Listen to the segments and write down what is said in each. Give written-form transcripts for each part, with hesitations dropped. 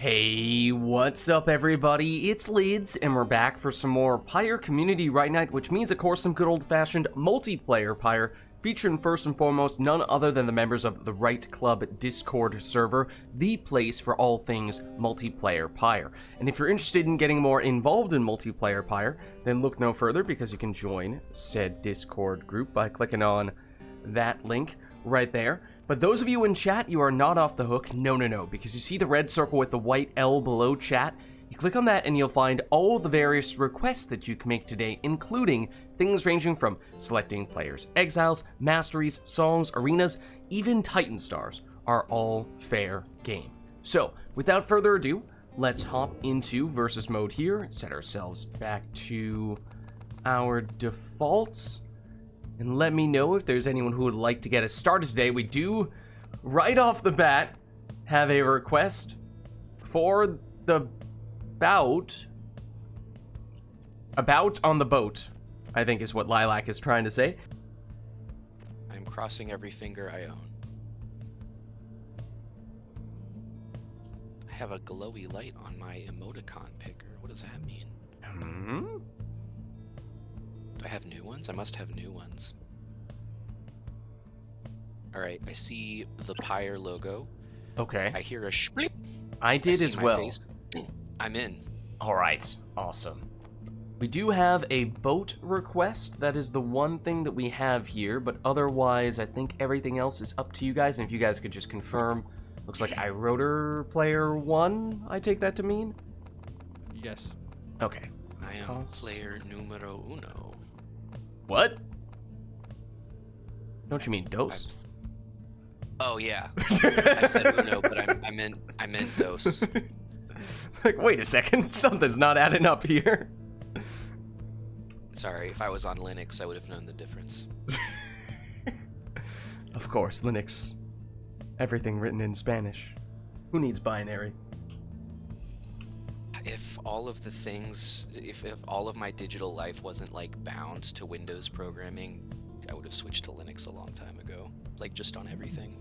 Hey, what's up everybody? It's Lids, and we're back for some more Pyre Community RITE Night, which means of course some good old-fashioned multiplayer Pyre, featuring first and foremost none other than the members of the RITE Club Discord server, the place for all things multiplayer Pyre. And if you're interested in getting more involved in multiplayer Pyre, then look no further because you can join said Discord group by clicking on that link right there. But those of you in chat, you are not off the hook. No, because you see the red circle with the white L below chat? You click on that and you'll find all the various requests that you can make today, including things ranging from selecting players' exiles, masteries, songs, arenas, even Titan stars are all fair game. So, without further ado, let's hop into versus mode here, set ourselves back to our defaults. And let me know if there's anyone who would like to get us started today. We do, right off the bat, have a request for the bout on the boat, I think is what Lilac is trying to say. I'm crossing every finger I own. I have a glowy light on my emoticon picker. What does that mean? Do I have new ones? I must have new ones. Alright, I see the Pyre logo. Okay. I hear a shplip. I did as well. Face. I'm in. Alright, awesome. We do have a boat request. That is the one thing that we have here, but otherwise I think everything else is up to you guys, and if you guys could just confirm. Looks like iRotor player 1, I take that to mean? Yes. Okay. I am player numero uno. What? Don't you mean dos? Oh yeah. I said uno, but I meant dos. Like, wait a second, something's not adding up here. Sorry, if I was on Linux, I would have known the difference. Of course, Linux. Everything written in Spanish. Who needs binary? If all of the things, if all of my digital life wasn't like bound to Windows programming, I would have switched to Linux a long time ago. Like just on everything.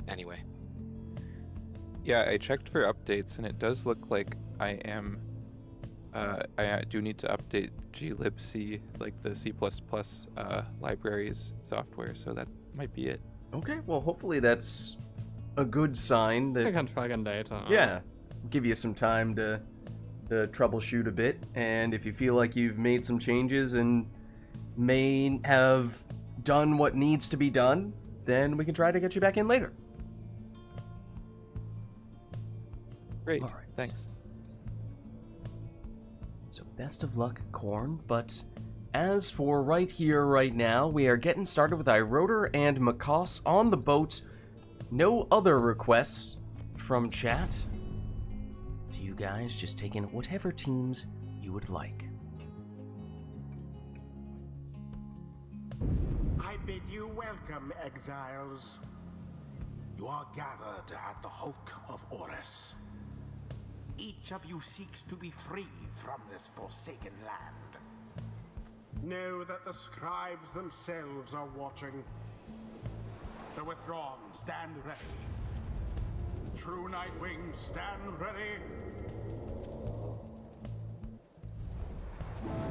Anyway. Yeah, I checked for updates and it does look like I am, I do need to update glibc, like the C++ libraries software, so that might be it. Okay, well hopefully that's a good sign that... I can track in data. Yeah, give you some time to troubleshoot a bit, and if you feel like you've made some changes and may have done what needs to be done, then we can try to get you back in later. Great, All right. thanks. So best of luck, Corn, but as for right here, right now, we are getting started with iRotor and Macaws on the boat. No other requests from chat. So you guys just take in whatever teams you would like. I bid you welcome, exiles. You are gathered at the Hulk of Horus. Each of you seeks to be free from this forsaken land. Know that the scribes themselves are watching. The withdrawn, stand ready. True Nightwing, stand ready.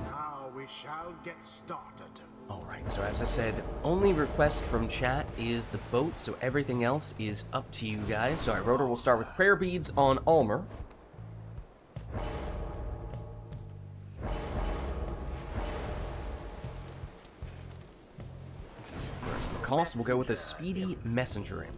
Now we shall get started. Alright, so as I said, only request from chat is the boat, so everything else is up to you guys. So iRotor will start with prayer beads on Almer. Whereas Macaws will go with a speedy messengering.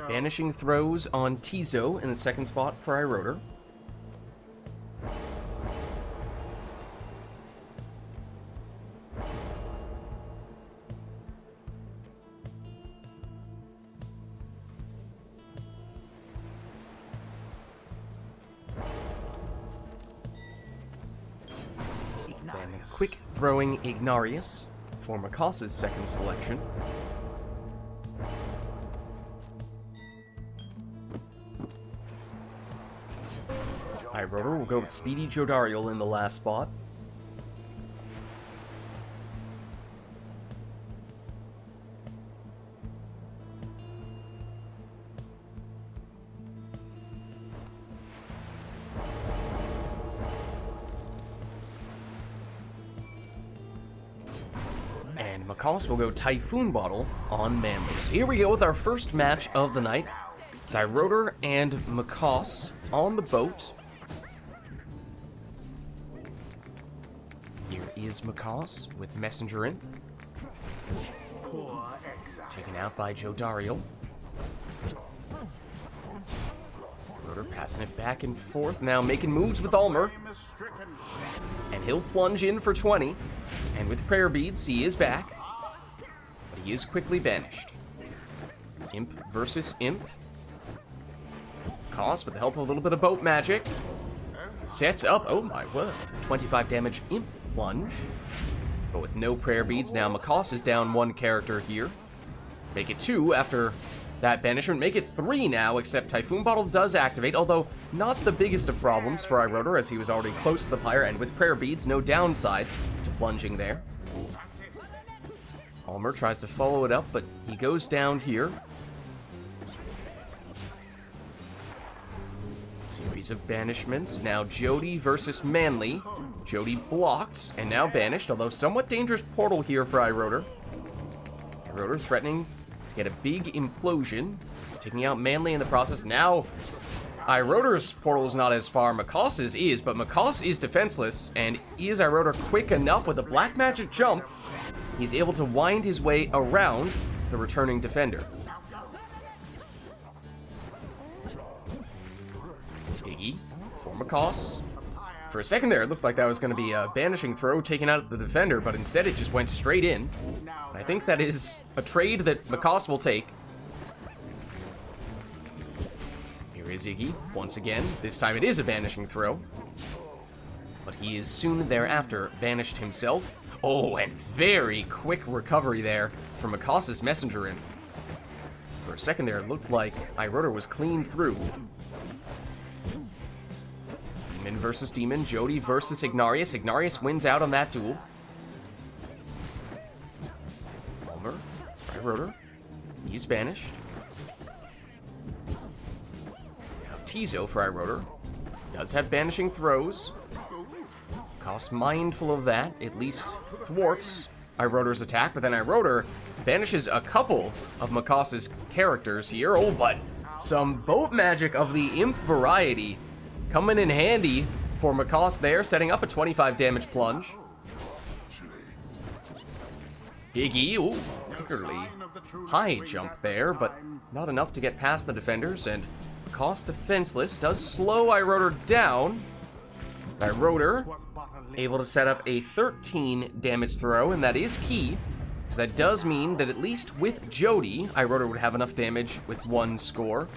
Banishing throws on Tizo in the second spot for iRotor. Then quick throwing Ignarius for Macaws' second selection. iRotor will go with Speedy Jodariel in the last spot. And Macaws will go Typhoon Bottle on Manly. So here we go with our first match of the night. It's iRotor and Macaws on the boat. Here is Macaws with Messenger in. Poor exile. Taken out by Jodariel. Rotor passing it back and forth, now making moves with Ulmer. Flame is stricken. And he'll plunge in for 20. And with Prayer Beads, he is back. But he is quickly banished. Imp versus Imp. Cost with the help of a little bit of boat magic. Sets up, oh my word, 25 damage Imp plunge. But with no Prayer Beads, now Macaws is down one character here. Make it 2 after that banishment. Make it 3 now, except Typhoon Bottle does activate, although not the biggest of problems for iRotor, as he was already close to the Pyre, and with Prayer Beads, no downside to plunging there. Ulmer tries to follow it up, but he goes down here. Series of banishments. Now Jody versus Manly. Jody blocked, and now banished, although somewhat dangerous portal here for iRotor. iRotor threatening to get a big implosion, taking out Manly in the process. Now, iRotor's portal is not as far, Macaus's is, but Macaus is defenseless, and is iRotor quick enough with a black magic jump? He's able to wind his way around the returning defender. Iggy for Macaus. For a second there, it looked like that was going to be a banishing throw taken out of the defender, but instead it just went straight in. And I think that is a trade that Macaus will take. Here is Iggy, once again. This time it is a banishing throw. But he is soon thereafter banished himself. Oh, and very quick recovery there from Macaus's messenger in. For a second there, it looked like iRotor was clean through. Demon versus Demon, Jody versus Ignarius. Ignarius wins out on that duel. Ulmer, iRotor, he's banished. Now Tizo for iRotor. Does have banishing throws. Cost mindful of that, at least thwarts iRotor's attack, but then iRotor banishes a couple of Macaus's characters here. Oh, but some boat magic of the Imp variety coming in handy for Macaus there, setting up a 25 damage plunge. Iggy, ooh, particularly high jump there, but not enough to get past the defenders, and Macaus defenseless does slow iRotor down. iRotor able to set up a 13 damage throw, and that is key, because that does mean that at least with Jody, iRotor would have enough damage with 1 score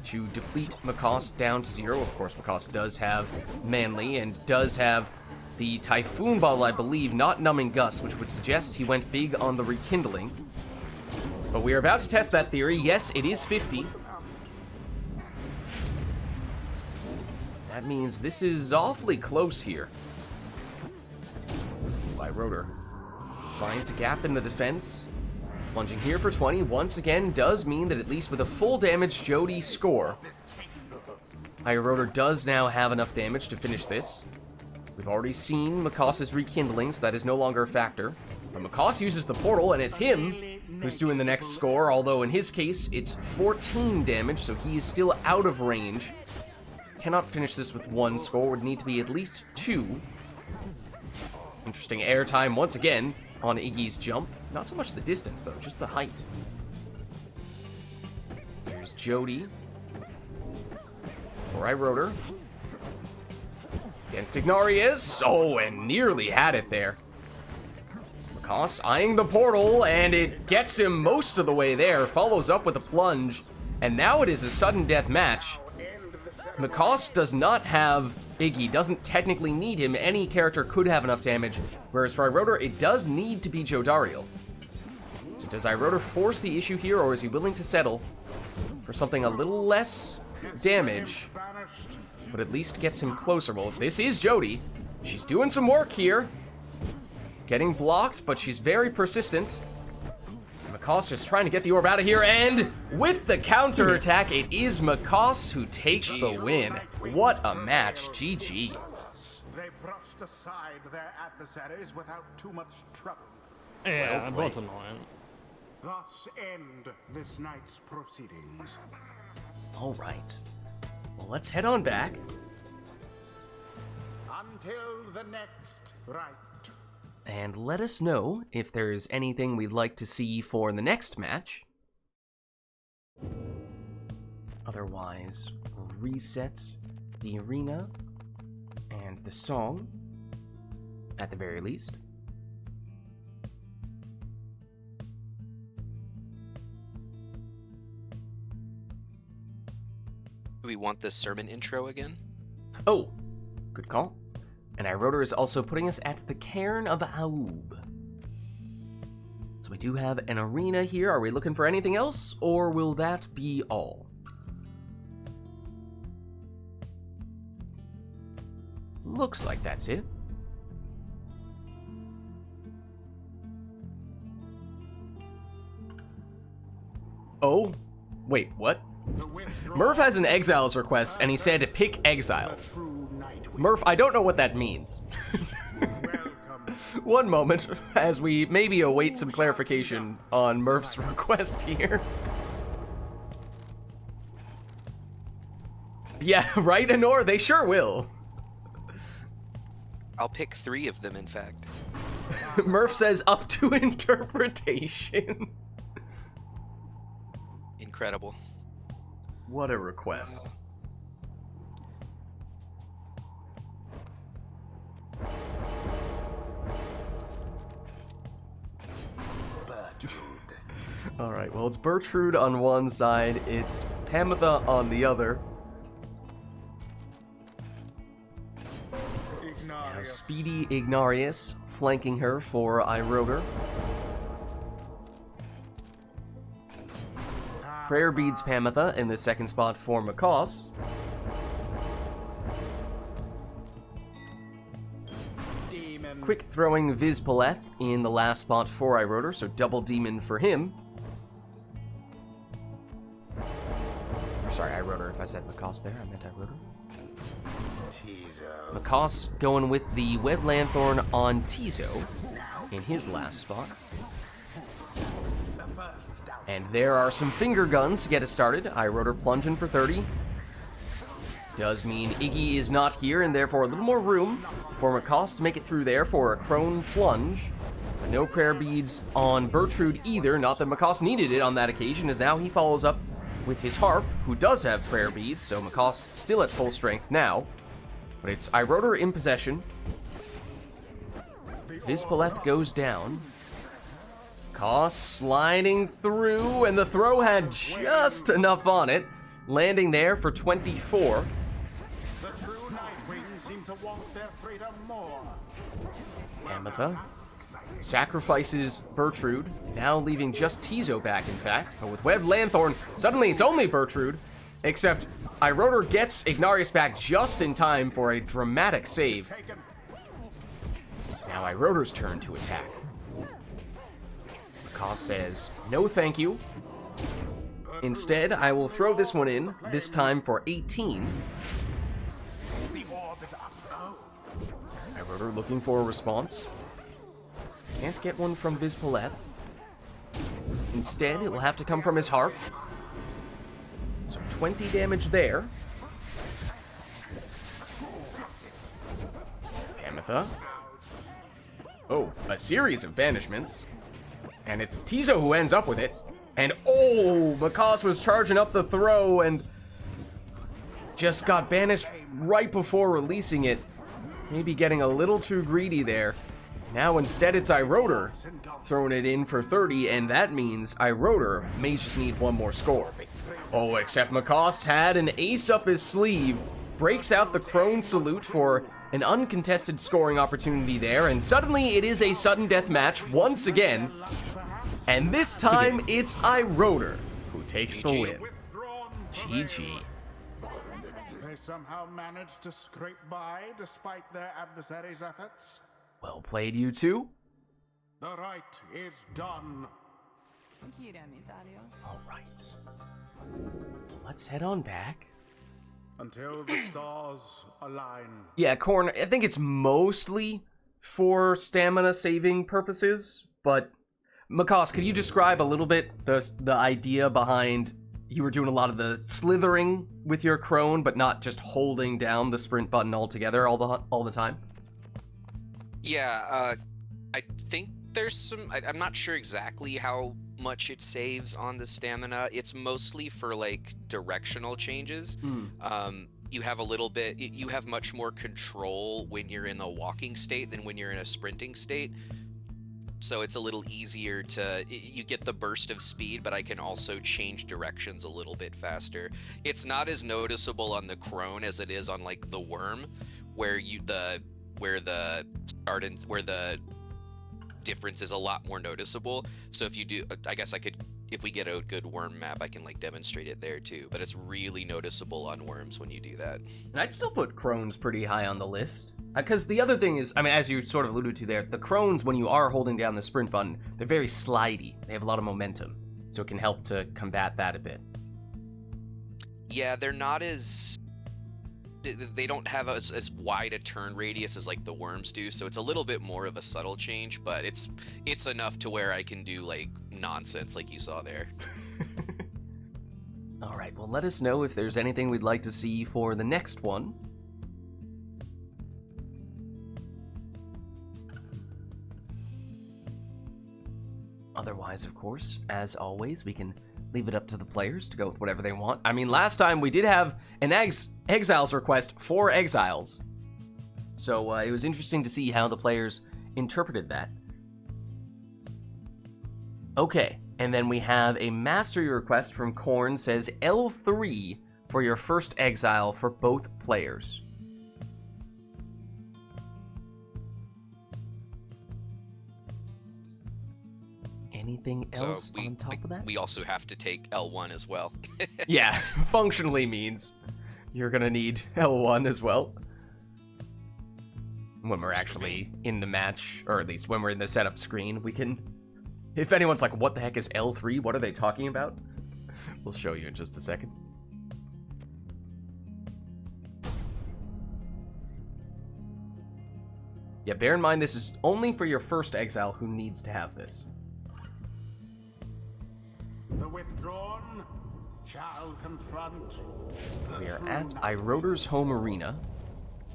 to deplete Macaus down to 0. Of course, Macaus does have Manly and does have the Typhoon Bottle, I believe, not Numbing Gust, which would suggest he went big on the Rekindling. But we are about to test that theory. Yes, it is 50. That means this is awfully close here. iRotor finds a gap in the defense. Plunging here for 20, once again, does mean that at least with a full damage Jody score, iRotor does now have enough damage to finish this. We've already seen Macaus's Rekindling, so that is no longer a factor. But Macaus uses the portal, and it's him who's doing the next score, although in his case, it's 14 damage, so he is still out of range. Cannot finish this with 1 score, would need to be at least 2. Interesting airtime once again on Iggy's jump. Not so much the distance, though, just the height. Here's Jody. For iRotor. Against Ignarius. Oh, and nearly had it there. Macaus eyeing the portal, and it gets him most of the way there. Follows up with a plunge. And now it is a sudden death match. Macaus does not have Iggy, doesn't technically need him. Any character could have enough damage, whereas for iRotor, it does need to be Jodariel. So does iRotor force the issue here, or is he willing to settle for something a little less damage, but at least gets him closer. Well, this is Jody. She's doing some work here. Getting blocked, but she's very persistent. Macaws just trying to get the orb out of here, and with the counterattack, it is Macaws who takes the win. What a match. GG. They brushed aside their adversaries without too much trouble. Yeah, Well that's annoying. Thus end this night's proceedings. All right. Well, let's head on back. Until the next rite. And let us know if there's anything we'd like to see for the next match. Otherwise, we'll reset the arena and the song, at the very least. Do we want this sermon intro again? Oh, good call. And iRotor is also putting us at the Cairn of Aub. So we do have an arena here. Are we looking for anything else, or will that be all? Looks like that's it. Oh, wait, what? Murph has an Exiles request, and he said pick Exiles. Murph, I don't know what that means. One moment, as we maybe await some clarification on Murph's request here. Yeah, right, Anor? They sure will. I'll pick 3 of them, in fact. Murph says up to interpretation. Incredible. What a request. Alright, well, it's Bertrude on one side, it's Pamitha on the other. Now Speedy Ignarius flanking her for iRotor. Prayer Beads Pamitha in the second spot for Macaws. Quick throwing Viz Paleth in the last spot for iRotor, so double demon for him. Or sorry, iRotor, if I said Macaws there, I meant iRotor. Macaws going with the Web Lanthorn on Tizo in his last spot. And there are some finger guns to get us started. iRotor plunging for 30. Does mean Iggy is not here, and therefore a little more room for Macaws to make it through there for a Crone plunge. But no prayer beads on Bertrude either, not that Macaws needed it on that occasion, as now he follows up with his harp, who does have prayer beads, so Macaws still at full strength now. But it's iRotor in possession. Vizpaleth goes down. Macaws sliding through, and the throw had just enough on it, landing there for 24. The true Nightwing seem to want their freedom more. Pamitha sacrifices Bertrude, now leaving just Tizo back, in fact. But with Web Lanthorn, suddenly it's only Bertrude, except iRotor gets Ignarius back just in time for a dramatic save. Now iRotor's turn to attack. Macaws says, no thank you. Instead, I will throw this one in, this time for 18. The orb is up. iRotor looking for a response. Can't get one from Vizpaleth. Instead, it will have to come from his harp. So 20 damage there. Pamitha. Oh, a series of banishments. And it's Tizo who ends up with it. And oh, Macaws was charging up the throw and just got banished right before releasing it. Maybe getting a little too greedy there. Now instead it's iRotor throwing it in for 30, and that means iRotor may just need one more score. Oh, except Macaws had an ace up his sleeve, breaks out the Crone Salute for an uncontested scoring opportunity there, and suddenly it is a sudden death match once again. And this time, it's iRotor who takes the win. GG. They somehow managed to scrape by despite their adversaries' efforts. Well played, you two. The rite is done. All right. Let's head on back. Until the stars align. Yeah, Corn, I think it's mostly for stamina saving purposes, but Makos, could you describe a little bit the idea behind you were doing a lot of the slithering with your crone, but not just holding down the sprint button altogether all the time? Yeah, I think there's some... I'm not sure exactly how much it saves on the stamina. It's mostly for, like, directional changes. You have a little bit... You have much more control when you're in a walking state than when you're in a sprinting state. So it's a little easier to... You get the burst of speed, but I can also change directions a little bit faster. It's not as noticeable on the crone as it is on, like, the worm, where the difference is a lot more noticeable. So if you do, I guess I could, if we get a good worm map, I can like demonstrate it there too, but it's really noticeable on worms when you do that. And I'd still put crones pretty high on the list. Because the other thing is, I mean, as you sort of alluded to there, the crones, when you are holding down the sprint button, they're very slidey. They have a lot of momentum, so it can help to combat that a bit. Yeah, they're not as... They don't have as wide a turn radius as like the worms do, so it's a little bit more of a subtle change, but it's enough to where I can do like nonsense like you saw there. All right, well, let us know if there's anything we'd like to see for the next one. Otherwise, of course, as always, we can leave it up to the players to go with whatever they want. I mean, last time we did have an Exiles request for Exiles. So it was interesting to see how the players interpreted that. Okay, and then we have a mastery request from Korn, says L3 for your first Exile for both players. Anything else on top of that? We also have to take L1 as well. Yeah, functionally means you're gonna need L1 as well. When we're actually in the match, or at least when we're in the setup screen, we can... If anyone's like, what the heck is L3? What are they talking about? We'll show you in just a second. Yeah, bear in mind this is only for your first Exile who needs to have this. The withdrawn shall confront the We are true at knight. Iroder's home arena.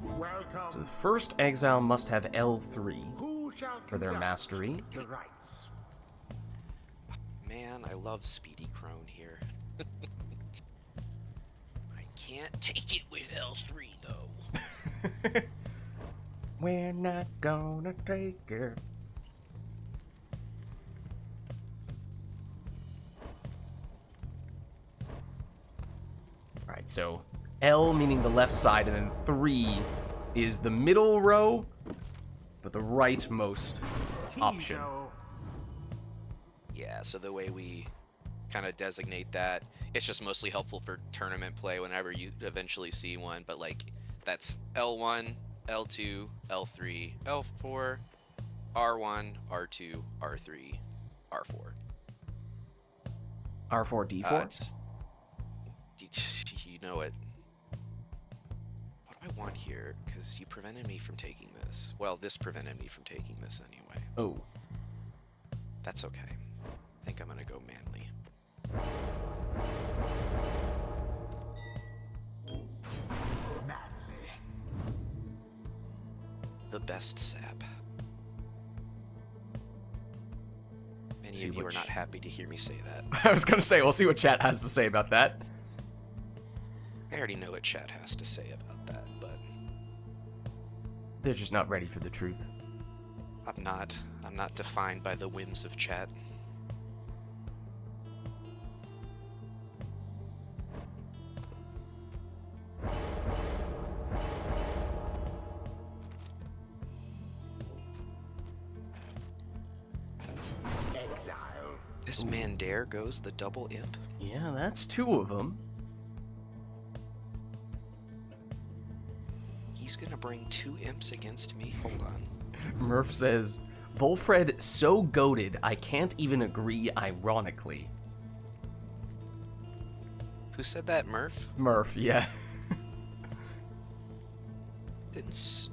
Welcome. So the first Exile must have L3 Who shall for their conduct mastery. the rites? Man, I love Speedy Crone here. I can't take it with L3 though. We're not gonna take it. Alright, so L meaning the left side, and then 3 is the middle row, but the rightmost option. Tizo. Yeah, so the way we kind of designate that, it's just mostly helpful for tournament play whenever you eventually see one, but like that's L1, L2, L3, L4, R1, R2, R3, R4. R4, D4? You know it. What do I want here? Because you prevented me from taking this. Well, this prevented me from taking this anyway. Oh. That's okay. I think I'm gonna go manly. Manly. The best sap. Many See of you are which- not happy to hear me say that. I was gonna say, we'll see what chat has to say about that. I already know what chat has to say about that, but They're just not ready for the truth. I'm not defined by the whims of chat. Exile. This man dare goes the double imp. Yeah, that's 2 of them. He's gonna bring 2 imps against me. Hold on. Murph says, Volfred so goated, I can't even agree ironically. Who said that, Murph? Murph, yeah.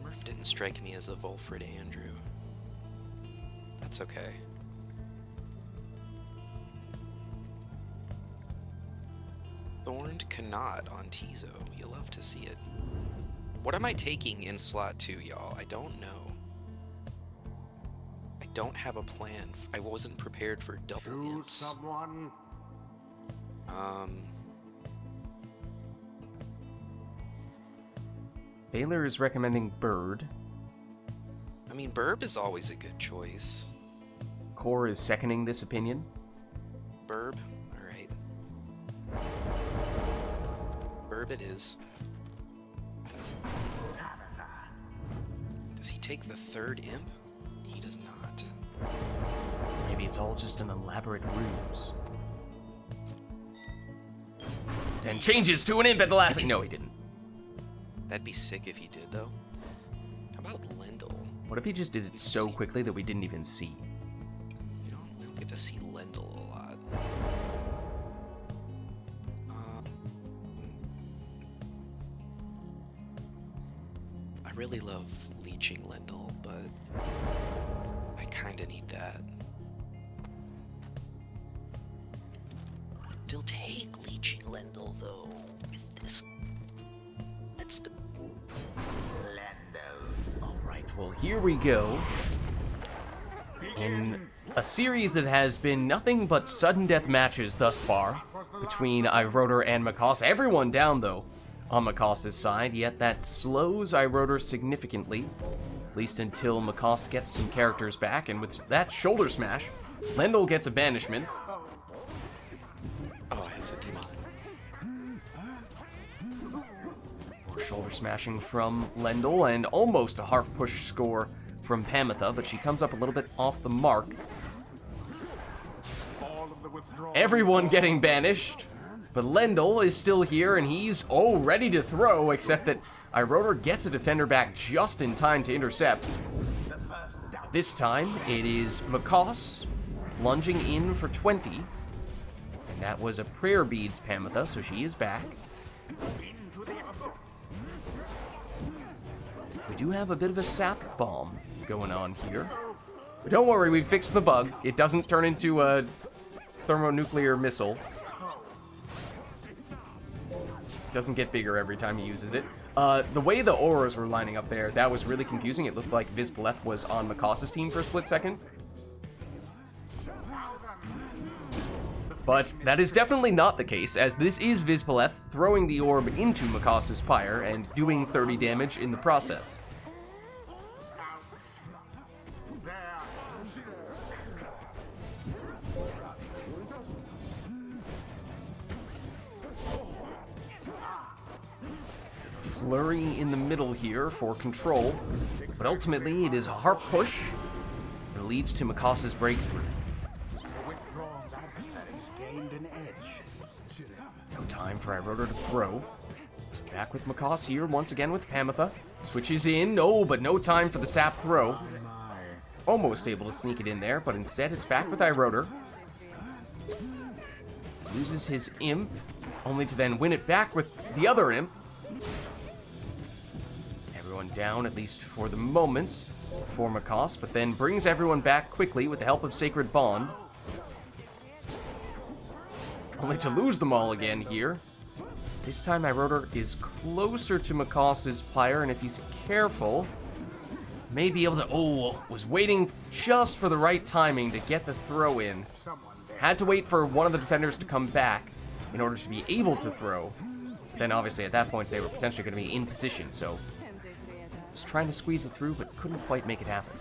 Murph didn't strike me as a Volfred Andrew. That's okay. Thorned Kanat on Tizo. You love to see it. What am I taking in slot 2, y'all? I don't know. I don't have a plan. I wasn't prepared for double Choose imps. someone. Baylor is recommending Bird. I mean, Burb is always a good choice. Core is seconding this opinion. Burb? Alright. Burb it is. Does he take the 3rd imp? He does not. Maybe it's all just an elaborate ruse. And changes to an imp at the last. No, he didn't. That'd be sick if he did, though. How about Lendl? What if he just did it so quickly that we didn't even see? We don't get to see Lendl a lot. I really love leeching Lendl, but I kinda need that. Still take leeching Lendl though. With this, let's go. Alright, well here we go. In a series that has been nothing but sudden death matches thus far between Iroder and Macaus. Everyone down though on Macaus's side, yet that slows Iroder significantly, at least until Macaus gets some characters back, and with that shoulder smash, Lendl gets a banishment. Oh, it's a demon. Shoulder smashing from Lendl, and almost a heart push score from Pamitha, but she comes up a little bit off the mark. Everyone getting banished, but Lendl is still here, and he's ready to throw, except that Iroder gets a defender back just in time to intercept. This time, it is Macaus plunging in for 20, and that was a prayer beads Pamitha, so she is back. We do have a bit of a sap bomb going on here. But don't worry, we fixed the bug. It doesn't turn into a thermonuclear missile. It doesn't get bigger every time he uses it. The way the auras were lining up there, that was really confusing. It looked like Vids was on Macaus's team for a split second. But that is definitely not the case, as this is Vids throwing the orb into Macaus's Pyre and doing 30 damage in the process. Flurry in the middle here for control, but ultimately it is a heart push that leads to Macaus's breakthrough. Gained an edge. No time for Iroder to throw. So back with Macaus here, once again with Pamitha. Switches in, but no time for the sap throw. Almost able to sneak it in there, but instead it's back with Iroder. Loses his imp, only to then win it back with the other imp. Everyone down, at least for the moment, for Macaus, but then brings everyone back quickly with the help of Sacred Bond. Only to lose them all again here. This time Iroder is closer to Macaus's Pyre, and if he's careful, may be able to... was waiting just for the right timing to get the throw in. Had to wait for one of the defenders to come back in order to be able to throw. Then obviously at that point they were potentially going to be in position, so... was trying to squeeze it through, but couldn't quite make it happen.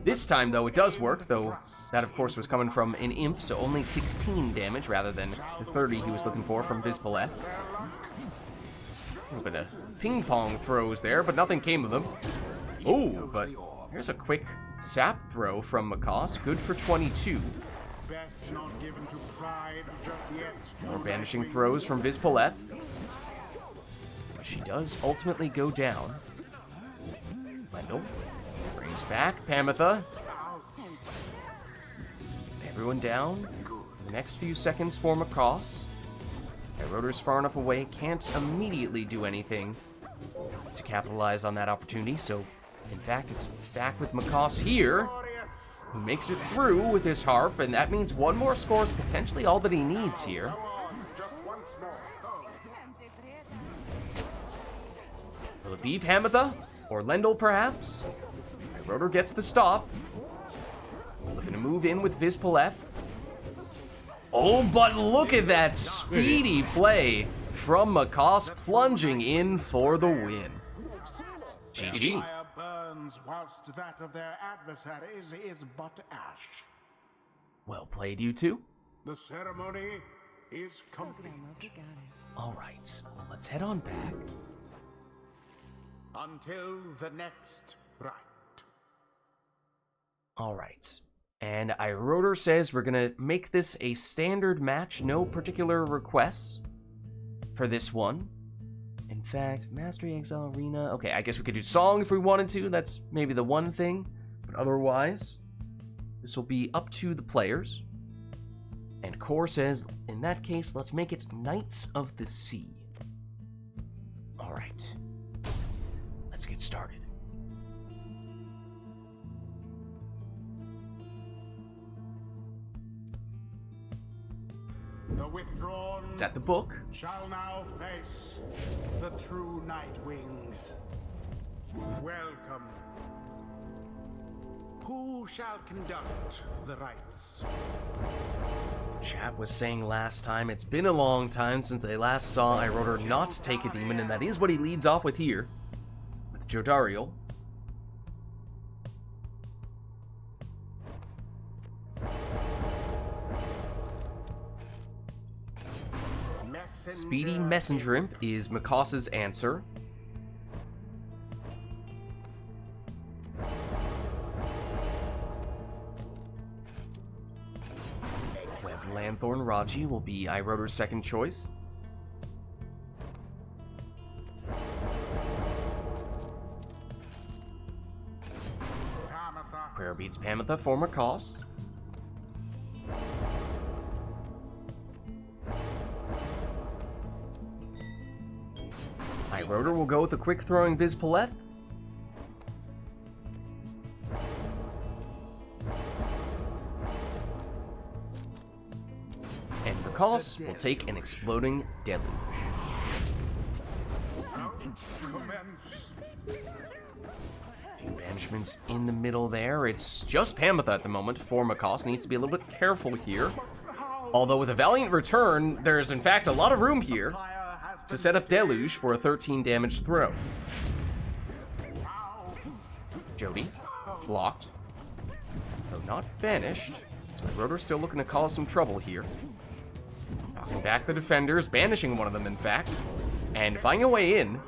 This time, though, it does work, though that, of course, was coming from an imp, so only 16 damage rather than the 30 he was looking for from Vids. A little bit of ping-pong throws there, but nothing came of them. But here's a quick sap throw from Macaus, good for 22. More banishing throws from Vids. But she does ultimately go down. Lendl brings back Pamitha. Everyone down. The next few seconds form a cross. Rotor's far enough away, can't immediately do anything to capitalize on that opportunity, so in fact it's back with Macaws here, who makes it through with his harp, and that means one more score is potentially all that he needs here. Will it be Pamitha? Or Lendl, perhaps? Rotor gets the stop. Looking to move in with Vids. Oh, but look at that speedy play from Macaws, plunging in for the win. GG. Fire burns whilst that of their adversaries is but ash. Well played, you two. The ceremony is complete. All right, well, let's head on back. Until the next rite. All right. And Rotor says we're gonna make this a standard match, no particular requests for this one. In fact, Mastery Exile Arena. Okay, I guess we could do song if we wanted to. That's maybe the one thing. But otherwise, this will be up to the players. And Core says, in that case, let's make it Knights of the Sea. All right. Let's get started. The withdrawn It's at the book. shall now face the true night wings. Welcome. Who shall conduct the rites? Chat was saying last time, it's been a long time since they last saw Rotor not take a demon, and that is what he leads off with here, with Jodariel. Speedy Messenger Imp is Macaws' answer. Web Lanthorn Raji will be Rotor's second choice. Prayer Beads Pamitha for Macaws. Rotor will go with a quick throwing Vids. And Macaws will take an exploding deluge. Few banishments in the middle there. It's just Pamitha at the moment for Macaws. Needs to be a little bit careful here. Although with a Valiant Return, there's in fact a lot of room here to set up Deluge for a 13 damage throw. Jody, blocked. Though not banished. So Rotor's still looking to cause some trouble here. Knocking back the defenders, banishing one of them in fact, and finding a way in.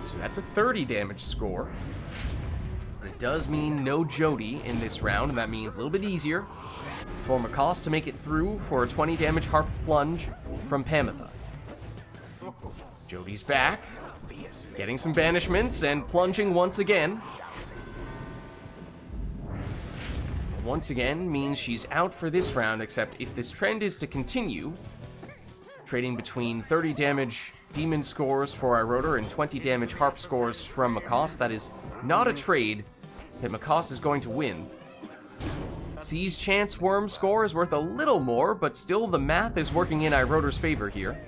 So that's a 30 damage score. But it does mean no Jody in this round, and that means a little bit easier for Macaws to make it through for a 20 damage Harp Plunge from Pamitha. Jody's back, getting some banishments and plunging once again. Once again means she's out for this round, except if this trend is to continue, trading between 30 damage demon scores for Rotor and 20 damage harp scores from Macaws, that is not a trade that Macaws is going to win. C's Chance Worm score is worth a little more, but still the math is working in Rotor's favor here.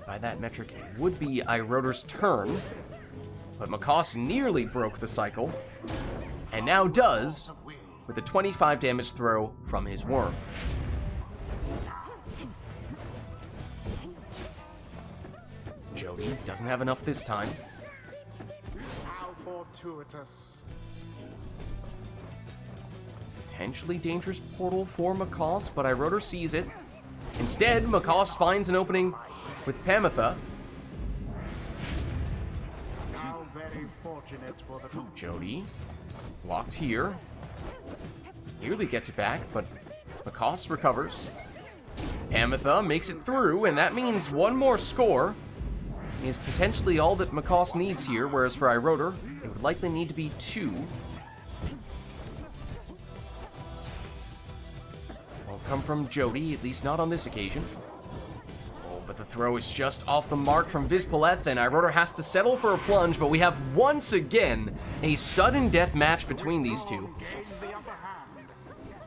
By that metric, it would be Rotor's turn, but Macaws nearly broke the cycle, and now does, with a 25 damage throw from his worm. Jody doesn't have enough this time. How fortuitous. Potentially dangerous portal for Macaws, but Rotor sees it. Instead, Macaws finds an opening with Pamitha. How very fortunate for the Jody, blocked here. Nearly gets it back, but Macoste recovers. Ametha makes it through, and that means one more score is potentially all that Macoste needs here, whereas for iRotor, it would likely need to be 2. Won't come from Jody, at least not on this occasion. Oh, but the throw is just off the mark from Vispaleth, and iRotor has to settle for a plunge, but we have once again a sudden death match between these two.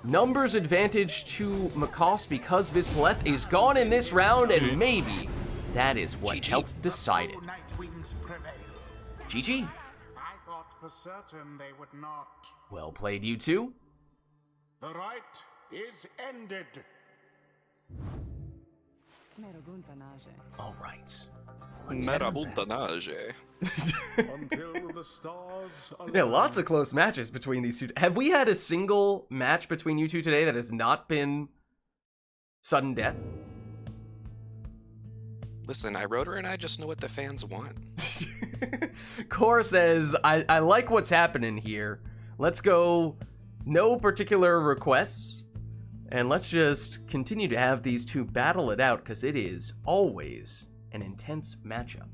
Numbers advantage to Macoste because Vispaleth is gone in this round, and maybe that is what helped decide it. GG. I thought for certain they would not. Well played, you two. The rite is ended. All right. Marabuntanage. Until the stars Yeah, lots of close matches between these two. Have we had a single match between you two today that has not been sudden death? Listen, iRotor and I just know what the fans want. Core says, I like what's happening here. Let's go, no particular requests, and let's just continue to have these two battle it out, because it is always an intense matchup.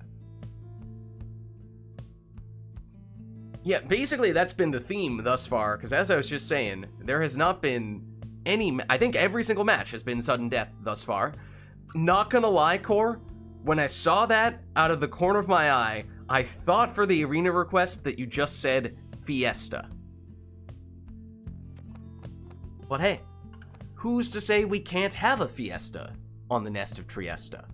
Yeah, basically that's been the theme thus far, because as I was just saying, there has not been any, I think every single match has been sudden death thus far. Not gonna lie, Core, when I saw that out of the corner of my eye, I thought for the arena request that you just said Fiesta. But hey, who's to say we can't have a Fiesta on the Nest of Triesta?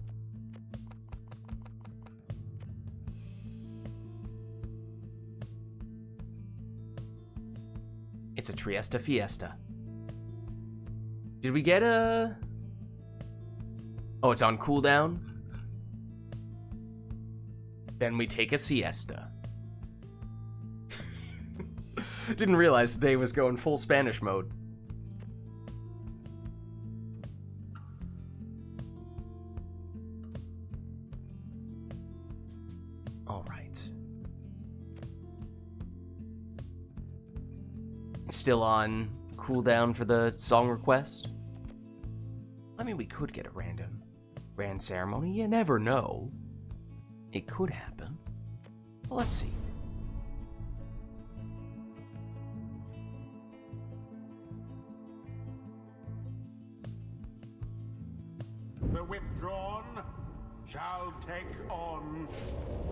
It's a Triesta Fiesta. Did we get a... Oh, it's on cooldown? Then we take a siesta. Didn't realize today was going full Spanish mode. All right. Still on cooldown for the song request? I mean, we could get a random Rand ceremony. You never know. It could happen. Well, let's see. The withdrawn shall take on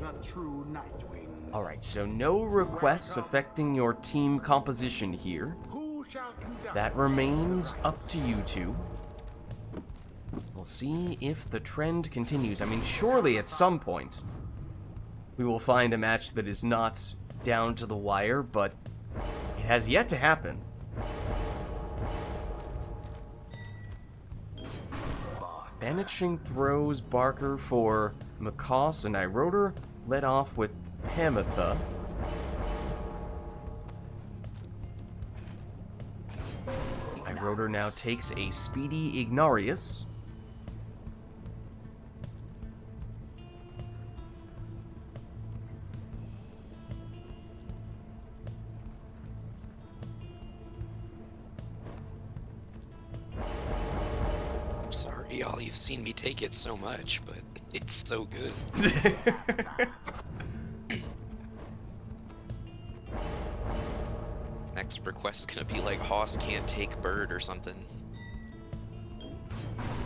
the true Nightwings. Alright, so no requests affecting your team composition here. Who shall conduct? That remains up to you two. We'll see if the trend continues. I mean, surely at some point we will find a match that is not down to the wire, but it has yet to happen. Banishing throws Barker for Macoste, and iRotor led off with Hamatha. iRotor now takes a speedy Ignarius. Sorry, y'all, you've seen me take it so much, but it's so good. Next request's gonna be like Hoss can't take bird or something.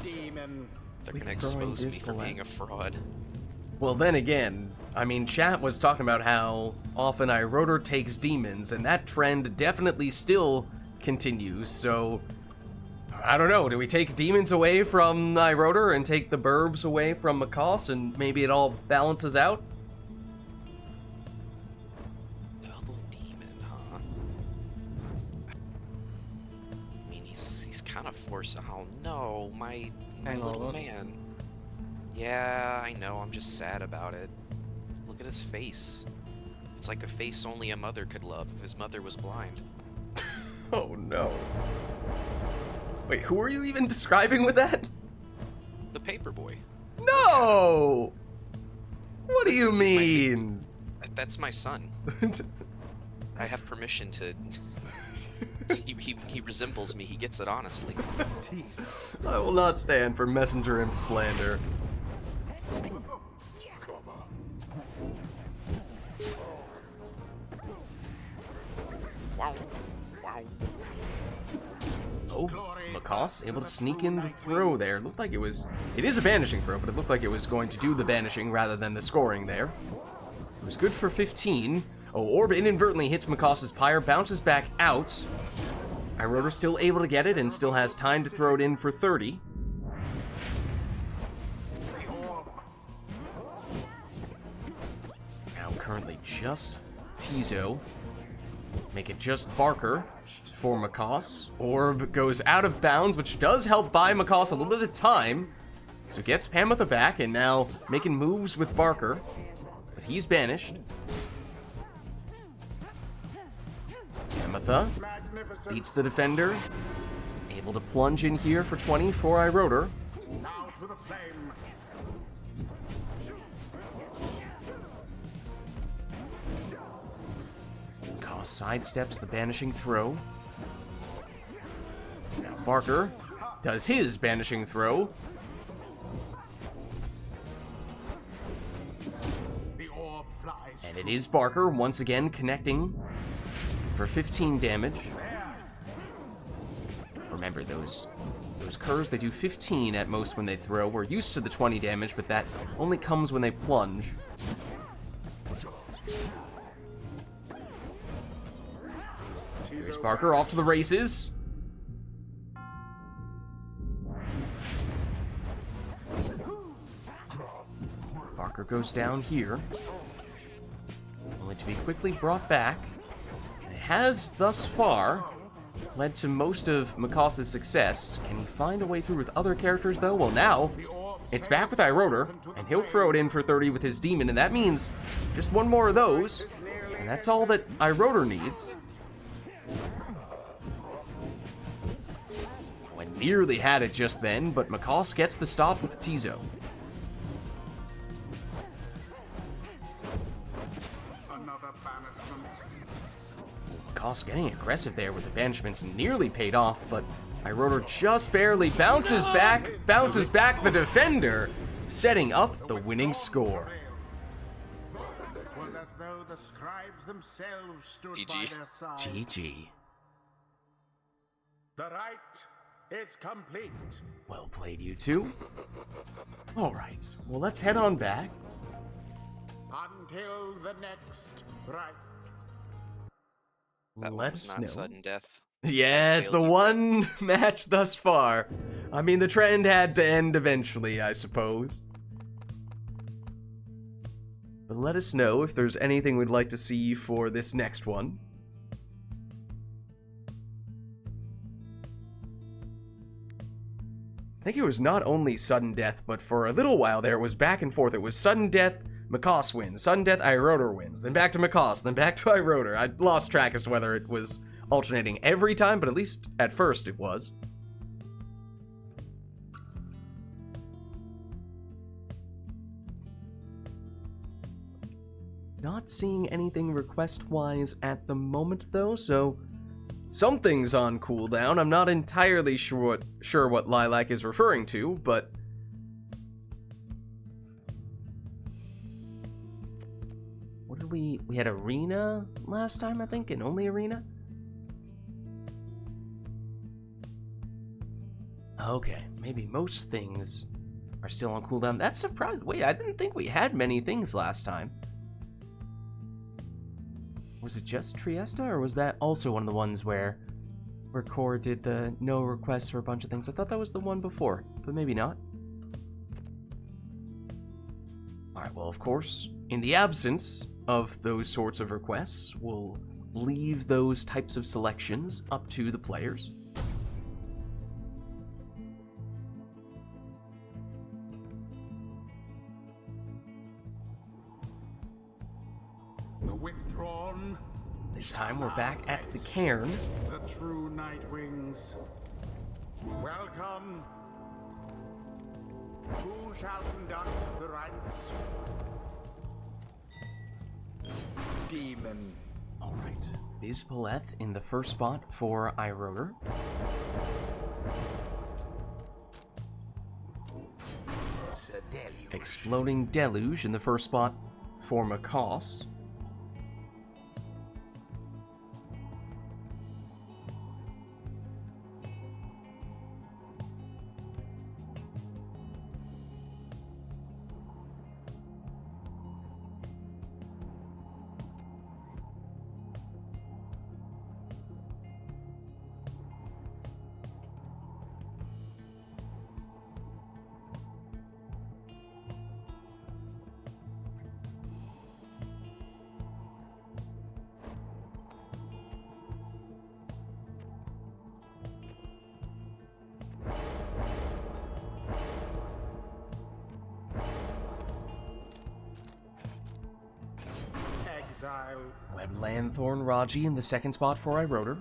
Demon. They're gonna expose me for being a fraud. Well, then again, I mean, chat was talking about how often iRotor takes demons, and that trend definitely still continues, so I don't know, do we take demons away from iRotor and take the burbs away from Macoste, and maybe it all balances out? Double demon, huh? I mean, he's kind of forced. Oh no, my little man. Yeah, I know. I'm just sad about it. Look at his face. It's like a face only a mother could love if his mother was blind. Oh no. Wait, who are you even describing with that? The Paperboy. No! What do you mean? That's my son. I have permission to he resembles me. He gets it honestly. I will not stand for messenger imp slander. Wow. Wow. Oh, Macaws able to sneak in the throw there. Looked like it was... It is a banishing throw, but it looked like it was going to do the banishing rather than the scoring there. It was good for 15. Oh, Orb inadvertently hits Macaws' Pyre, bounces back out. Iroder's still able to get it and still has time to throw it in for 30. Now currently just Tizo. Make it just Barker for Macaws. Orb goes out of bounds, which does help buy Macaws a little bit of time. So it gets Pamitha back, and now making moves with Barker. But he's banished. Pamitha beats the defender. Able to plunge in here for 20 for Iroder. Now to the flame. Macaws sidesteps the banishing throw. Now Barker does his banishing throw. The orb flies. And it is Barker once again connecting for 15 damage. Remember those curs, they do 15 at most when they throw. We're used to the 20 damage, but that only comes when they plunge. Here's Barker off to the races. Barker goes down here, only to be quickly brought back. It has thus far led to most of Macaws' success. Can he find a way through with other characters though? Well, now it's back with Iroder, and he'll throw it in for 30 with his demon, and that means just one more of those, and that's all that Iroder needs. I nearly had it just then, but Macaws gets the stop with Tizo. Another banishment. Macaws getting aggressive there with the banishments nearly paid off, but Iroder just barely bounces back the defender, setting up the winning score. It was as though the scribes themselves stood GG. by their side. GG. The rite is complete. Well played, you two. Alright, well let's head on back. Until the next rite. That Let was us not know. sudden death. Yeah, it's the Failed you. one match thus far. I mean, the trend had to end eventually, I suppose. But let us know if there's anything we'd like to see for this next one. I think it was not only sudden death, but for a little while there it was back and forth. It was sudden death, Macaws wins, sudden death, Iroder wins, then back to Macaws, then back to Iroder. I lost track as to whether it was alternating every time, but at least at first it was. Not seeing anything request-wise at the moment, though, so something's on cooldown. I'm not entirely sure what Lilac is referring to, but what did we had Arena last time, I think, and only Arena? Okay, maybe most things are still on cooldown. That's surprising. Wait, I didn't think we had many things last time. Was it just Triesta, or was that also one of the ones where Core did the no requests for a bunch of things? I thought that was the one before, but maybe not. Alright, well, of course, in the absence of those sorts of requests, we'll leave those types of selections up to the players. The withdrawn. This time we're back at the cairn. The true night wings. Welcome. Who shall conduct the rites? Demon. Alright. Vids in the first spot for iRotor. Exploding Deluge in the first spot for Macaws. Weblandthorn Raji in the second spot for iRotor.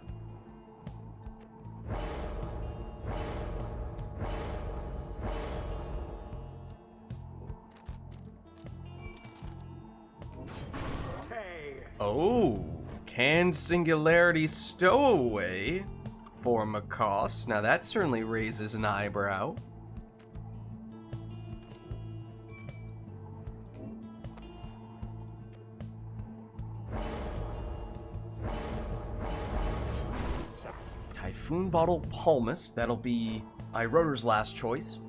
Oh, canned Singularity Stowaway for Macaws. Now that certainly raises an eyebrow. Typhoon Bottle Palmus, that'll be iRotor's last choice.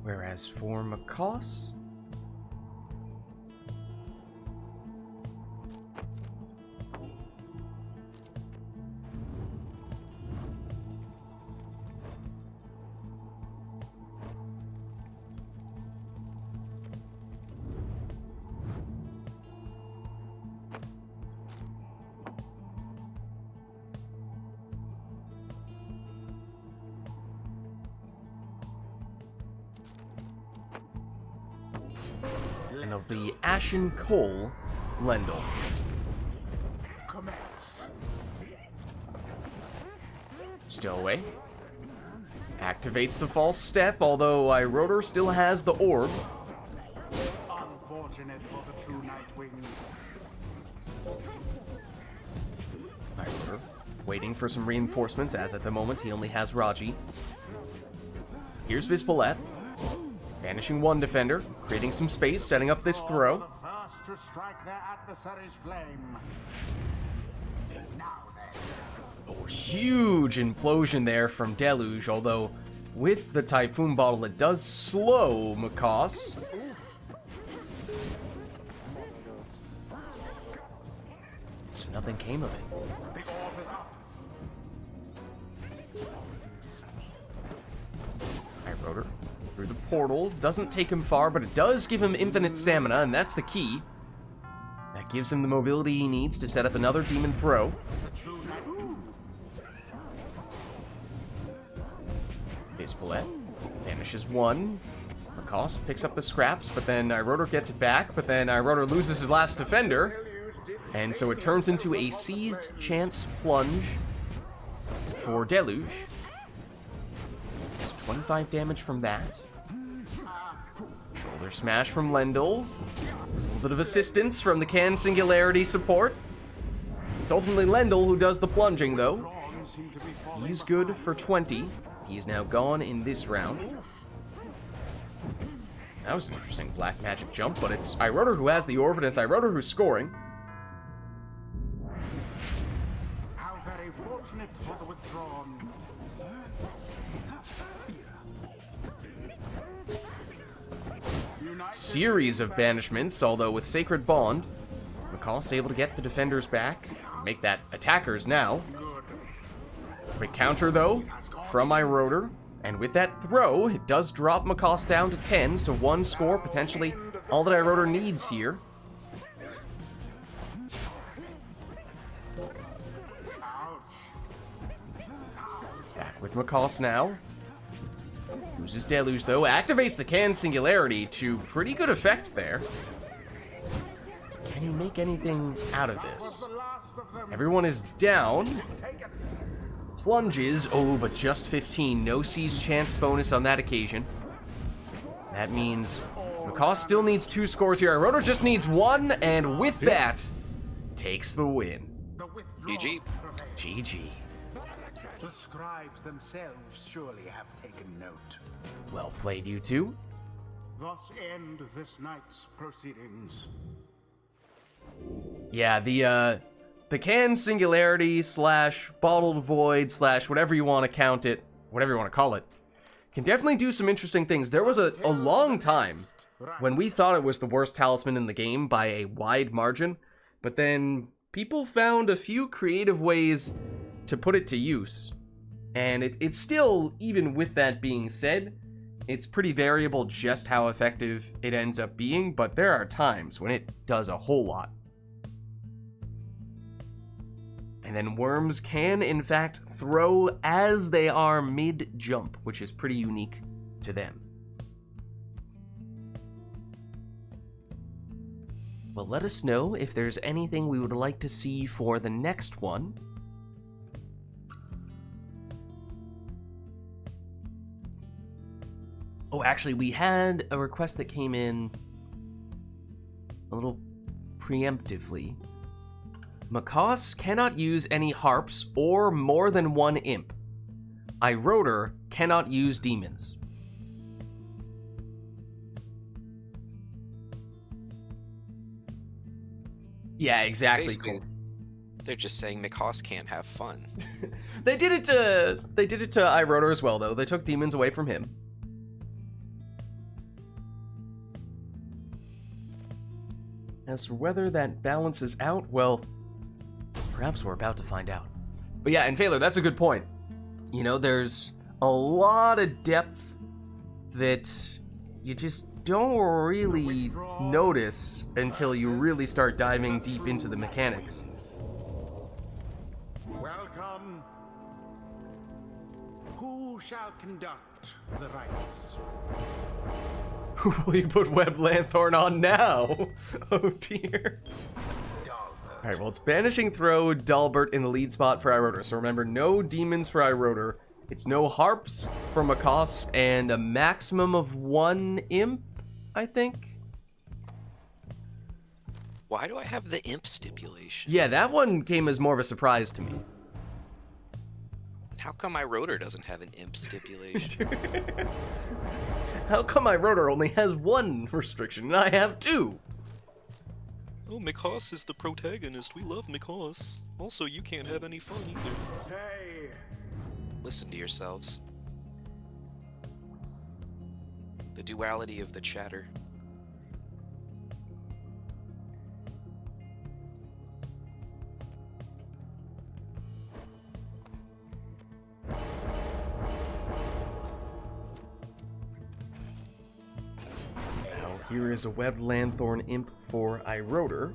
Whereas for Macaws, and it'll be Ashen Coal Lendl. Commence. Stowaway activates the false step, although iRotor still has the orb. Unfortunate for the true Nightwings. iRotor waiting for some reinforcements, as at the moment he only has Raji. Here's Vispaleth. Banishing one defender, creating some space, setting up this throw. The first to strike their adversary's flame. Now then. Oh, huge implosion there from Deluge, although with the Typhoon Bottle it does slow Macaws. So nothing came of it. The orb is up. iRotor through the portal. Doesn't take him far, but it does give him infinite stamina, and that's the key. That gives him the mobility he needs to set up another demon throw. The true Nightwing. Vispaleth banishes one. Macaws picks up the scraps, but then iRotor gets it back, but then iRotor loses his last defender. And so it turns into a seized chance plunge for Deluge. 25 damage from that. Shoulder smash from Lendl. A little bit of assistance from the Can Singularity support. It's ultimately Lendl who does the plunging, though. He's good for 20. He's now gone in this round. That was an interesting black magic jump, but it's iRotor who has the orb, and it's iRotor who's scoring. How very fortunate for the withdrawn. Series of banishments, although with Sacred Bond, Macaws able to get the defenders back, make that attackers now. Quick counter, though, from iRotor, and with that throw, it does drop Macaws down to 10, so one score, potentially all that iRotor needs here. Back with Macaws now. Loses Deluge, though. Activates the Can Singularity to pretty good effect there. Can he make anything out of this? Everyone is down. Plunges. Oh, but just 15. No seize chance bonus on that occasion. That means Macaw still needs 2 scores here. Iroder just needs 1, and with that, takes the win. The withdrawal GG. prevails. GG. The scribes themselves surely have taken note. Well played, you two. Thus end this night's proceedings. Yeah, the can singularity slash bottled void slash whatever you want to count it, whatever you want to call it, can definitely do some interesting things. There was a long time when we thought it was the worst talisman in the game by a wide margin, but then people found a few creative ways to put it to use. And it's still, even with that being said, it's pretty variable just how effective it ends up being, but there are times when it does a whole lot. And then worms can, in fact, throw as they are mid-jump, which is pretty unique to them. Well, let us know if there's anything we would like to see for the next one. Oh, actually, we had a request that came in a little preemptively. Macaws cannot use any harps or more than 1 imp. Iroder cannot use demons. Yeah, exactly. Basically, they're just saying Mikhaus can't have fun. They did it to Iroder as well, though. They took demons away from him. As for whether that balances out, well, perhaps we're about to find out. But yeah, and Phaler, that's a good point. You know, there's a lot of depth that you just don't really notice until you really start diving deep into the mechanics. Welcome. Who shall conduct the rites? Who will you put Web Lanthorn on now? Oh dear. Alright, well, it's Banishing Throw, Dalbert in the lead spot for Iroder. So remember, no demons for Iroder. It's no harps for Macaws, and a maximum of 1 imp, I think? Why do I have the imp stipulation? Yeah, that one came as more of a surprise to me. How come Iroder doesn't have an imp stipulation? How come Iroder only has 1 restriction and I have 2? Oh, Mikhaus is the protagonist. We love Mikhaus. Also, you can't have any fun either. Hey. Listen to yourselves. The duality of the chatter. Now, here is a Web Lanthorn imp for Iroder.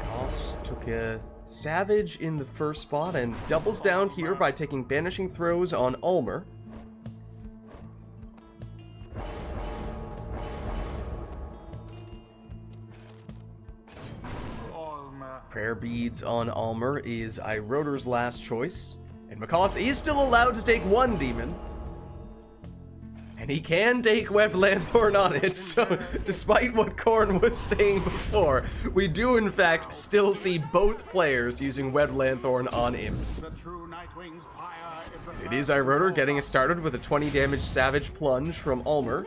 Koss took a Savage in the first spot and doubles down here by taking Banishing Throws on Ulmer. Prayer Beads on Ulmer is Iroder's last choice. And Macaulay is still allowed to take 1 demon. And he can take Web Lanthorn on it, so despite what Korn was saying before, we do in fact still see both players using Web Lanthorn on imps. The true Nightwing's Pyre is the It is Iroder getting us started with a 20 damage Savage Plunge from Ulmer.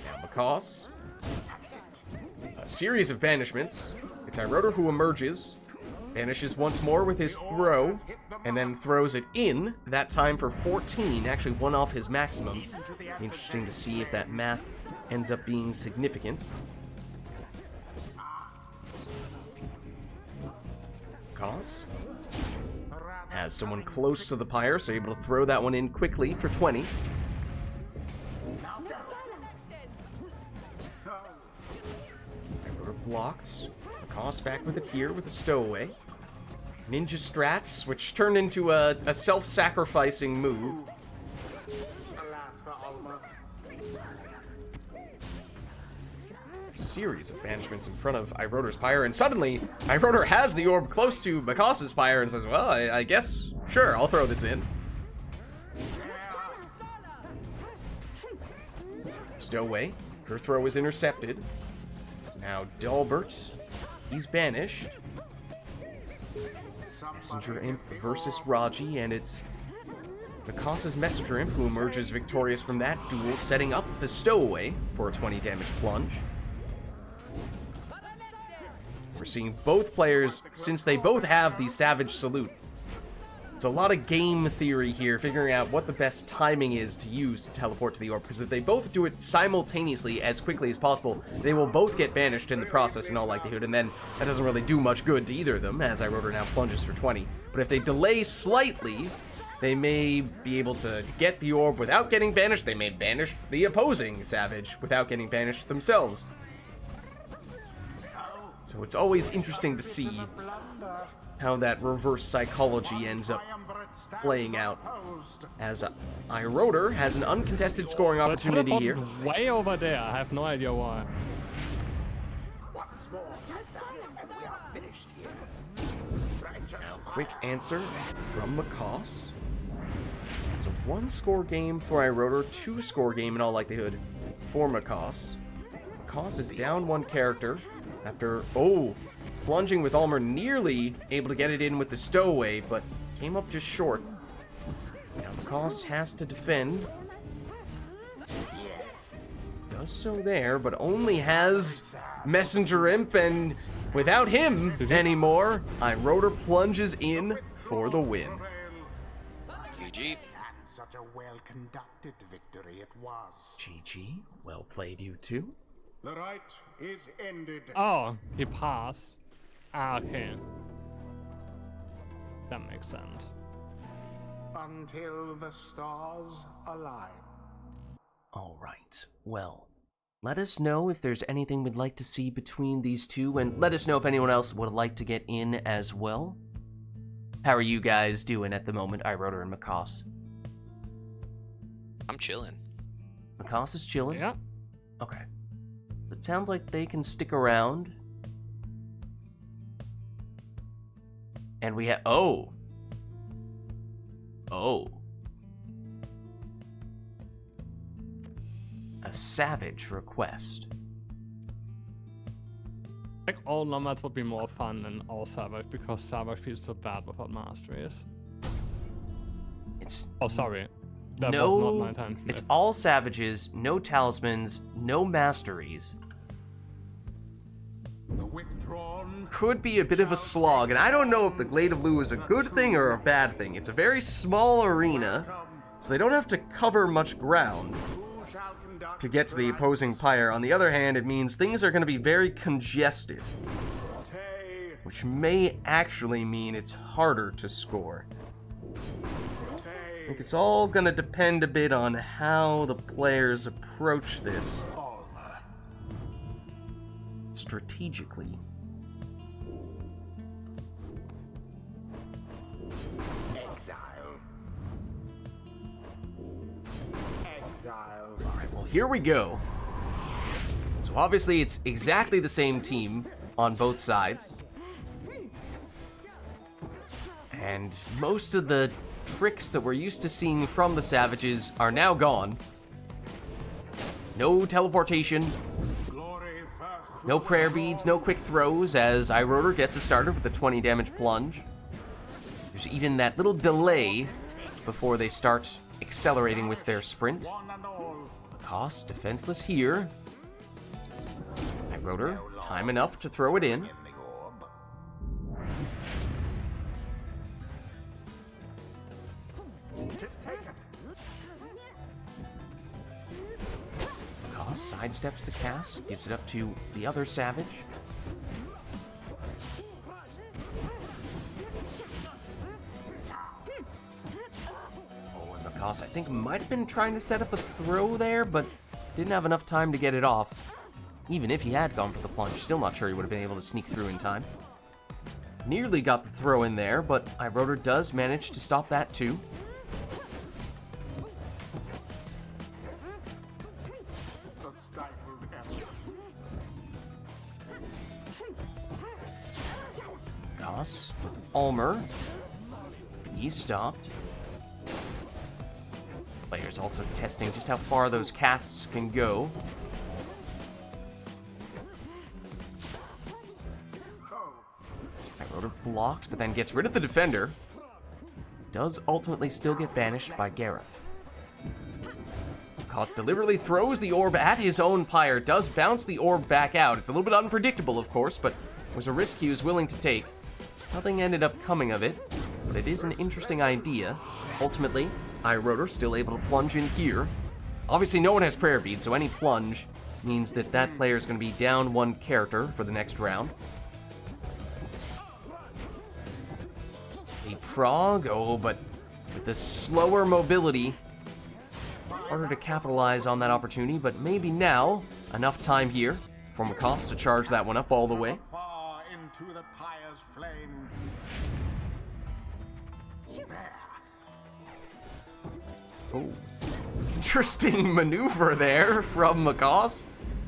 Now Macaws. A series of banishments. It's Iroder who emerges, banishes once more with his throw, and then throws it in, that time for 14, actually 1 off his maximum. Interesting to see if that math ends up being significant. Cause has someone close to the pyre, so able to throw that one in quickly for 20. Blocked. Cost back with it here with a stowaway. Ninja strats, which turned into a self-sacrificing move. Series of banishments in front of Iroder's pyre, and suddenly Iroder has the orb close to Macaus's pyre and says, well, I guess, sure, I'll throw this in. Stowaway. Her throw is intercepted. So now Dalbert. He's banished. Messenger Imp versus Raji, and it's Mikas's Messenger Imp who emerges victorious from that duel, setting up the Stowaway for a 20 damage plunge. We're seeing both players, since they both have the Savage Salute. It's a lot of game theory here, figuring out what the best timing is to use to teleport to the orb, because if they both do it simultaneously as quickly as possible, they will both get banished in the process in all likelihood, and then that doesn't really do much good to either of them, as Iroder now plunges for 20. But if they delay slightly, they may be able to get the orb without getting banished. They may banish the opposing Savage without getting banished themselves. So it's always interesting to see how that reverse psychology ends up playing out, as Iroder has an uncontested scoring opportunity here. Way over there. I have no idea why. Once more like that, and we are finished here. Righteous Quick answer from Mikas. It's a 1-score game for Iroder, 2-score game in all likelihood for Mikas. Mikas is down 1 character after, plunging with Ulmer, nearly able to get it in with the Stowaway, but came up just short. Now Mikas has to defend. Does so there, but only has Messenger Imp, and without him anymore, Iroder plunges in for the win. GG. and such a well-conducted victory it was. GG, well played you two. The rite is ended. Oh, he passed. Ah, okay. That makes sense. Until the stars align. Alright, well, let us know if there's anything we'd like to see between these two, and let us know if anyone else would like to get in as well. How are you guys doing at the moment, Iroder and Mikas? I'm chilling. Mikas is chilling? Yeah. Okay. It sounds like they can stick around. And we have... Oh! A Savage request. Like all nomads would be more fun than all Savage because Savage feels so bad without masteries. It's... Oh, sorry. That no, was not my intention. it's all Savages, no Talismans, no Masteries. The withdrawn. Could be a bit of a slog, and I don't know if the Glade of Lu is a good thing or a bad thing. It's a very small arena, so they don't have to cover much ground Who shall conduct to get to the opposing Pyre. On the other hand, it means things are going to be very congested, Tay, which may actually mean it's harder to score. I Tay, think it's all going to depend a bit on how the players approach this Alma. strategically. Exile. Exile. Alright, well, here we go. So obviously it's exactly the same team on both sides. And most of the tricks that we're used to seeing from the Savages are now gone. No teleportation, Glory first. no prayer beads, no quick throws, as Iroder gets us started with a 20 damage plunge. There's even that little delay before they start accelerating with their sprint. One and all. Mikas defenseless here. Iroder, time enough to throw it in. In the orb. Tis taken. Mikas sidesteps the cast, gives it up to the other Savage. Oh, and Mikas, I think, might have been trying to set up a throw there, but didn't have enough time to get it off. Even if he had gone for the plunge, still not sure he would have been able to sneak through in time. Nearly got the throw in there, but Iroder does manage to stop that too. The stifled effort. Mikas with Ulmer. He's stopped. players also testing just how far those casts can go. Pyre blocked, but then gets rid of the defender. Does ultimately still get banished by Gareth. Cost deliberately throws the orb at his own Pyre, does bounce the orb back out. It's a little bit unpredictable, of course, but it was a risk he was willing to take. Nothing ended up coming of it, but it is an interesting idea. Ultimately, iRotor still able to plunge in here. Obviously, no one has Prayer Bead, so any plunge means that that player is going to be down one character for the next round. A Prog, oh, but with the slower mobility, harder to capitalize on that opportunity, but maybe now, enough time here for Macoss to charge that one up all the way. Far into the Pyre's flame. There. Oh, interesting maneuver there from Macoss.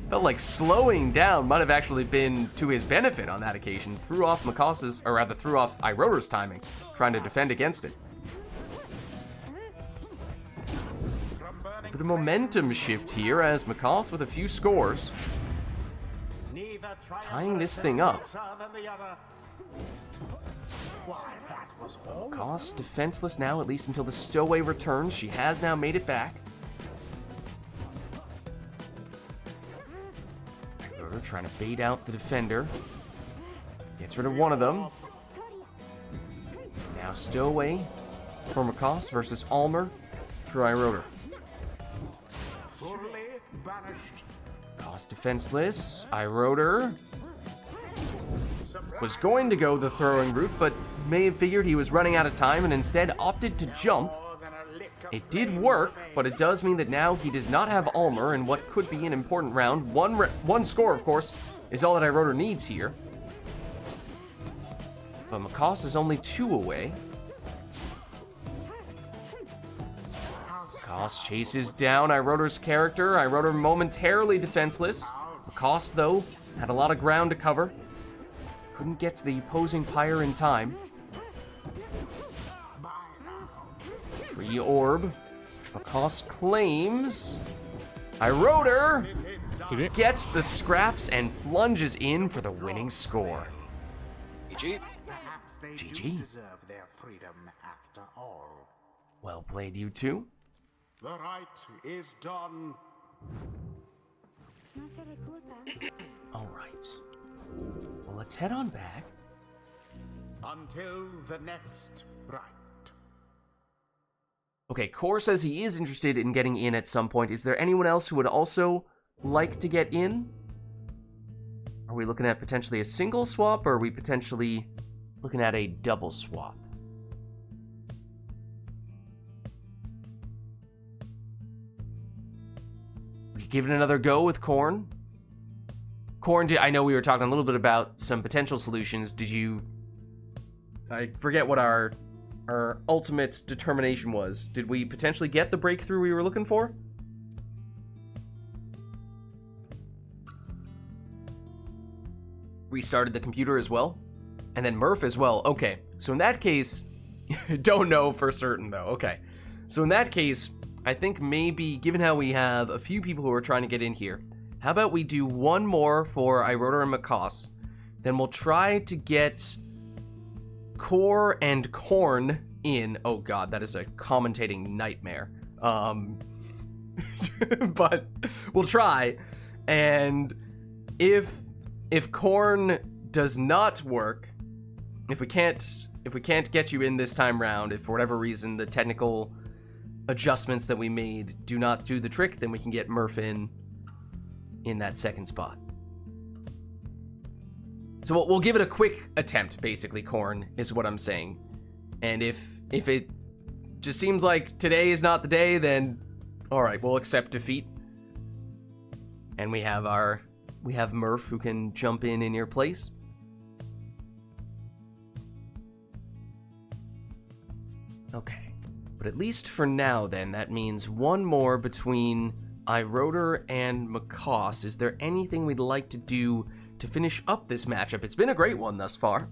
Felt like slowing down might have actually been to his benefit on that occasion. Threw off Macoss's, or rather threw off iRotor's timing, trying to defend against it. A bit of momentum shift here as Macoss with a few scores. Tying this thing up. Macoss defenseless now, at least until the stowaway returns. She has now made it back. Trying to bait out the defender. Gets rid of one of them. Now stowaway for Macoss versus Almer for iRotor. Fully banished. Macoss defenseless. iRotor was going to go the throwing route, but may have figured he was running out of time and instead opted to jump. It did work, but it does mean that now he does not have Almer in what could be an important round. One score, of course, is all that iRotor needs here. But Macoss is only 2 away. Macoss chases down iRotor's character. iRotor momentarily defenseless. Macoss, though, had a lot of ground to cover. Couldn't get to the opposing Pyre in time. Free orb, which Macoss claims. iRotor gets the scraps and plunges in for the winning score. GG. Perhaps they GG. do deserve their freedom after all. Well played, you two. The rite is done. No se le culpa. All right. Well, let's head on back. Until the next rite. Okay, Core says he is interested in getting in at some point. Is there anyone else who would also like to get in? Are we looking at potentially a single swap, or are we potentially looking at a double swap? We could give it another go with Korn. Korn, I know we were talking a little bit about some potential solutions. Did you... I forget what our ultimate determination was. Did we potentially get the breakthrough we were looking for? Restarted the computer as well? And then Murph as well. Okay, so in that case, don't know for certain though. Okay, so in that case, I think maybe, given how we have a few people who are trying to get in here, how about we do one more for iRotor and Macoss, then we'll try to get Core and Korn in. Oh god, that is a commentating nightmare. But we'll try. And if Korn does not work, if we can't get you in this time round, if for whatever reason the technical adjustments that we made do not do the trick, then we can get Murph in that second spot. So we'll give it a quick attempt, basically, Korn, is what I'm saying. And if it just seems like today is not the day, then alright, we'll accept defeat. And we have Murph who can jump in your place. Okay. But at least for now, then, that means one more between iRotor and Macoss. Is there anything we'd like to do to finish up this matchup? It's been a great one thus far.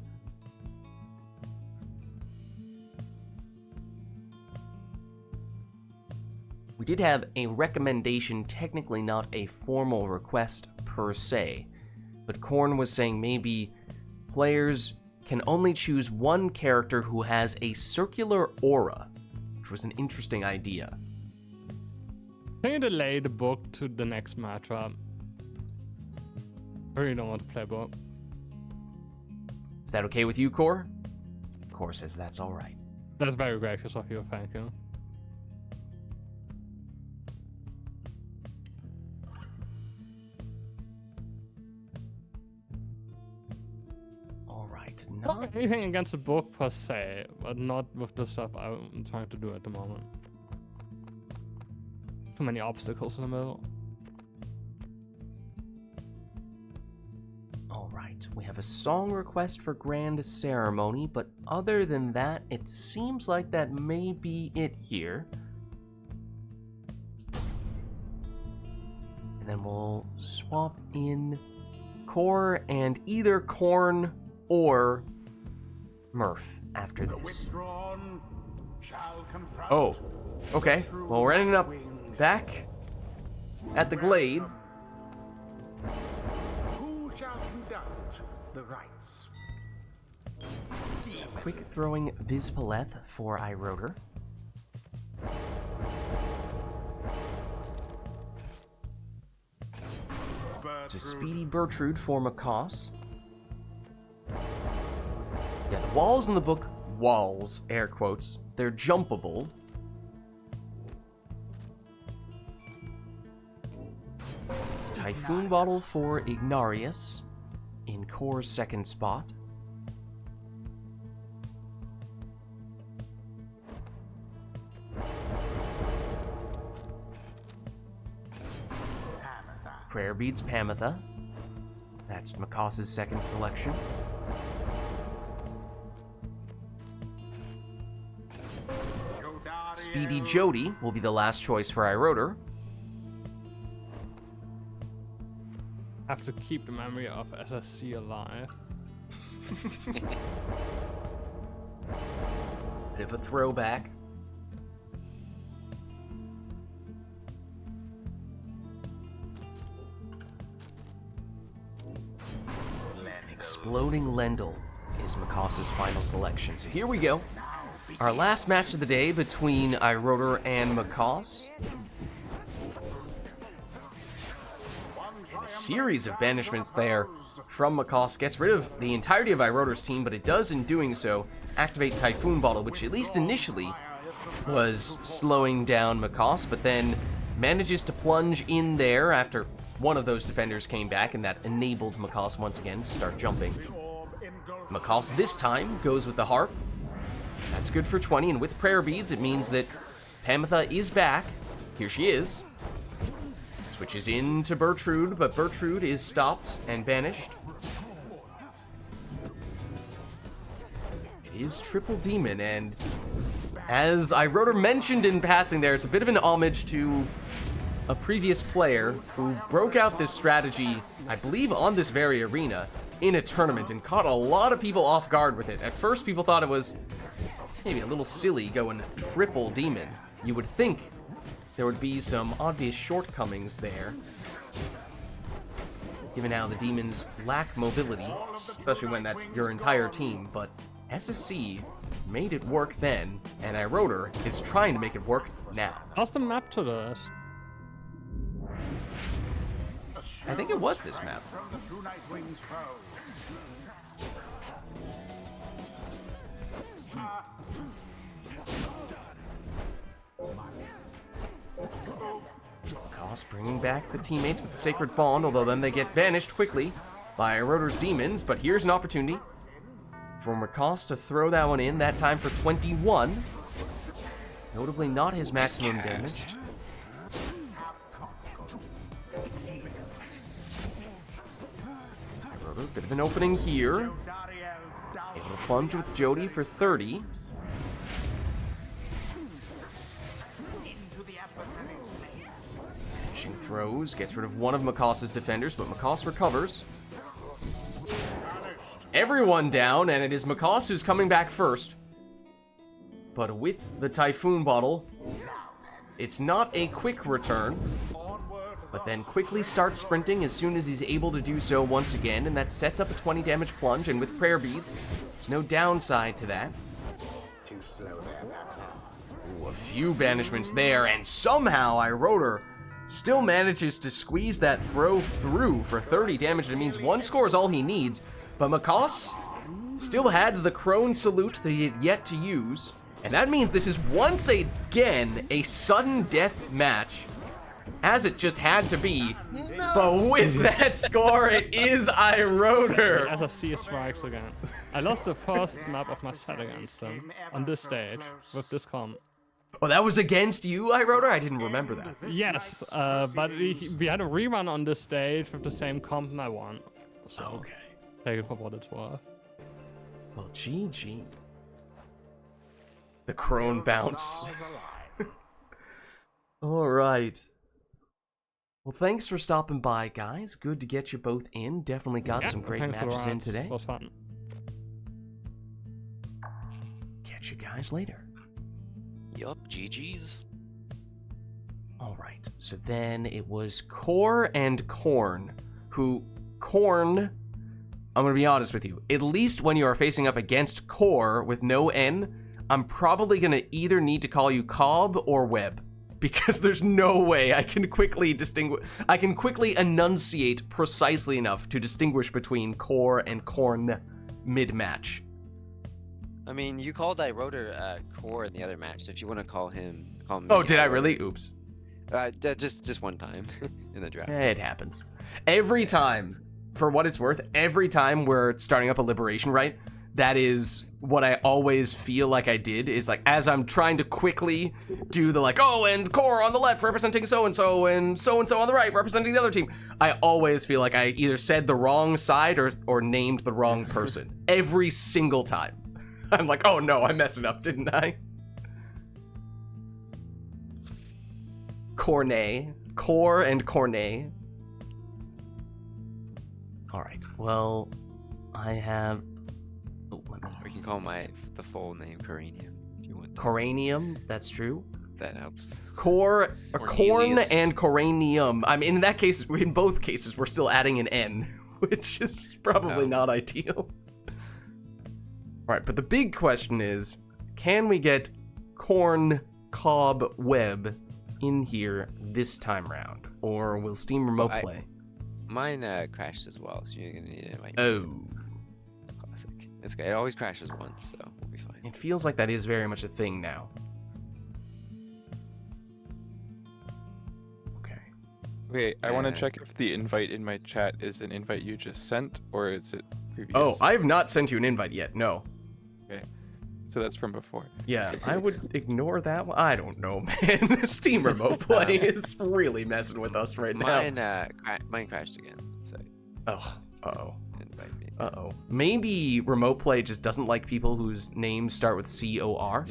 we did have a recommendation, technically not a formal request per se, but Korn was saying maybe players can only choose one character who has a circular aura, which was an interesting idea. Can you delay the book to the next matchup? I really don't want to play book. Is that okay with you, Core? Core says that's alright. That's very gracious of you, thank you. Alright, Not anything against the book per se, but not with the stuff I'm trying to do at the moment. Too many obstacles in the middle. Alright, we have a song request for Grand Ceremony, but other than that, it seems like that may be it here. And then we'll swap in Core and either Korn or Murph after The this. withdrawn shall confront. Oh, okay. the Well, we're ending up wings. back at the Glade. Who shall conduct the rites? Quick throwing Vizpaleth for iRotor. It's a speedy Bertrude for Macaws. Yeah, the walls in the book, walls, air quotes, they're jumpable. Typhoon Bottle for Ignarius in Core's second spot. Prayer Beads Pamitha. That's Macaws' second selection. Speedy Jody will be the last choice for iRotor. Have to keep the memory of SSC alive. Bit of a throwback. Exploding Lendl is Macaws' final selection. So here we go. Our last match of the day between iRotor and Macaws. A series of banishments there from Macaws gets rid of the entirety of iRotor's team, but it does, in doing so, activate Typhoon Bottle, which at least initially was slowing down Macaws, but then manages to plunge in there after one of those defenders came back, and that enabled Macaws once again to start jumping. Macaws this time goes with the Harp. That's good for 20, and with Prayer Beads, it means that Pamitha is back. Here she is. Switches into Bertrude, but Bertrude is stopped and banished. It is Triple Demon, and as iRotor mentioned in passing there, it's a bit of an homage to a previous player who broke out this strategy, I believe on this very arena, in a tournament, and caught a lot of people off guard with it. At first, people thought it was maybe a little silly going Triple Demon. You would think there would be some obvious shortcomings there, given how the demons lack mobility, especially when that's your entire team, but SSC made it work then, and iRotor is trying to make it work now. How's the map to this? I think it was this map. From the true Nightwing's foe. Macaws bringing back the teammates with the Sacred Bond, although then they get banished quickly by iRotor's demons, but here's an opportunity for Macaws to throw that one in, that time for 21. Notably not his maximum damage. iRotor, bit of an opening here. Able to plunge with Jody for 30. Finishing throws, gets rid of one of Macaws' defenders, but Macaws recovers. Everyone down, and it is Macaws who's coming back first. But with the Typhoon Bottle, It's not a quick return, but then quickly starts sprinting as soon as he's able to do so once again, and that sets up a 20 damage plunge, and with prayer beads, there's no downside to that. Too slow there. Ooh, a few banishments there, and somehow Iroder still manages to squeeze that throw through for 30 damage. It means one score is all he needs, but Makos still had the Crone Salute that he had yet to use, and that means this is once again a sudden death match, as it just had to be. But with that score, it is Iroder. SFC strikes again. I lost the first map of my set against him on this stage with this comp. Oh, that was against you, Iroder? I didn't remember that. Yes, but we had a rerun on this stage with the same comp and I won. So Okay. take it for what it's worth. Well, GG. The Crone bounce. Alright. Well, thanks for stopping by, guys. Good to get you both in. Definitely got some great thanks for the matches in rounds. today. It was fun. Catch you guys later. Yup, GG's. Alright, so then it was Core and Corn, who, Corn, I'm gonna be honest with you, at least when you are facing up against Core with no N, I'm probably gonna either need to call you Cobb or Web, because there's no way I can quickly enunciate precisely enough to distinguish between Core and Corn mid-match. I mean, you called Iroder Core in the other match, so if you want to call him me. Oh, did I really? Oops. Just one time in the draft. It happens. Every time, for what it's worth, every time we're starting up a Liberation Rite, that is what I always feel like I did, is like, as I'm trying to quickly do the like, oh, and Core on the left representing so-and-so, and so-and-so on the right representing the other team, I always feel like I either said the wrong side or named the wrong person. Every single time. I'm like, oh no, I messed it up, didn't I? Cornet. Core and Cornet. Alright, well, I have... Oh, let me... We can call the full name Coranium if you want. Coranium, that's true. That helps. Corn Cornelius. and Coranium. I mean, in that case, in both cases, we're still adding an N, which is probably not ideal. Alright, but the big question is, can we get Corn Cobb Web in here this time round? Or will Steam Remote Play? Mine crashed as well, so you're gonna need to invite me. Oh. Classic. It's good. It always crashes once, so we'll be fine. It feels like that is very much a thing now. Okay. Okay, I want to check if the invite in my chat is an invite you just sent, or is it previous? Oh, I have not sent you an invite yet, no. Okay, so that's from before. Yeah, I would ignore that one. I don't know, man. Steam Remote Play is really messing with us right now. Mine crashed again. So Oh, uh-oh. invite me. Uh-oh. Maybe Remote Play just doesn't like people whose names start with C-O-R.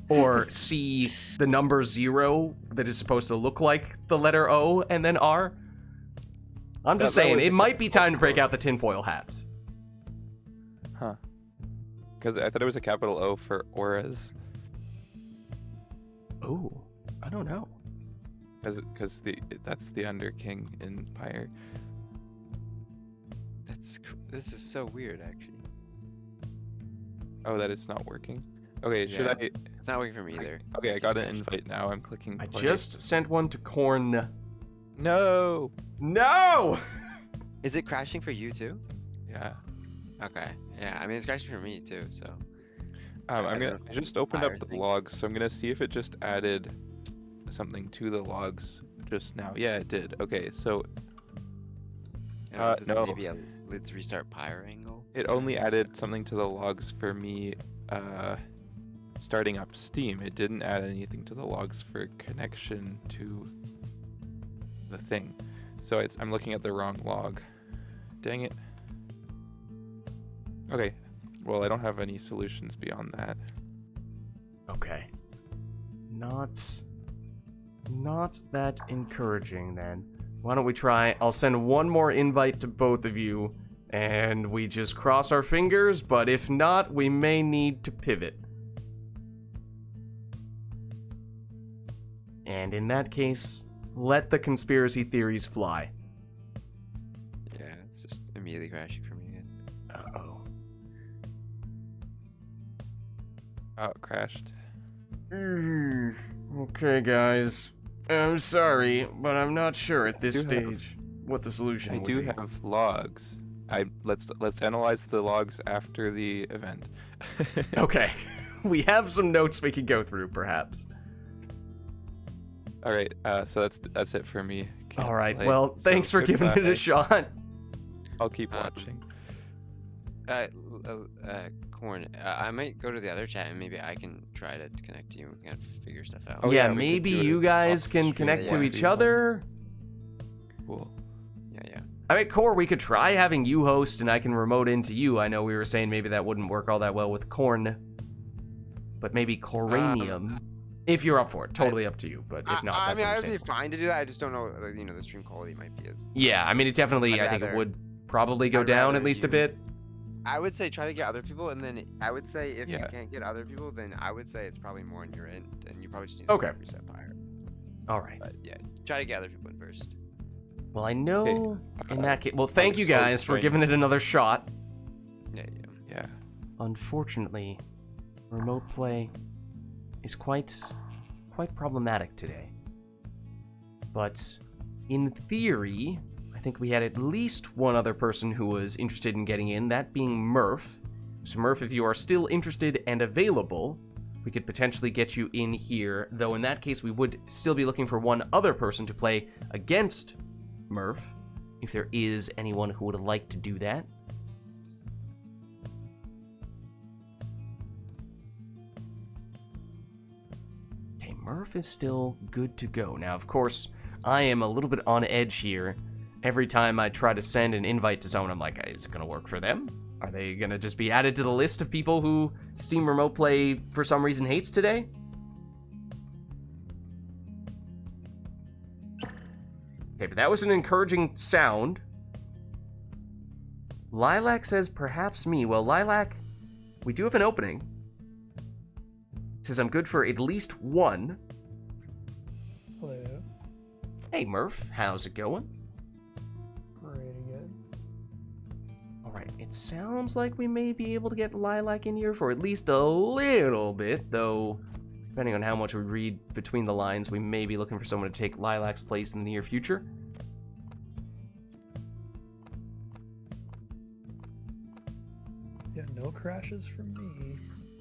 Or C, the number 0 that is supposed to look like the letter O and then R. I'm just That saying, was it a might be time to break capital out the tinfoil hats. Huh. Because I thought it was a capital O for auras. Oh, I don't know. Because that's the Under King in Pyre. This is so weird, actually. Oh, that it's not working. Okay, should Yeah. I? It's not working for me either. Okay, I got an invite now. I'm clicking. I play. just sent one to Corn. No. No! Is it crashing for you too? Yeah. Okay. Yeah, I mean it's crashing for me too. So. I just opened up Pyre the thing. logs, so I'm gonna see if it just added something to the logs just now. Yeah, it did. Okay, so Is this no. maybe a let's restart Pyre angle? it only added something to the logs for me starting up Steam. It didn't add anything to the logs for connection to the thing. So I'm looking at the wrong log. Dang it. Okay. Well, I don't have any solutions beyond that. Okay. Not that encouraging then. Why don't we try? I'll send one more invite to both of you, and we just cross our fingers, but if not, we may need to pivot. And in that case, let the conspiracy theories fly. Yeah, it's just immediately crashing for me again. Uh-oh. Oh, it crashed. Okay, guys. I'm sorry, but I'm not sure at this do have- stage what the solution I would do be. have logs. Let's analyze the logs after the event. Okay. We have some notes we could go through, perhaps. All right. So that's it for me. Can't All right. play. Well, So thanks for giving it goodbye. a shot. I'll keep watching. Corn, I might go to the other chat and maybe I can try to connect to you and kind of figure stuff out. Oh, yeah, yeah, we could maybe do it you guys off can stream, connect to yeah. each other. Cool. Yeah. I mean, Core, we could try having you host and I can remote into you. I know we were saying maybe that wouldn't work all that well with Corn, but maybe Coranium. If you're up for it, totally up to you. But if not, I that's mean, I would be understandable. fine to do that. I just don't know, like, the stream quality might be as. Yeah, I mean, it definitely, I'd I think it rather- would probably go I'd down at rather least a you- bit. I would say try to get other people, and then I would say if you Yeah. can't get other people, then I would say it's probably more on your end, and you probably just need to Okay. reset Pyre. All right. But yeah, try to get other people in first. Well, I know in Uh, that case. Well, thank you just guys for join. giving it another shot. Yeah. Yeah. Unfortunately, remote play is quite problematic today. But in theory, I think we had at least one other person who was interested in getting in, that being Murph. So Murph, if you are still interested and available, we could potentially get you in here, though in that case we would still be looking for one other person to play against Murph, if there is anyone who would like to do that. Okay, Murph is still good to go. Now, of course, I am a little bit on edge here. Every time I try to send an invite to someone, I'm like, is it going to work for them? Are they going to just be added to the list of people who Steam Remote Play for some reason hates today? Okay, but that was an encouraging sound. Lilac says, perhaps me. Well, Lilac, we do have an opening. Says I'm good for at least one. Hello. Hey, Murph, how's it going? Pretty good. Alright, it sounds like we may be able to get Lilac in here for at least a little bit, though depending on how much we read between the lines, we may be looking for someone to take Lilac's place in the near future. Yeah, no crashes from me.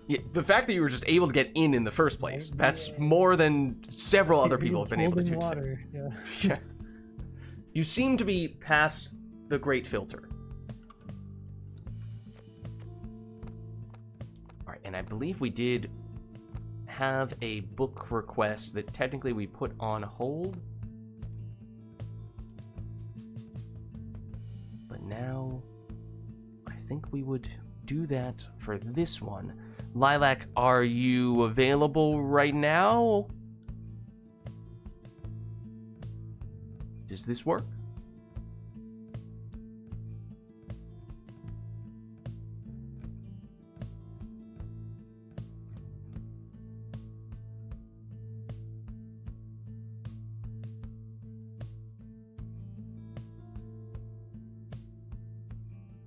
Yeah, the fact that you were just able to get in the first place, that's more than several other people have been able to do today. Water. Yeah. Yeah. You seem to be past the great filter. Alright, and I believe we did have a book request that technically we put on hold. But now, I think we would do that for this one. Lilac, are you available right now? Does this work?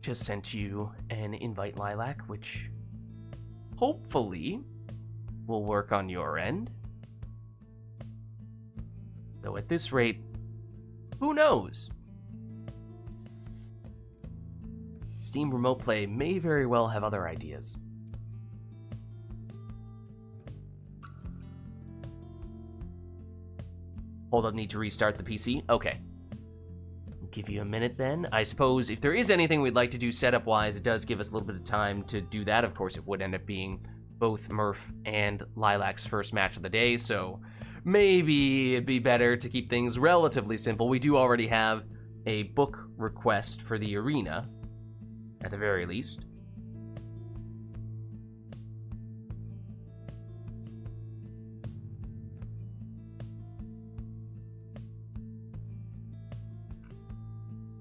Just sent you an invite, Lilac, which hopefully will work on your end. Though at this rate, who knows? Steam Remote Play may very well have other ideas. Hold up, need to restart the PC? Okay. I'll give you a minute then. I suppose if there is anything we'd like to do setup-wise, it does give us a little bit of time to do that. Of course, it would end up being both Murph and Lilac's first match of the day, so maybe it'd be better to keep things relatively simple. We do already have a book request for the arena, at the very least.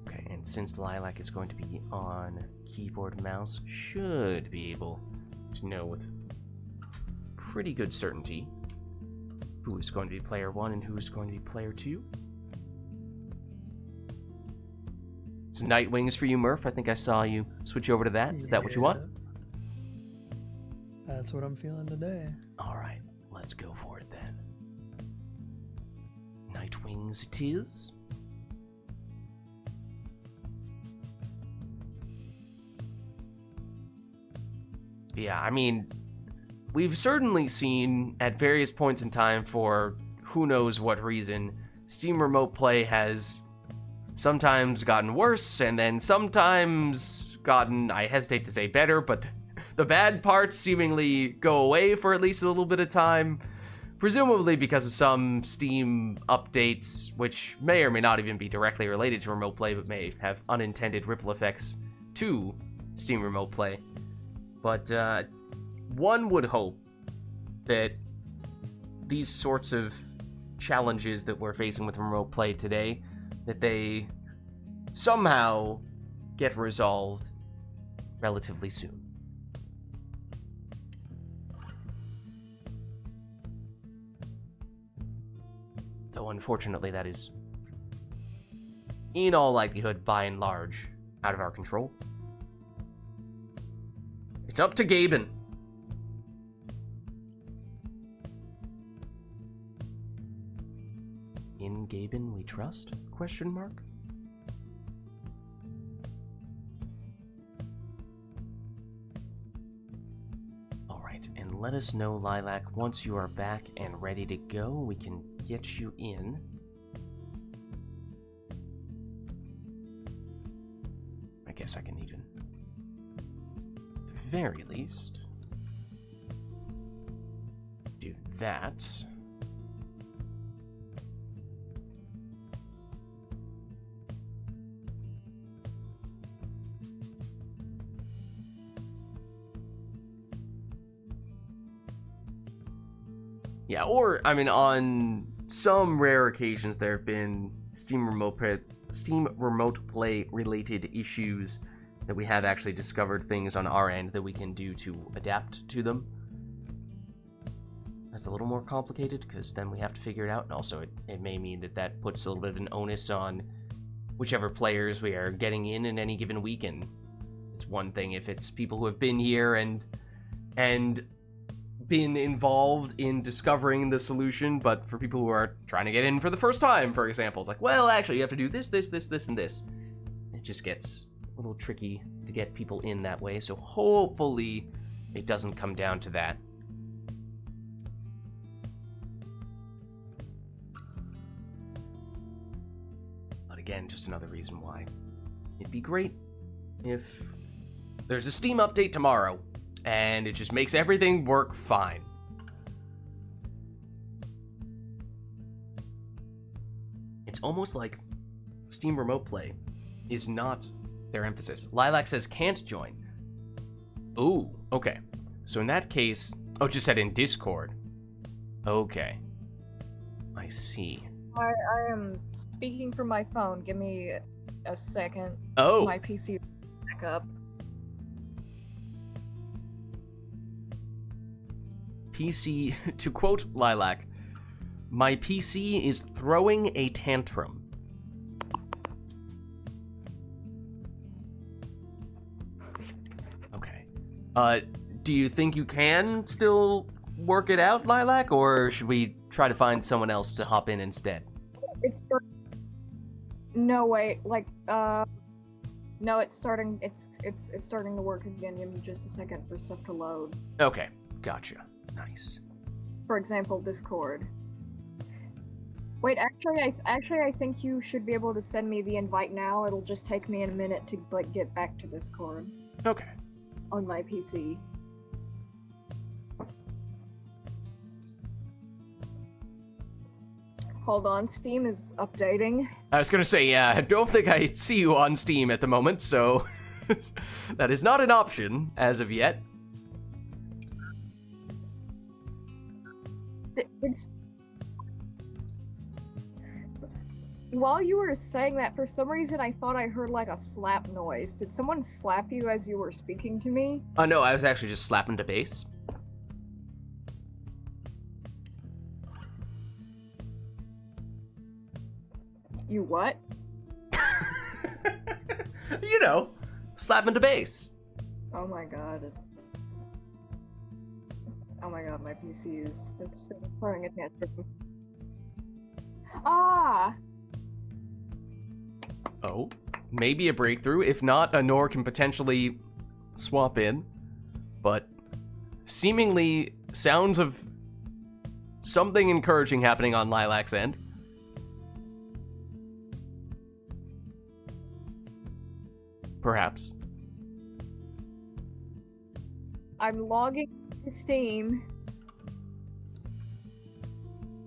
Okay, and since Lilac is going to be on keyboard and mouse, should be able to know with pretty good certainty who is going to be player 1 and who is going to be player 2. So Night Wings for you, Murph. I think I saw you switch over to that. Is that what you want? That's what I'm feeling today. All right, let's go for it then. Night Wings it is. Yeah, I mean, we've certainly seen at various points in time, for who knows what reason, Steam Remote Play has sometimes gotten worse, and then sometimes gotten, I hesitate to say better, but the bad parts seemingly go away for at least a little bit of time, presumably because of some Steam updates, which may or may not even be directly related to Remote Play, but may have unintended ripple effects to Steam Remote Play. But one would hope that these sorts of challenges that we're facing with Remote Play today, that they somehow get resolved relatively soon. Though unfortunately that is, in all likelihood, by and large, out of our control. It's up to Gaben. In Gaben we trust? Question mark? Alright, and let us know, Lilac, once you are back and ready to go, we can get you in. I guess I can even, at the very least, do that. Yeah, or, I mean, on some rare occasions there have been Steam Remote Play related issues that we have actually discovered things on our end that we can do to adapt to them. That's a little more complicated, because then we have to figure it out, and also it may mean that puts a little bit of an onus on whichever players we are getting in any given weekend. It's one thing if it's people who have been here and been involved in discovering the solution, but for people who are trying to get in for the first time, for example, it's like, well, actually, you have to do this, this, this, this, and this. It just gets a little tricky to get people in that way, so hopefully it doesn't come down to that. But again, just another reason why it'd be great if there's a Steam update tomorrow, and it just makes everything work fine. It's almost like Steam Remote Play is not their emphasis. Lilac says can't join. Ooh, okay. So in that case, oh, it just said in Discord. Okay. I see. I am speaking from my phone. Give me a second. Oh. My PC is back up. PC, to quote Lilac, my PC is throwing a tantrum. Okay. Do you think you can still work it out, Lilac, or should we try to find someone else to hop in instead? It's no wait, like no, it's starting. It's starting to work again. Give me just a second for stuff to load. Okay, gotcha. Nice. For example, Discord. Wait, actually, I think you should be able to send me the invite now. It'll just take me a minute to like get back to Discord. Okay. On my PC. Hold on, Steam is updating. I was gonna say, yeah, I don't think I see you on Steam at the moment, so that is not an option as of yet. It's... While you were saying that, for some reason I thought I heard like a slap noise. Did someone slap you as you were speaking to me? No, I was actually just slapping the bass. You what? You know, slap him to base. Oh my god. Oh my god, my PC is it's still throwing a tantrum. Ah! Oh, maybe a breakthrough. If not, a Nor can potentially swap in. But seemingly sounds of something encouraging happening on Lilac's end. Perhaps. I'm logging to Steam.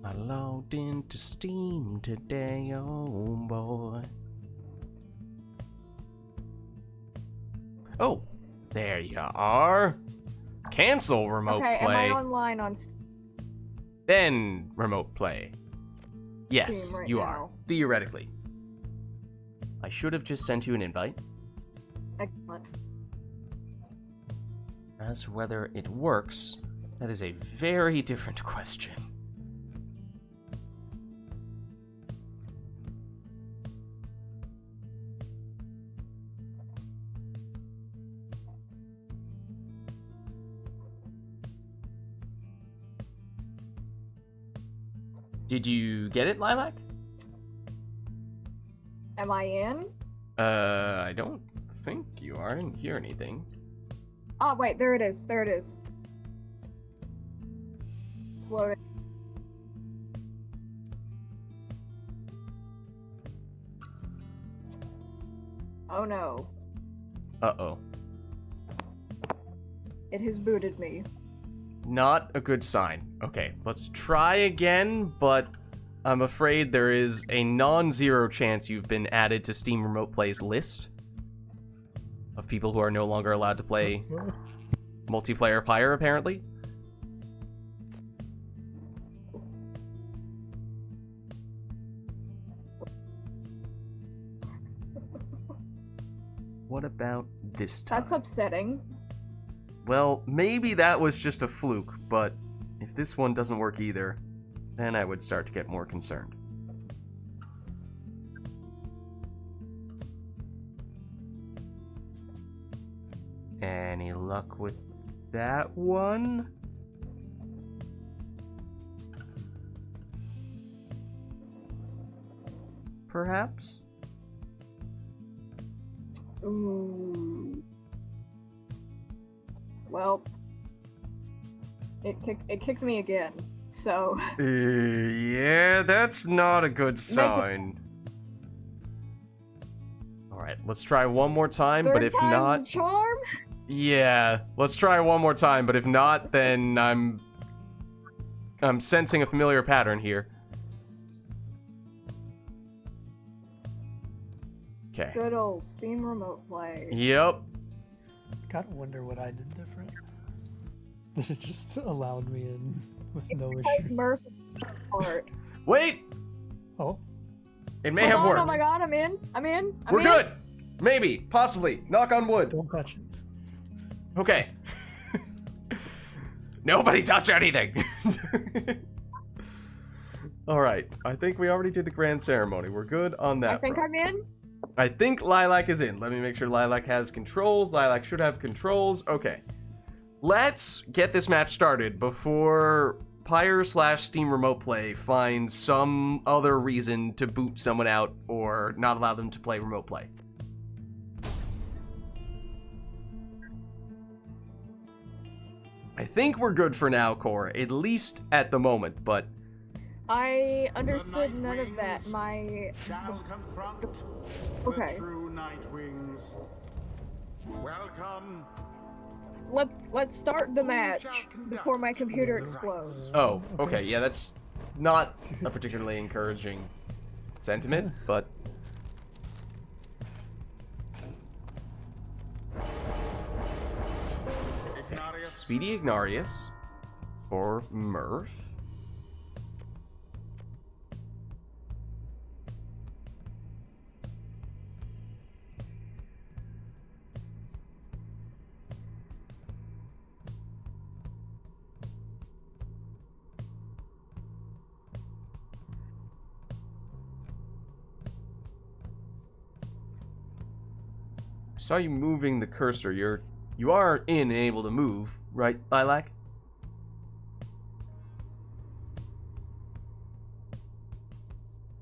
I logged into Steam today, oh boy. Oh, there you are. Cancel remote Okay, play. am I online on Steam Then remote play. Yes, right you now? are. Theoretically. I should have just sent you an invite. Excellent. As for whether it works, that is a very different question. Did you get it, Lilac? Am I in? I don't think you are. I didn't hear anything. Oh wait, there it is. There it is. It's loading. Oh no. Uh-oh. It has booted me. Not a good sign. Okay, let's try again, but I'm afraid there is a non-zero chance you've been added to Steam Remote Play's list of people who are no longer allowed to play multiplayer Pyre, apparently. What about this time? That's upsetting. Well, maybe that was just a fluke, but if this one doesn't work either, then I would start to get more concerned. Any luck with that one? Perhaps? Ooh. Well, it kicked me again. So Yeah, that's not a good sign. Alright, let's try one more time, but third if time's not... the charm. Yeah, let's try one more time, but if not, then I'm sensing a familiar pattern here. Okay. Good old Steam Remote Play. Yep. Gotta wonder what I did different. That it just allowed me in with no Because issue. Murph is part. Wait! Oh, It may Hold have on, worked. oh my god, I'm in. I'm in. I'm We're in. good! Maybe. Possibly. Knock on wood. don't touch it. Okay. Nobody touch anything! Alright, I think we already did the grand ceremony. We're good on that I think front. I'm in. I think Lilac is in. Let me make sure Lilac has controls. Lilac should have controls. Okay. Let's get this match started before Pyre/Steam Remote Play finds some other reason to boot someone out or not allow them to play Remote Play. I think we're good for now, Core, at least at the moment, but I understood none of that. Nightwings My shall confront Okay. the true Nightwings. Welcome. let's start the match before my computer explodes. oh, okay, yeah, that's not a particularly encouraging sentiment, but Ignarius. Speedy Ignarius or Murph. saw you moving the cursor. You are in and able to move, right, Lilac?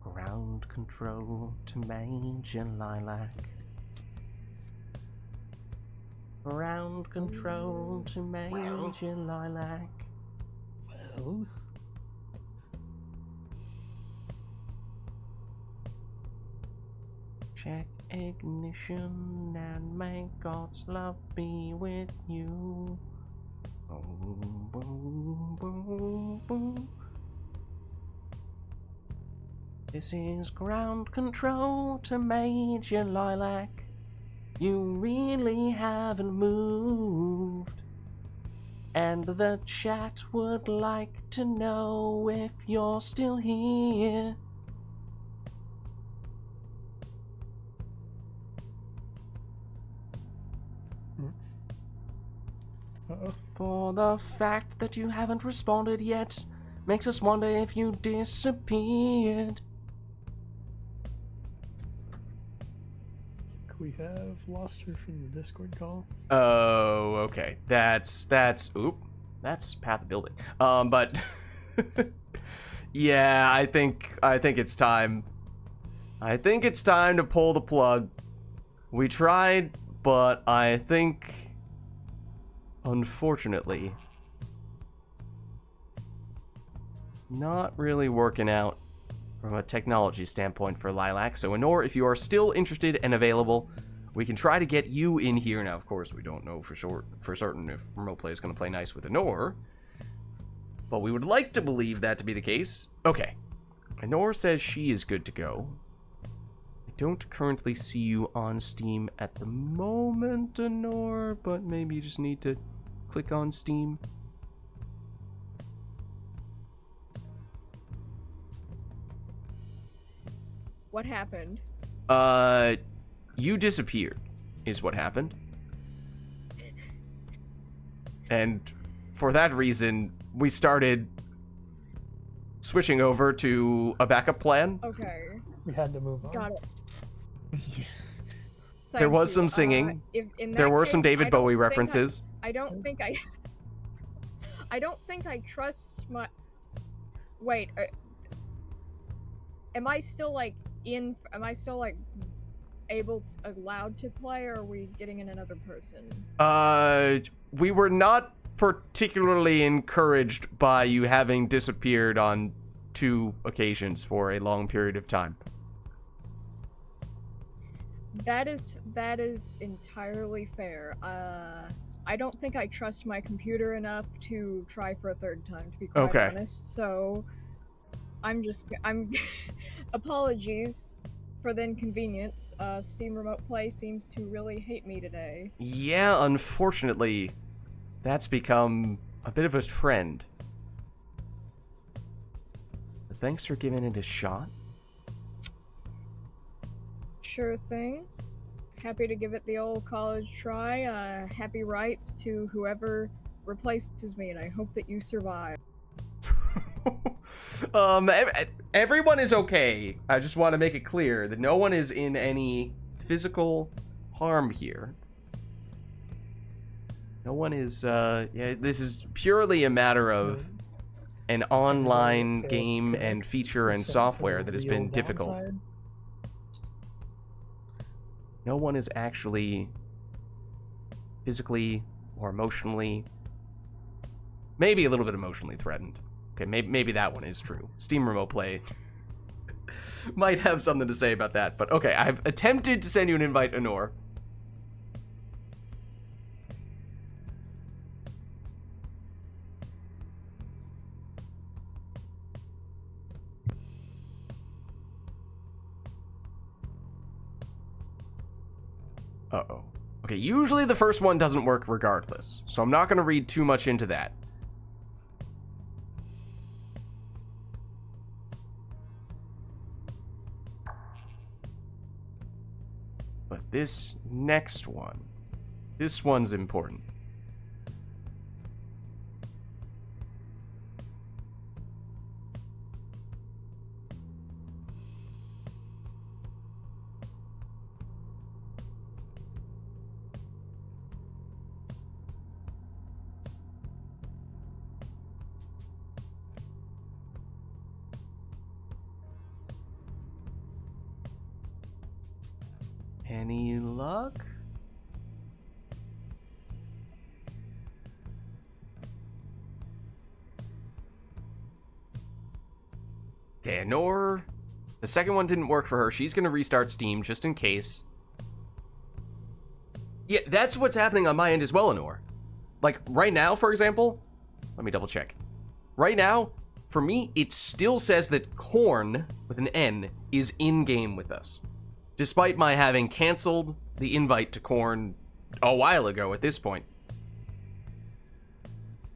Ground control to Major Lilac. Ground control to Major Lilac. Well, Check ignition and may God's love be with you. Boom, boom, boom, boom. This is ground control to Major Lilac. You really haven't moved. And the chat would like to know if you're still here. uh-oh. For the fact that you haven't responded yet makes us wonder if you disappeared. We have lost her from the Discord call. Oh, okay. That's Path of Building. But yeah, I think it's time. I think it's time to pull the plug. We tried, but I think unfortunately not really working out from a technology standpoint for Lilac. So Honor, if you are still interested and available, we can try to get you in here. Now, of course, we don't know for certain if remote play is going to play nice with Honor, but we would like to believe that to be the case. Okay, Honor says she is good to go. I don't currently see you on Steam at the moment, Honor, but maybe you just need to click on Steam. What happened? You disappeared, is what happened. And for that reason, we started switching over to a backup plan. Okay. We had to move on. Got it. There Thank was you. some singing. In There that were some case, David I don't Bowie think references. I don't think I. I don't think I trust my. Wait. Am I still like in? Am I still like allowed to play, or are we getting in another person? We were not particularly encouraged by you having disappeared on 2 occasions for a long period of time. That is entirely fair. I don't think I trust my computer enough to try for a 3rd time, to be quite Okay. honest. So, I'm apologies for the inconvenience. Steam Remote Play seems to really hate me today. Yeah, unfortunately, that's become a bit of a trend. But thanks for giving it a shot. Sure thing. Happy to give it the old college try. Happy rights to whoever replaces me, and I hope that you survive. Everyone is okay. I just want to make it clear that no one is in any physical harm here. No one is, yeah, this is purely a matter of an online game and feature and software that has been difficult. No one is actually physically or emotionally, maybe a little bit emotionally threatened. Okay, maybe that one is true. Steam Remote Play might have something to say about that, but okay, I've attempted to send you an invite, Honor. Uh-oh. Okay, usually the first one doesn't work regardless, so I'm not going to read too much into that. But this next one, this one's important. Any luck? Okay, Anor. The second one didn't work for her. She's going to restart Steam just in case. Yeah, that's what's happening on my end as well, Anor. Like, right now, for example, let me double check. Right now, for me, it still says that Korn, with an N, is in-game with us. Despite my having canceled the invite to Korn a while ago at this point.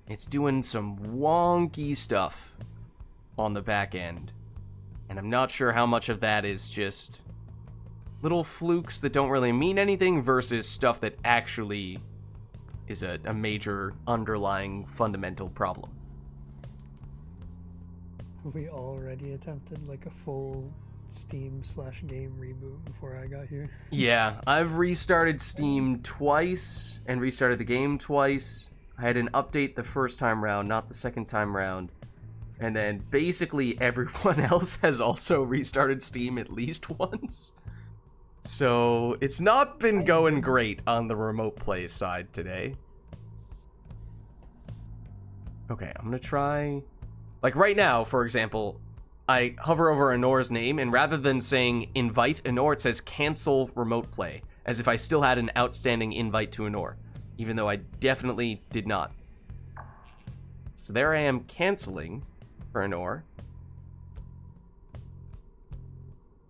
It's doing some wonky stuff on the back end. And I'm not sure how much of that is just little flukes that don't really mean anything versus stuff that actually is a major underlying fundamental problem. We already attempted like a full Steam/game reboot before I got here. Yeah, I've restarted Steam twice and restarted the game twice. I had an update the first time round, not the second time round. And then basically everyone else has also restarted Steam at least once. So it's not been going great on the remote play side today. Okay, I'm gonna try... Like right now, for example, I hover over Anor's name, and rather than saying invite Anor, it says cancel remote play, as if I still had an outstanding invite to Anor, even though I definitely did not. So there I am canceling for Anor.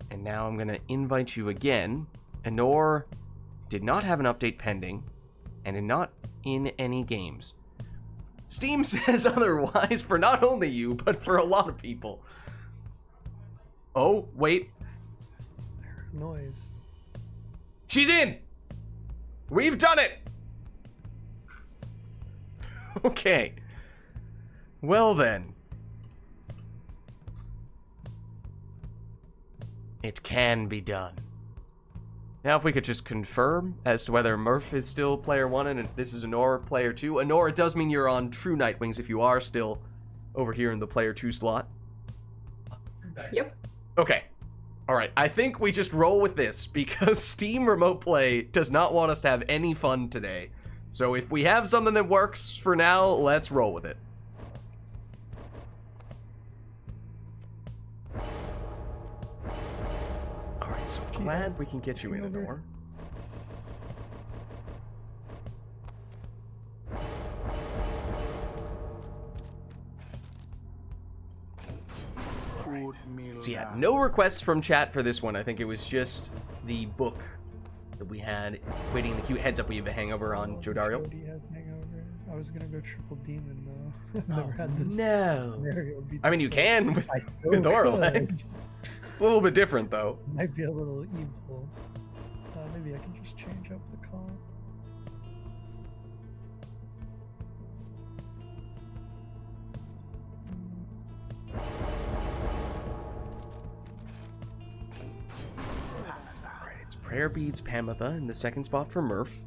And now I'm gonna invite you again. Anor did not have an update pending, and not in any games. Steam says otherwise for not only you, but for a lot of people. Oh, wait. I heard noise. She's in! We've done it! Okay. Well then. It can be done. Now if we could just confirm as to whether Murph is still player 1 and this is Anor player 2. Anor, it does mean you're on True Nightwings if you are still over here in the player 2 slot. Yep. Okay. Alright, I think we just roll with this because Steam Remote Play does not want us to have any fun today. So if we have something that works for now, let's roll with it. Alright, so glad we can get you in, Anor. So yeah, no requests from chat for this one. I think it was just the book that we had waiting in the queue. Heads up, we have a hangover on Jodario. Jody has hangover. I was gonna go triple demon though. I've never had this No. scenario be I mean, you this can way. with Oral. could. It's a little bit different though. Might be a little evil. Maybe I can just change up the call. Alright, it's Prayer Beads Pamitha in the second spot for Murph.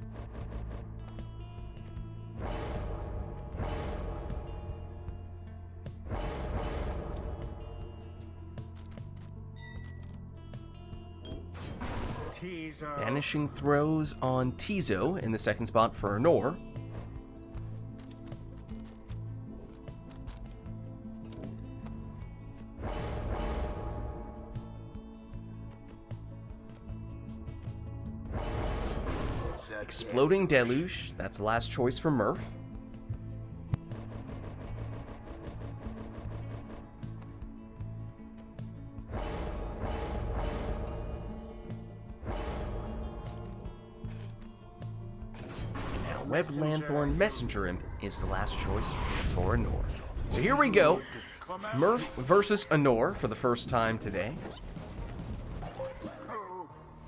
Vanishing Throws on Tizo in the second spot for Anor. Exploding Deluge, that's the last choice for Murph. Web Lanthorn Messenger Imp is the last choice for Anor. So here we go. Murph versus Anor for the first time today.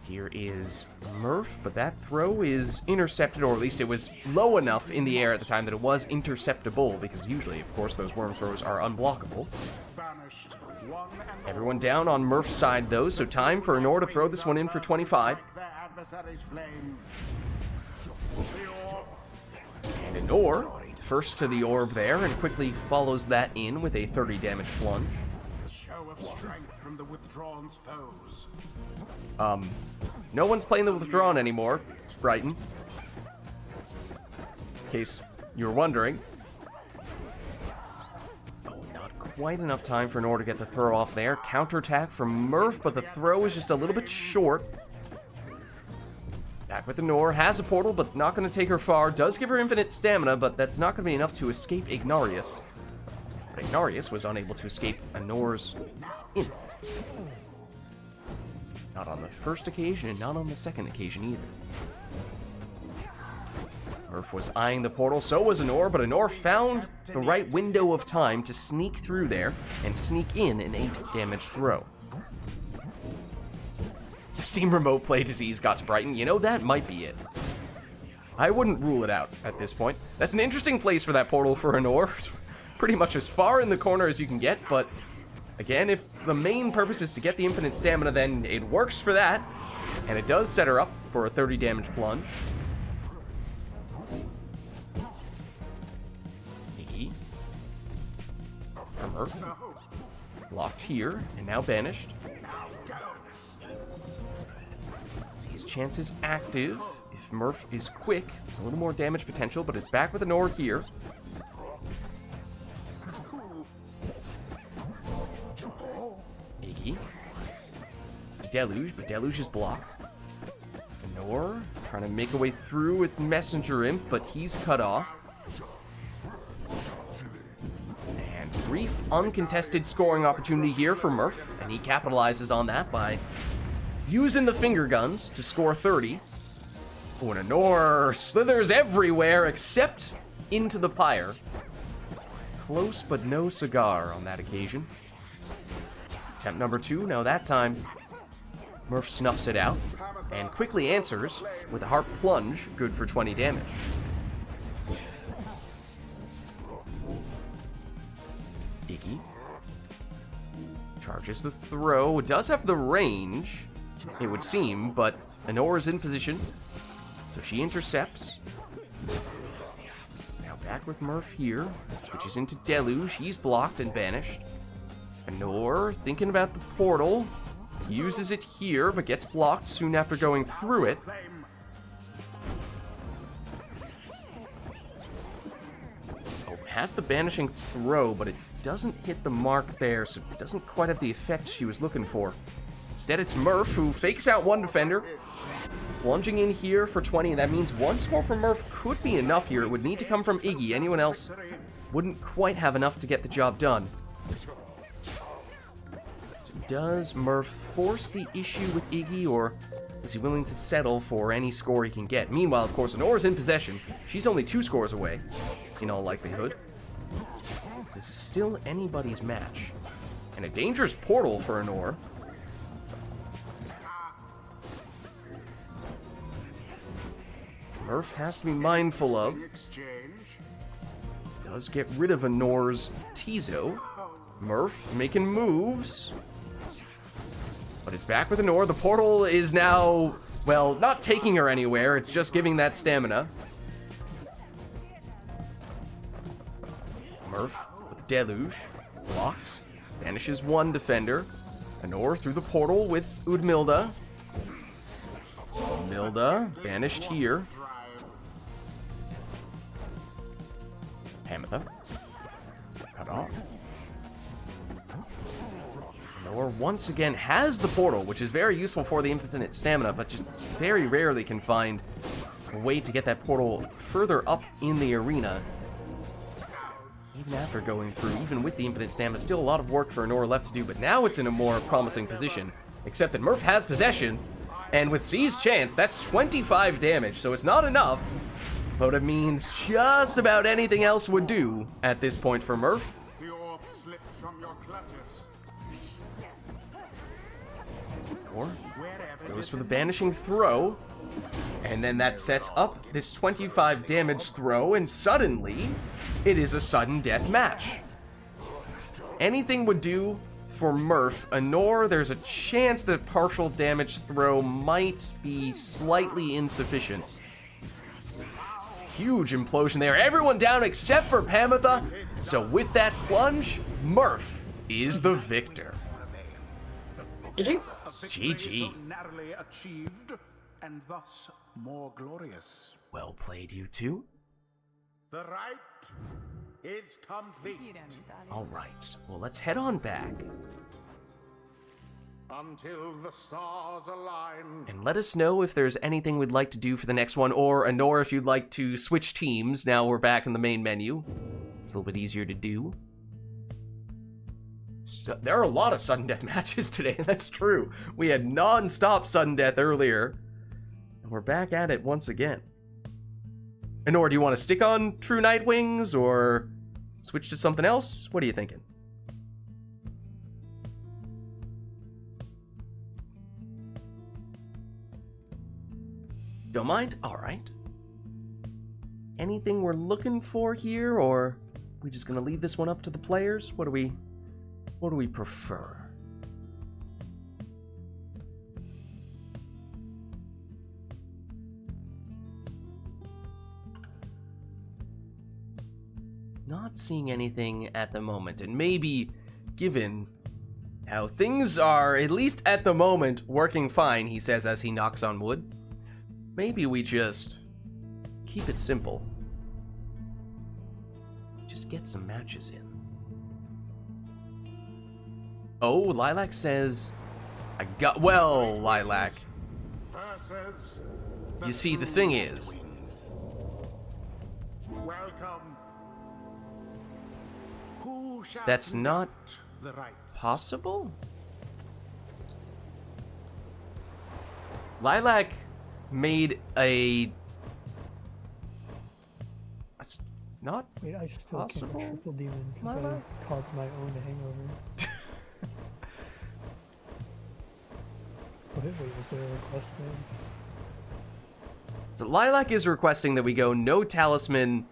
Here is Murph, but that throw is intercepted, or at least it was low enough in the air at the time that it was interceptable, because usually, of course, those worm throws are unblockable. Everyone down on Murph's side, though, so time for Anor to throw this one in for 25. And Anor, first to the orb there, and quickly follows that in with a 30 damage plunge. from the Withdrawn's foes. No one's playing the Withdrawn anymore, Brighton. In case you were wondering. Oh, not quite enough time for Nor to get the throw off there. Counterattack from Murph, but the throw is just a little bit short. Back with the Nor, has a portal, but not going to take her far. Does give her infinite stamina, but that's not going to be enough to escape Ignarius. But Ignarius was unable to escape a Nor's in. Not on the first occasion, and not on the second occasion either. Murph was eyeing the portal, so was Anor, but Anor found the right window of time to sneak through there and sneak in an 8 damage throw. Steam Remote Play Disease got to Brighton. You know, that might be it. I wouldn't rule it out at this point. That's an interesting place for that portal for Anor. Pretty much as far in the corner as you can get, but again, if the main purpose is to get the infinite stamina, then it works for that. And it does set her up for a 30 damage plunge. Iggy. From Earth. Blocked here, and now banished. His chance is active. If Murph is quick, there's a little more damage potential, but it's back with Anor here. Iggy. Deluge, but Deluge is blocked. Anor trying to make a way through with Messenger Imp, but he's cut off. And brief uncontested scoring opportunity here for Murph, and he capitalizes on that by using the finger guns to score 30. Oh, and Anor slithers everywhere except into the Pyre. Close but no cigar on that occasion. Attempt number 2, now that time Murph snuffs it out and quickly answers with a Heart Plunge, good for 20 damage. Iggy charges the throw, does have the range, it would seem, but Anor is in position, so she intercepts. Now back with Murph here, switches into Deluge, he's blocked and banished. Anor, thinking about the portal, uses it here, but gets blocked soon after going through it. Oh, has the banishing throw, but it doesn't hit the mark there, so it doesn't quite have the effect she was looking for. Instead, it's Murph, who fakes out one defender, plunging in here for 20, and that means one score from Murph could be enough here. It would need to come from Iggy. Anyone else wouldn't quite have enough to get the job done. So does Murph force the issue with Iggy, or is he willing to settle for any score he can get? Meanwhile, of course, Anora's in possession. She's only 2 scores away, in all likelihood. This is still anybody's match. And a dangerous portal for Anor. Murph has to be mindful of. Does get rid of Anor's Tizo. Murph making moves. But is back with Anor. The portal is now, well, not taking her anywhere. It's just giving that stamina. Murph with Deluge. Blocked. Banishes one defender. Anor through the portal with Udmilda. Udmilda banished here. Hamatha. Cut off. Anor once again has the portal, which is very useful for the infinite stamina, but just very rarely can find a way to get that portal further up in the arena. Even after going through, even with the infinite stamina, still a lot of work for Anor left to do, but now it's in a more promising position, except that Murph has possession, and with C's chance, that's 25 damage, so it's not enough, but it means just about anything else would do at this point for Murph. The orb slips from your clutches. Or goes for the banishing throw, and then that sets up this 25 damage throw, and suddenly it is a sudden death match. Anything would do for Murph. Anor, there's a chance that partial damage throw might be slightly insufficient. Huge implosion there. Everyone down except for Pamatha. So with that plunge, Murph is the victor. GG. A victory GG. so narrowly achieved, and thus more glorious. Well played, you two. The rite is complete. Alright, well let's head on back. Until the stars align. And let us know if there's anything we'd like to do for the next one, or Anor, if you'd like to switch teams. Now we're back in the main menu. It's a little bit easier to do. So, there are a lot of sudden death matches today, that's true. We had non-stop sudden death earlier. And we're back at it once again. Anor, do you want to stick on True Nightwings, or switch to something else? What are you thinking? Don't mind? Alright. Anything we're looking for here, or are we just gonna leave this one up to the players? What do we prefer? Not seeing anything at the moment, and maybe given how things are, at least at the moment, working fine, he says as he knocks on wood, maybe we just keep it simple. Just get some matches in. Oh, Lilac says, well, Lilac, Versus you see, the thing is, welcome. Who shall that's not the rites? possible? Lilac made a... That's not Wait, I still possible? can't triple demon because Mama? I caused my own hangover. Wait, was there a request made? So Lilac is requesting that we go no talisman,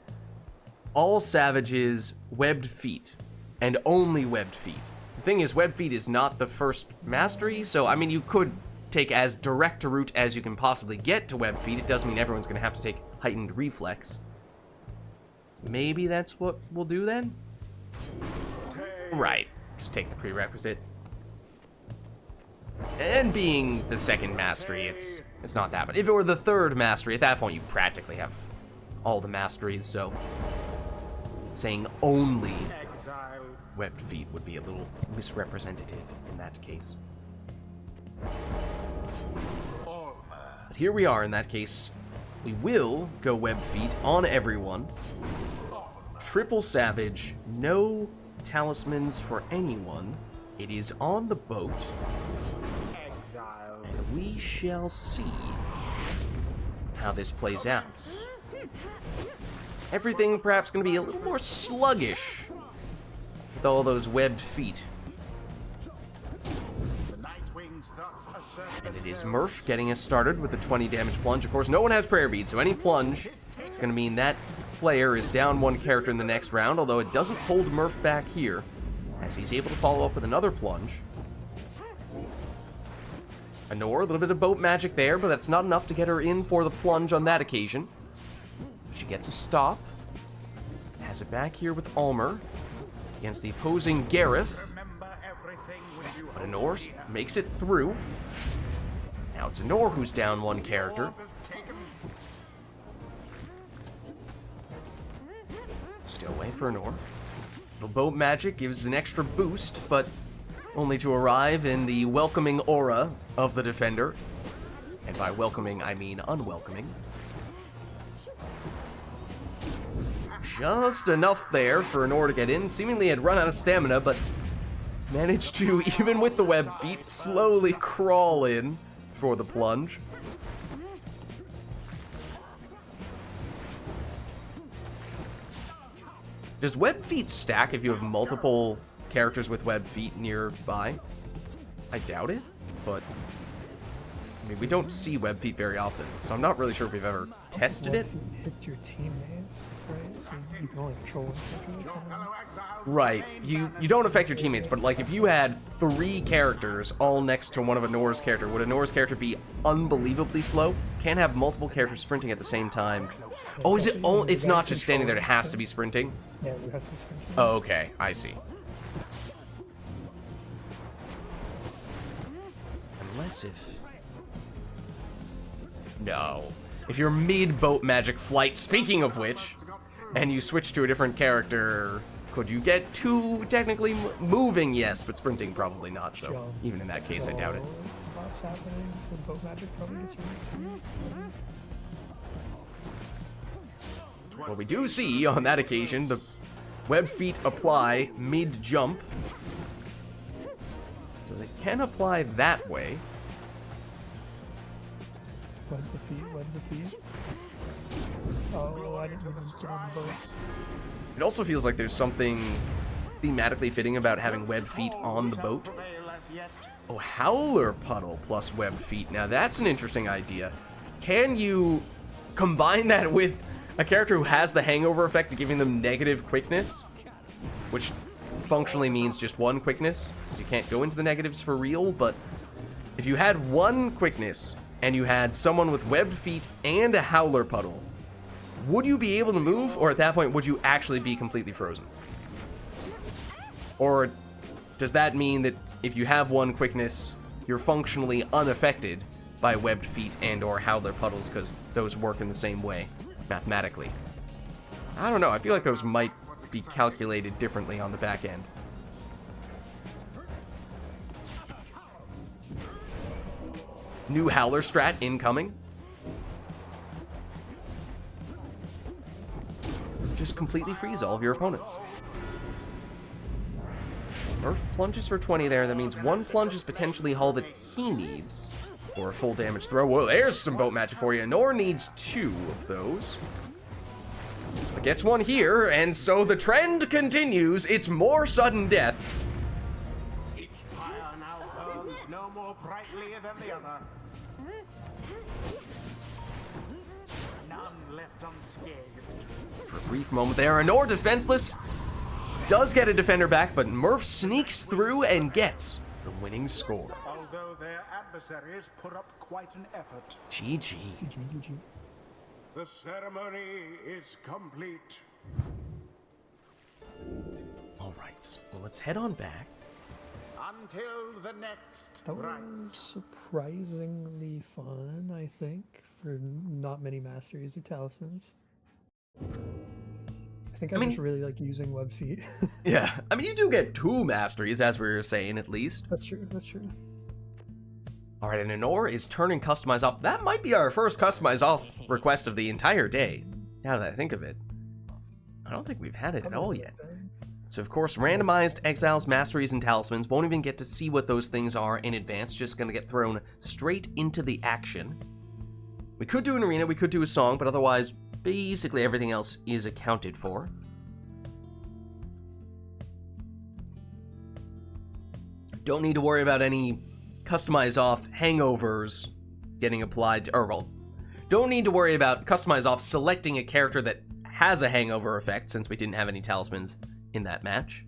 all savages, webbed feet, and only webbed feet. The thing is, webbed feet is not the first mastery, so I mean you could take as direct a route as you can possibly get to webbed feet. It doesn't mean everyone's going to have to take heightened reflex. Maybe that's what we'll do then? Right, just take the prerequisite. And being the second mastery, it's not that bad. If it were the third mastery, at that point you practically have all the masteries, so saying only webbed feet would be a little misrepresentative in that case. But here we are in that case. We will go webbed feet on everyone. Triple savage, no talismans for anyone. It is on the boat. And we shall see how this plays out. Everything perhaps going to be a little more sluggish with all those webbed feet. And it is Murph getting us started with a 20 damage plunge. Of course, no one has prayer beads, so any plunge is going to mean that player is down one character in the next round, although it doesn't hold Murph back here, as he's able to follow up with another plunge. Anor, a little bit of boat magic there, but that's not enough to get her in for the plunge on that occasion. She gets a stop. Has it back here with Almer against the opposing Gareth. But Anor makes it through. Now it's Anor who's down one character. Still away for Anor. Little boat magic gives an extra boost, but only to arrive in the welcoming aura of the defender. And by welcoming, I mean unwelcoming. Just enough there for Anor to get in. Seemingly had run out of stamina, but managed to, even with the web feet, slowly crawl in for the plunge. Does web feet stack if you have multiple characters with web feet nearby? I doubt it, but I mean, we don't see web feet very often, so I'm not really sure if we've ever tested it. Hit your teammates, right? So you can only control one character at a time. Right, you don't affect your teammates, but like if you had 3 characters all next to one of Anor's character, would Anor's character be unbelievably slow? Can't have multiple characters sprinting at the same time. Oh, is it? Oh, it's not just standing there, it has to be sprinting? Yeah, you have to be sprinting. Oh, okay, I see. impressive. No. If you're mid-boat magic flight, speaking of which, and you switch to a different character, could you get two technically moving? Yes, but sprinting probably not, so even in that case, I doubt it. Stops happening, so boat magic probably gets rid. Well, we do see on that occasion the web feet apply mid-jump. So they can apply that way. Web defeat. Oh, I didn't even get on the boat. It also feels like there's something thematically fitting about having web feet on the boat. Oh, Howler Puddle plus web feet. Now that's an interesting idea. Can you combine that with a character who has the hangover effect, giving them negative quickness? Which functionally means just one quickness, because you can't go into the negatives for real, but if you had one quickness and you had someone with webbed feet and a Howler Puddle, would you be able to move, or at that point would you actually be completely frozen? Or does that mean that if you have one quickness, you're functionally unaffected by webbed feet and or Howler Puddles, because those work in the same way, mathematically? I don't know, I feel like those might be calculated differently on the back end. New Howler strat incoming. Just completely freeze all of your opponents. Murph plunges for 20 there. That means one plunge is potentially all that he needs for a full damage throw. Well, there's some boat magic for you. Nor needs two of those. But gets one here, and so the trend continues. It's more sudden death. Each pyre now burns no more brightly than the other. None left unscathed. For a brief moment there, Anor defenseless. Does get a defender back, but Murph sneaks through and gets the winning score. Although their adversaries put up quite an effort. GG. The ceremony is complete. Alright, well let's head on back. Until the next That rite. was surprisingly fun, I think, for not many masteries or talismans. I think I just really like using web feet. Yeah, I mean, you do get two masteries, as we were saying, at least. That's true, that's true. Alright, and Anor is turning Customize Off. That might be our first Customize Off request of the entire day, now that I think of it. I don't think we've had it at all yet. So, of course, randomized exiles, masteries, and talismans. Won't even get to see what those things are in advance, just gonna get thrown straight into the action. We could do an arena, we could do a song, but otherwise, basically everything else is accounted for. Don't need to worry about any Customize Off hangovers getting applied to, or well, don't need to worry about Customize Off selecting a character that has a hangover effect, since we didn't have any talismans in that match.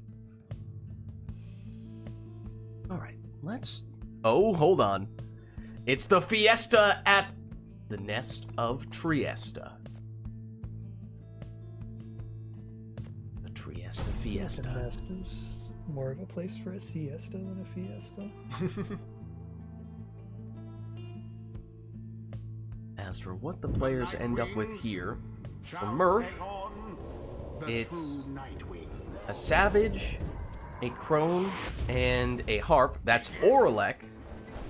Alright, let's... Oh, hold on. It's the fiesta at the Nest of Triesta. The Triesta Fiesta. The nest is more of a place for a siesta than a fiesta. As for what the players end up with here, for Murph, it's a Savage, a Crone, and a Harp. That's Orlek,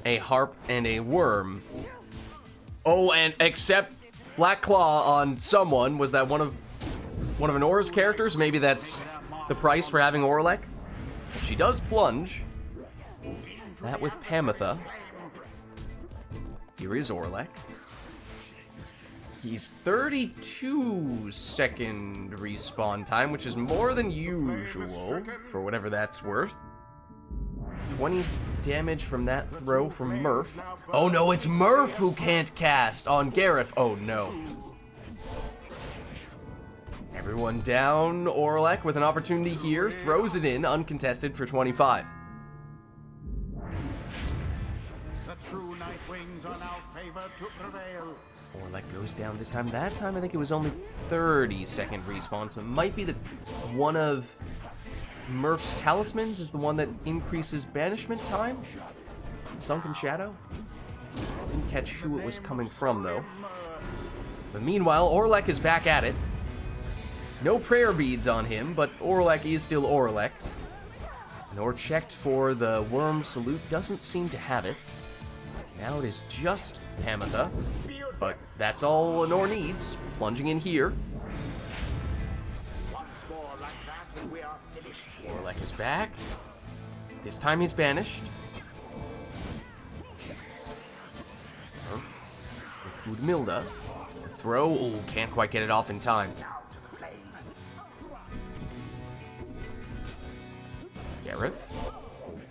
a Harp, and a Worm. Oh, and except Black Claw on someone. Was that one of Anor's characters? Maybe that's the price for having Orlek? Well, she does plunge. That with Pamitha. Here is Orlek. He's 32 second respawn time, which is more than usual, for whatever that's worth. 20 damage from that throw from Murph. Oh no, it's Murph who can't cast on Gareth. Oh no. Everyone down. Orlek with an opportunity here, throws it in, uncontested for 25. The true Nightwings are now favored to prevail. Orlek goes down this time. That time I think it was only 30 second respawn, so it might be that one of Murph's talismans is the one that increases banishment time? Sunken Shadow? Didn't catch who it was coming from, though. But meanwhile, Orlek is back at it. No prayer beads on him, but Orlek is still Orlek. Nor checked for the worm salute, doesn't seem to have it. Now it is just Hamatha, but that's all Nor needs. Plunging in here. Orlek is back. This time he's banished. With Udmilda. The throw, ooh, can't quite get it off in time. Gareth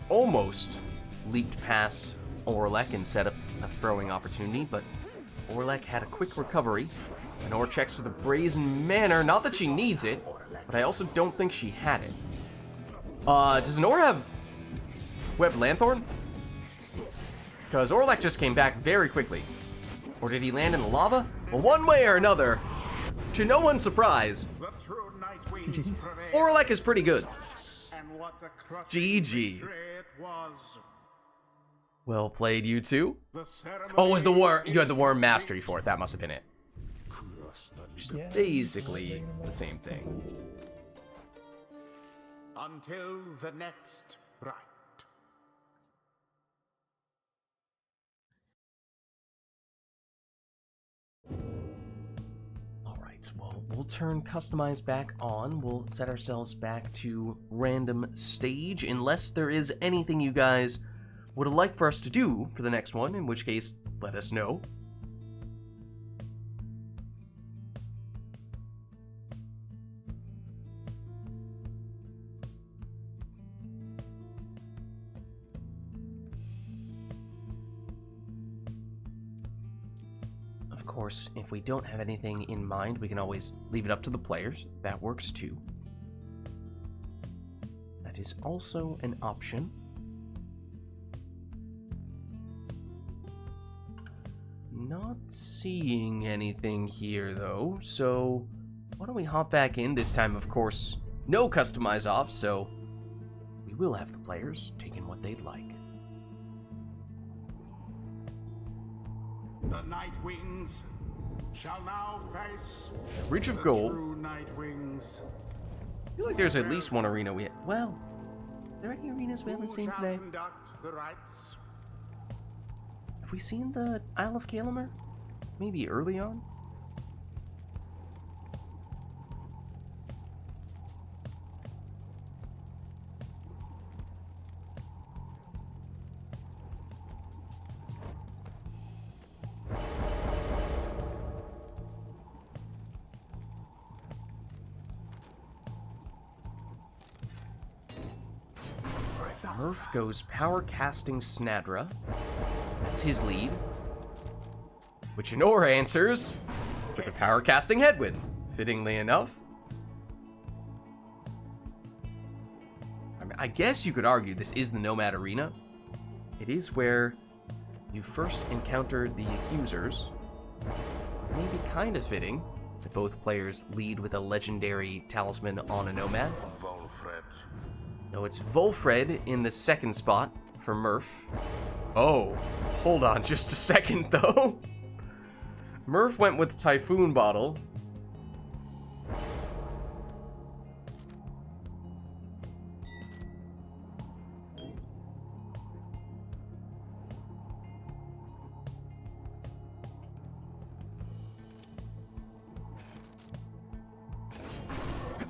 almost leaped past Orlek and set up a throwing opportunity, but Orlek had a quick recovery. And Nor checks for the Brazen Manor. Not that she needs it, but I also don't think she had it. Does Nor have Web Lanthorn? Because Orlek just came back very quickly. Or did he land in the lava? Well, one way or another, to no one's surprise, Orlek is pretty good. GG. Well played, you two. Oh, was the worm? You had the worm mastery for it. That must have been it. Which is basically the same thing. Until the next rite. Alright, well, we'll turn Customize back on. We'll set ourselves back to random stage, unless there is anything you guys would like for us to do for the next one, in which case, let us know. Of course, if we don't have anything in mind, we can always leave it up to the players. That works too. That is also an option. Not seeing anything here, though, so why don't we hop back in? This time, of course, no customize off, so we will have the players taking what they'd like. The Night Wings shall now face Reach of the Gold. true Night Wings. I feel like there's at least one arena we... Well, are there any arenas we haven't seen today? Conduct the rites. Have we seen the Isle of Kalamer? Maybe early on? Murph goes Power Casting Snadra. That's his lead. Which Honor answers with a Power Casting Headwind, fittingly enough. I mean, I guess you could argue this is the Nomad Arena. It is where you first encounter the Accusers. Maybe kind of fitting that both players lead with a legendary talisman on a Nomad. Volfred. No, it's Volfred in the second spot for Murph. Oh, hold on just a second, though. Murph went with Typhoon Bottle.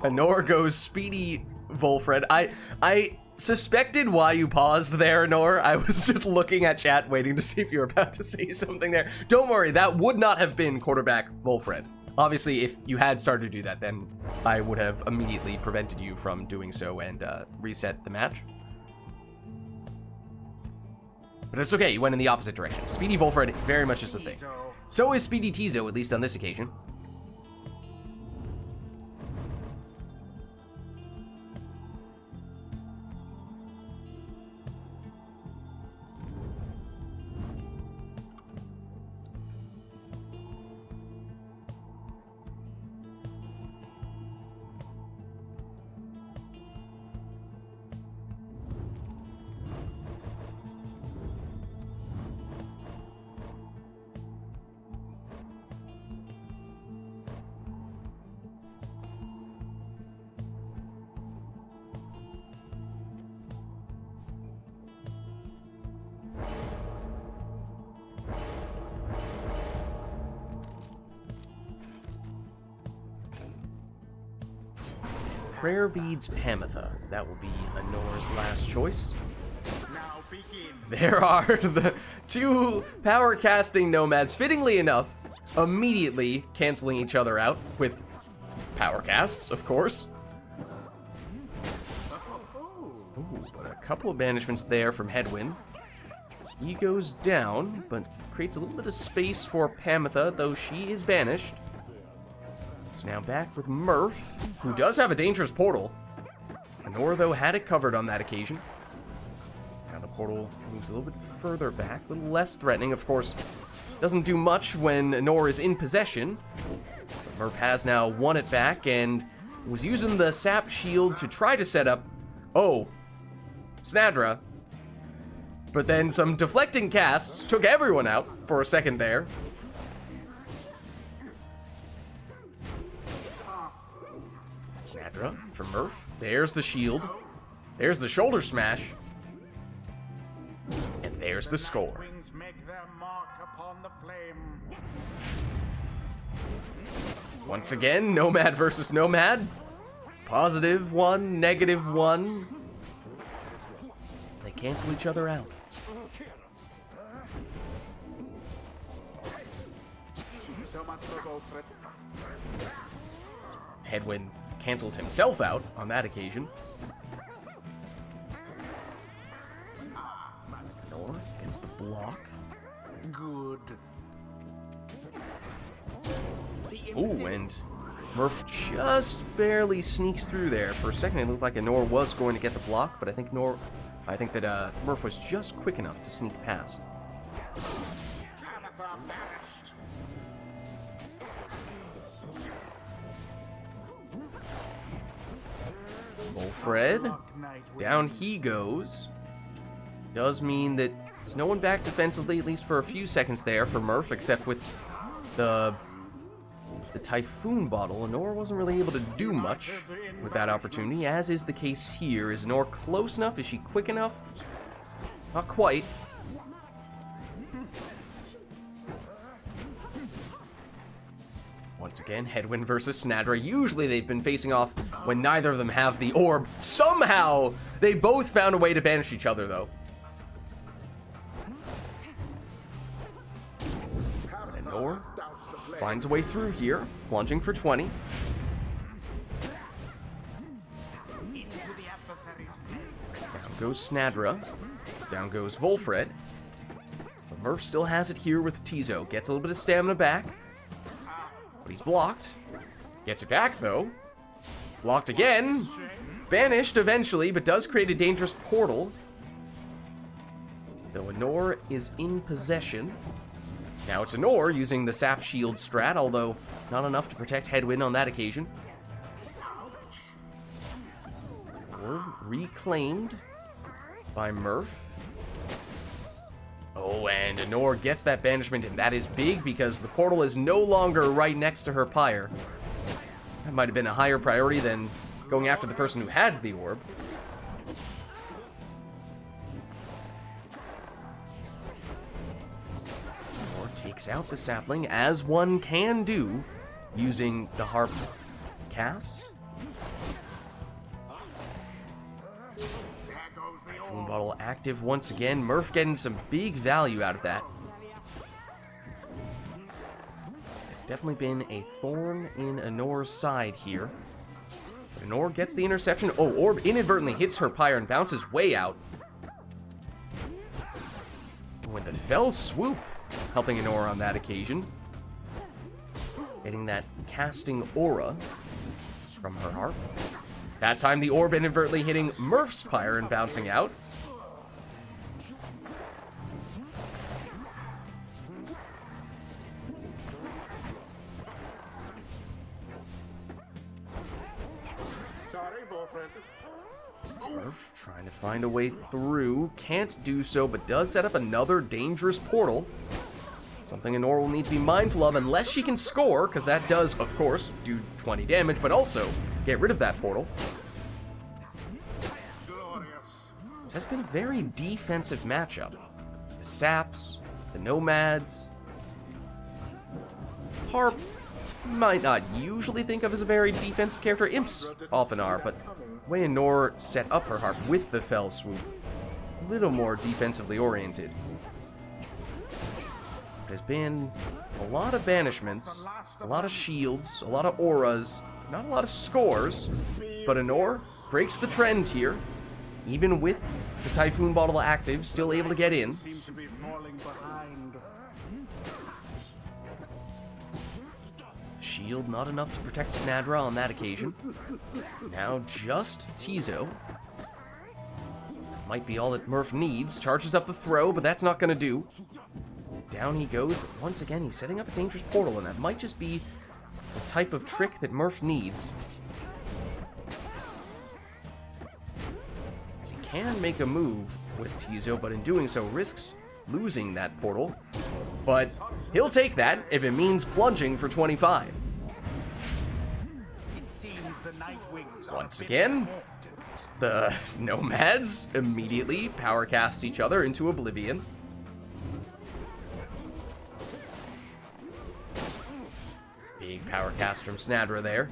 Honor goes Speedy Volfred. I suspected why you paused there, Honor. I was just looking at chat waiting to see if you were about to say something there. Don't worry, that would not have been quarterback Volfred. Obviously, if you had started to do that, then I would have immediately prevented you from doing so and reset the match. But it's okay, you went in the opposite direction. Speedy Volfred very much is a thing. So is Speedy Tizo, at least on this occasion. Prayer Beads Pamitha. That will be Anora's last choice. Now begin. There are the two power casting nomads, fittingly enough, immediately canceling each other out with power casts, of course. Ooh, but a couple of banishments there from Headwind. He goes down, but creates a little bit of space for Pamitha, though she is banished. It's now back with Murph, who does have a dangerous portal. Anora, though, had it covered on that occasion. Now the portal moves a little bit further back, a little less threatening, of course. Doesn't do much when Anora is in possession. But Murph has now won it back and was using the sap shield to try to set up, Snadra. But then some deflecting casts took everyone out for a second there. Snadra for Murph. There's the shield. There's the shoulder smash. And there's the score. Wings make their mark upon the flame. Once again, Nomad versus Nomad. +1, -1. They cancel each other out. So much for Wilfred. Headwind cancels himself out on that occasion. Nor gets the block. Good. Ooh, and Murph just barely sneaks through there. For a second, it looked like Nor was going to get the block, but I think that Murph was just quick enough to sneak past. Pamitha banished. Wolfred, down he goes. Does mean that there's no one back defensively, at least for a few seconds there for Murph, except with the Typhoon bottle. Anora wasn't really able to do much with that opportunity, as is the case here. Is Anora close enough? Is she quick enough? Not quite. Once again, Headwind versus Snadra. Usually they've been facing off when neither of them have the orb. Somehow, they both found a way to banish each other, though. And Anora finds a way through here, plunging for 20. Down goes Snadra. Down goes Wolfred. But Murph still has it here with Tizo. Gets a little bit of stamina back. But he's blocked. Gets it back, though. Blocked again. Banished eventually, but does create a dangerous portal. Though Anora is in possession. Now it's Anora using the sap shield strat, although not enough to protect Headwind on that occasion. Orb reclaimed by Murph. Oh, and Anora gets that banishment, and that is big because the portal is no longer right next to her Pyre. That might have been a higher priority than going after the person who had the orb. Anora takes out the sapling, as one can do, using the harp cast. Typhoon bottle active once again. Murph getting some big value out of that. It's definitely been a thorn in Anora's side here. But Anora gets the interception. Oh, orb inadvertently hits her Pyre and bounces way out. With the fell swoop helping Anora on that occasion. Getting that casting aura from her harp. That time the orb inadvertently hitting Murph's Pyre and bouncing out. Sorry, Wilfred. Murph trying to find a way through. Can't do so, but does set up another dangerous portal. Something Anora will need to be mindful of unless she can score, because that does, of course, do 20 damage, but also get rid of that portal. Glorious. This has been a very defensive matchup. The Saps, the Nomads. Harp might not usually think of as a very defensive character. Imps often are, but the way Nor set up her harp with the Fell Swoop, a little more defensively oriented. There's been a lot of banishments, a lot of shields, a lot of auras, not a lot of scores, but Anor breaks the trend here, even with the Typhoon Bottle active, still able to get in. Seem to be falling behind. Shield not enough to protect Snadra on that occasion. Now just Tizo. Might be all that Murph needs. Charges up the throw, but that's not going to do. Down he goes, but once again he's setting up a dangerous portal, and that might just be the type of trick that Murph needs. As he can make a move with Tizo, but in doing so risks losing that portal. But he'll take that if it means plunging for 25. It seems the Night Wings are Once a bit again, ahead. the Nomads immediately power cast each other into oblivion. Big power cast from Snadra there.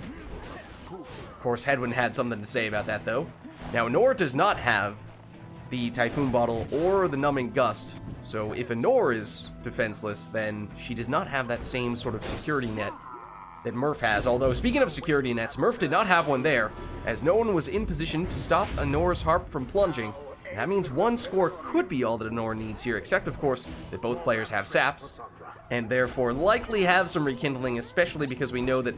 Of course, Hedwyn had something to say about that, though. Now, Nor does not have the Typhoon Bottle or the Numbing Gust, so if Nor is defenseless, then she does not have that same sort of security net that Murph has. Although, speaking of security nets, Murph did not have one there, as no one was in position to stop Anor's harp from plunging. That means one score could be all that Anor needs here, except, of course, that both players have saps, and therefore likely have some rekindling, especially because we know that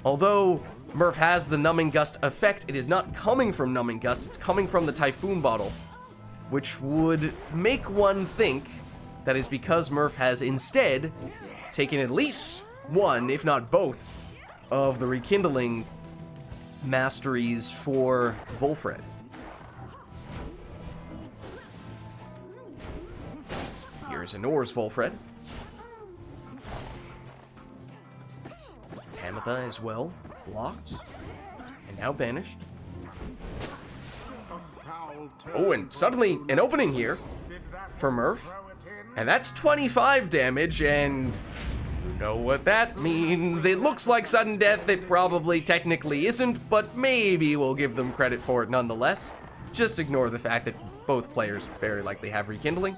although Murph has the Numbing Gust effect, it is not coming from Numbing Gust, it's coming from the Typhoon Bottle, which would make one think that is because Murph has instead taken at least one, if not both, of the rekindling masteries for Volfred. Here's Anor's Volfred. Tamitha as well, blocked, and now banished. Oh, and suddenly an opening here for Murph, and that's 25 damage, and you know what that means. It looks like sudden death, it probably technically isn't, but maybe we'll give them credit for it nonetheless. Just ignore the fact that both players very likely have rekindling.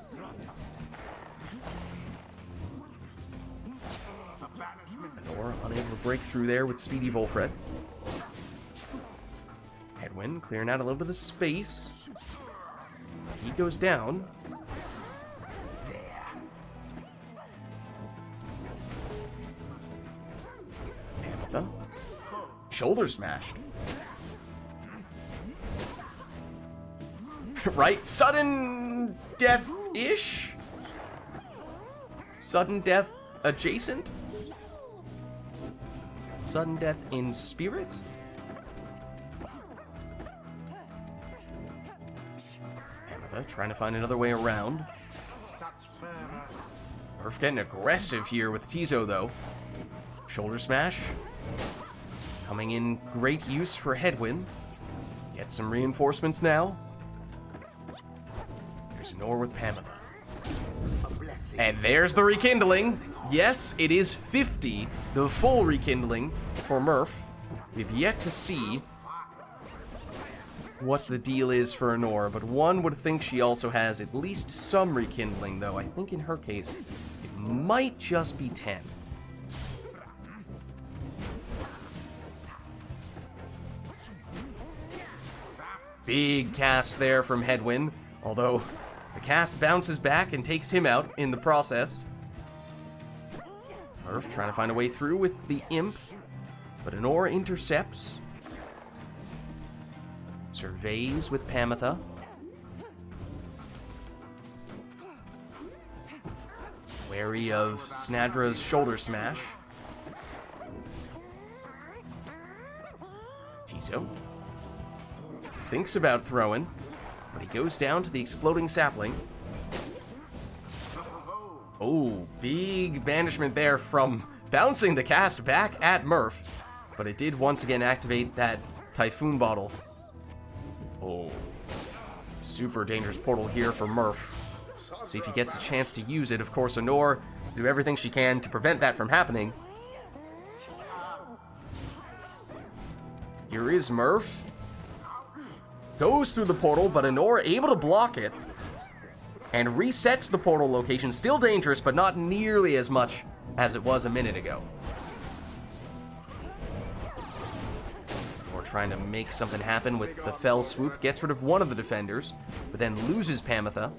Anor unable to break through there with Speedy Volfred. Hedwyn clearing out a little bit of space. He goes down. Tamitha. Shoulder smashed. Right? Sudden death-ish? Sudden death adjacent? Sudden death in spirit? Tamitha trying to find another way around. Murph getting aggressive here with Tizo, though. Shoulder smash. Coming in great use for Hedwyn. Get some reinforcements now. There's Nor with Tamitha. And there's the rekindling. Yes, it is 50, the full rekindling for Murph. We've yet to see what the deal is for Anor, but one would think she also has at least some rekindling, though I think in her case, it might just be 10. Big cast there from Hedwyn, although the cast bounces back and takes him out in the process. Murph trying to find a way through with the Imp, but Anor intercepts. Surveys with Tamitha. Wary of Snadra's shoulder smash. Tizo thinks about throwing, but he goes down to the exploding sapling. Oh, big banishment there from bouncing the cast back at Murph, but it did once again activate that Typhoon Bottle. Oh, super dangerous portal here for Murph. See if he gets the chance to use it. Of course, Anor will do everything she can to prevent that from happening. Here is Murph. Goes through the portal, but Anor able to block it. And resets the portal location. Still dangerous, but not nearly as much as it was a minute ago. We're trying to make something happen with the fell swoop. Gets rid of one of the defenders, but then loses Pamitha.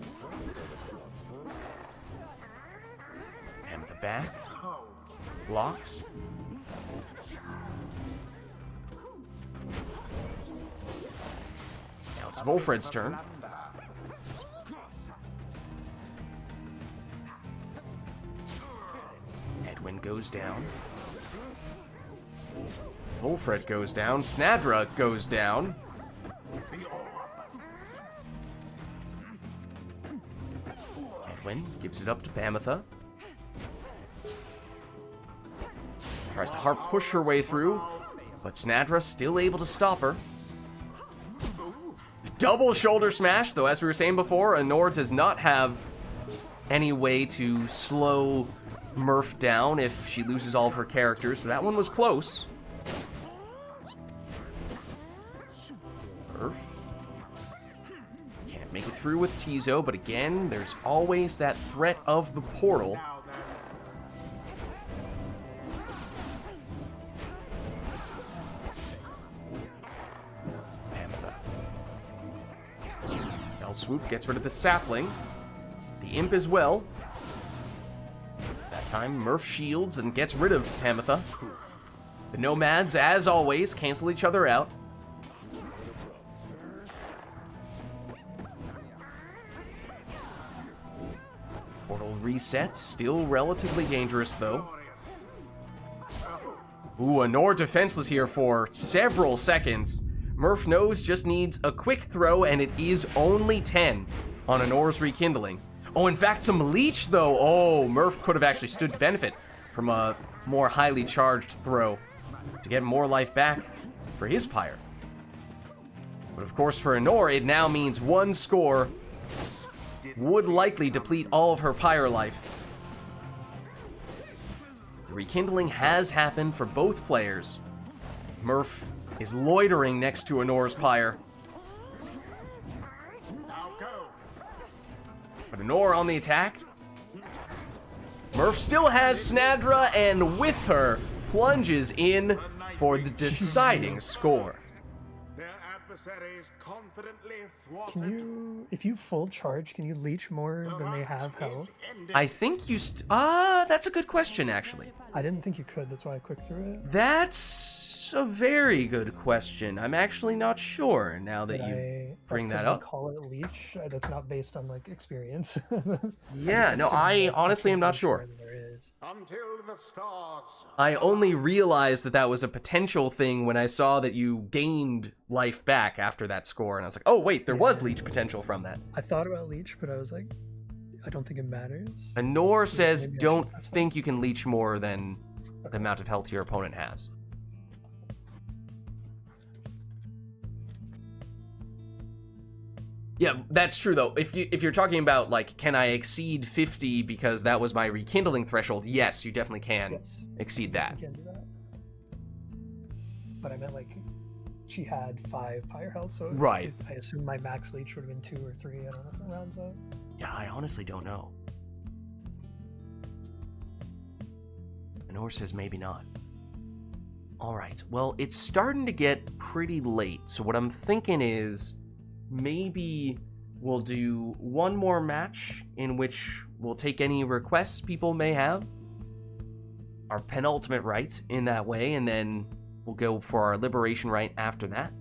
Pamitha back. Blocks. Now it's Volfred's turn. Edwin goes down. Volfred goes down. Snadra goes down. Edwin gives it up to Pamitha. Tries to hard push her way through, but Snadra still able to stop her. Double shoulder smash, though as we were saying before, Anor does not have any way to slow Murph down if she loses all of her characters, so that one was close. Murph can't make it through with Tizo, but again, there's always that threat of the portal. Swoop gets rid of the sapling. The imp as well. That time Murph shields and gets rid of Pamitha. The nomads, as always, cancel each other out. Portal resets, still relatively dangerous though. Ooh, Anor defenseless here for several seconds. Murph knows just needs a quick throw, and it is only 10 on Anor's rekindling. Oh, in fact, some leech, though. Oh, Murph could have actually stood to benefit from a more highly charged throw to get more life back for his Pyre. But of course, for Anor, it now means one score would likely deplete all of her Pyre life. The rekindling has happened for both players. Murph is loitering next to Anor's Pyre. But Anor on the attack. Murph still has Snadra, and with her, plunges in for the deciding score. Can you, if you full charge, can you leech more than they have health? I think you that's a good question, actually. I didn't think you could, that's why I quick threw it. That's a very good question. I'm actually not sure now that you bring that up. Call it leech. That's not based on like experience. Yeah, no, I honestly am not sure. Until the stars. I only realized that that was a potential thing when I saw that you gained life back after that score, and I was like, oh wait, there was leech potential from that. I thought about leech, but I was like, I don't think it matters. Anor says don't think you can leech more than the amount of health your opponent has. Yeah, that's true though. If you're talking about like, can I exceed 50 because that was my rekindling threshold? Yes, you definitely can exceed that. You can do that. But I meant like, she had 5 Pyre health, so right. I assume my max leech would have been 2 or 3. I don't know if it rounds up. Yeah, I honestly don't know. Anor says maybe not. All right, well, it's starting to get pretty late, so what I'm thinking is maybe we'll do one more match in which we'll take any requests people may have. Our penultimate rite in that way, and then we'll go for our liberation rite after that.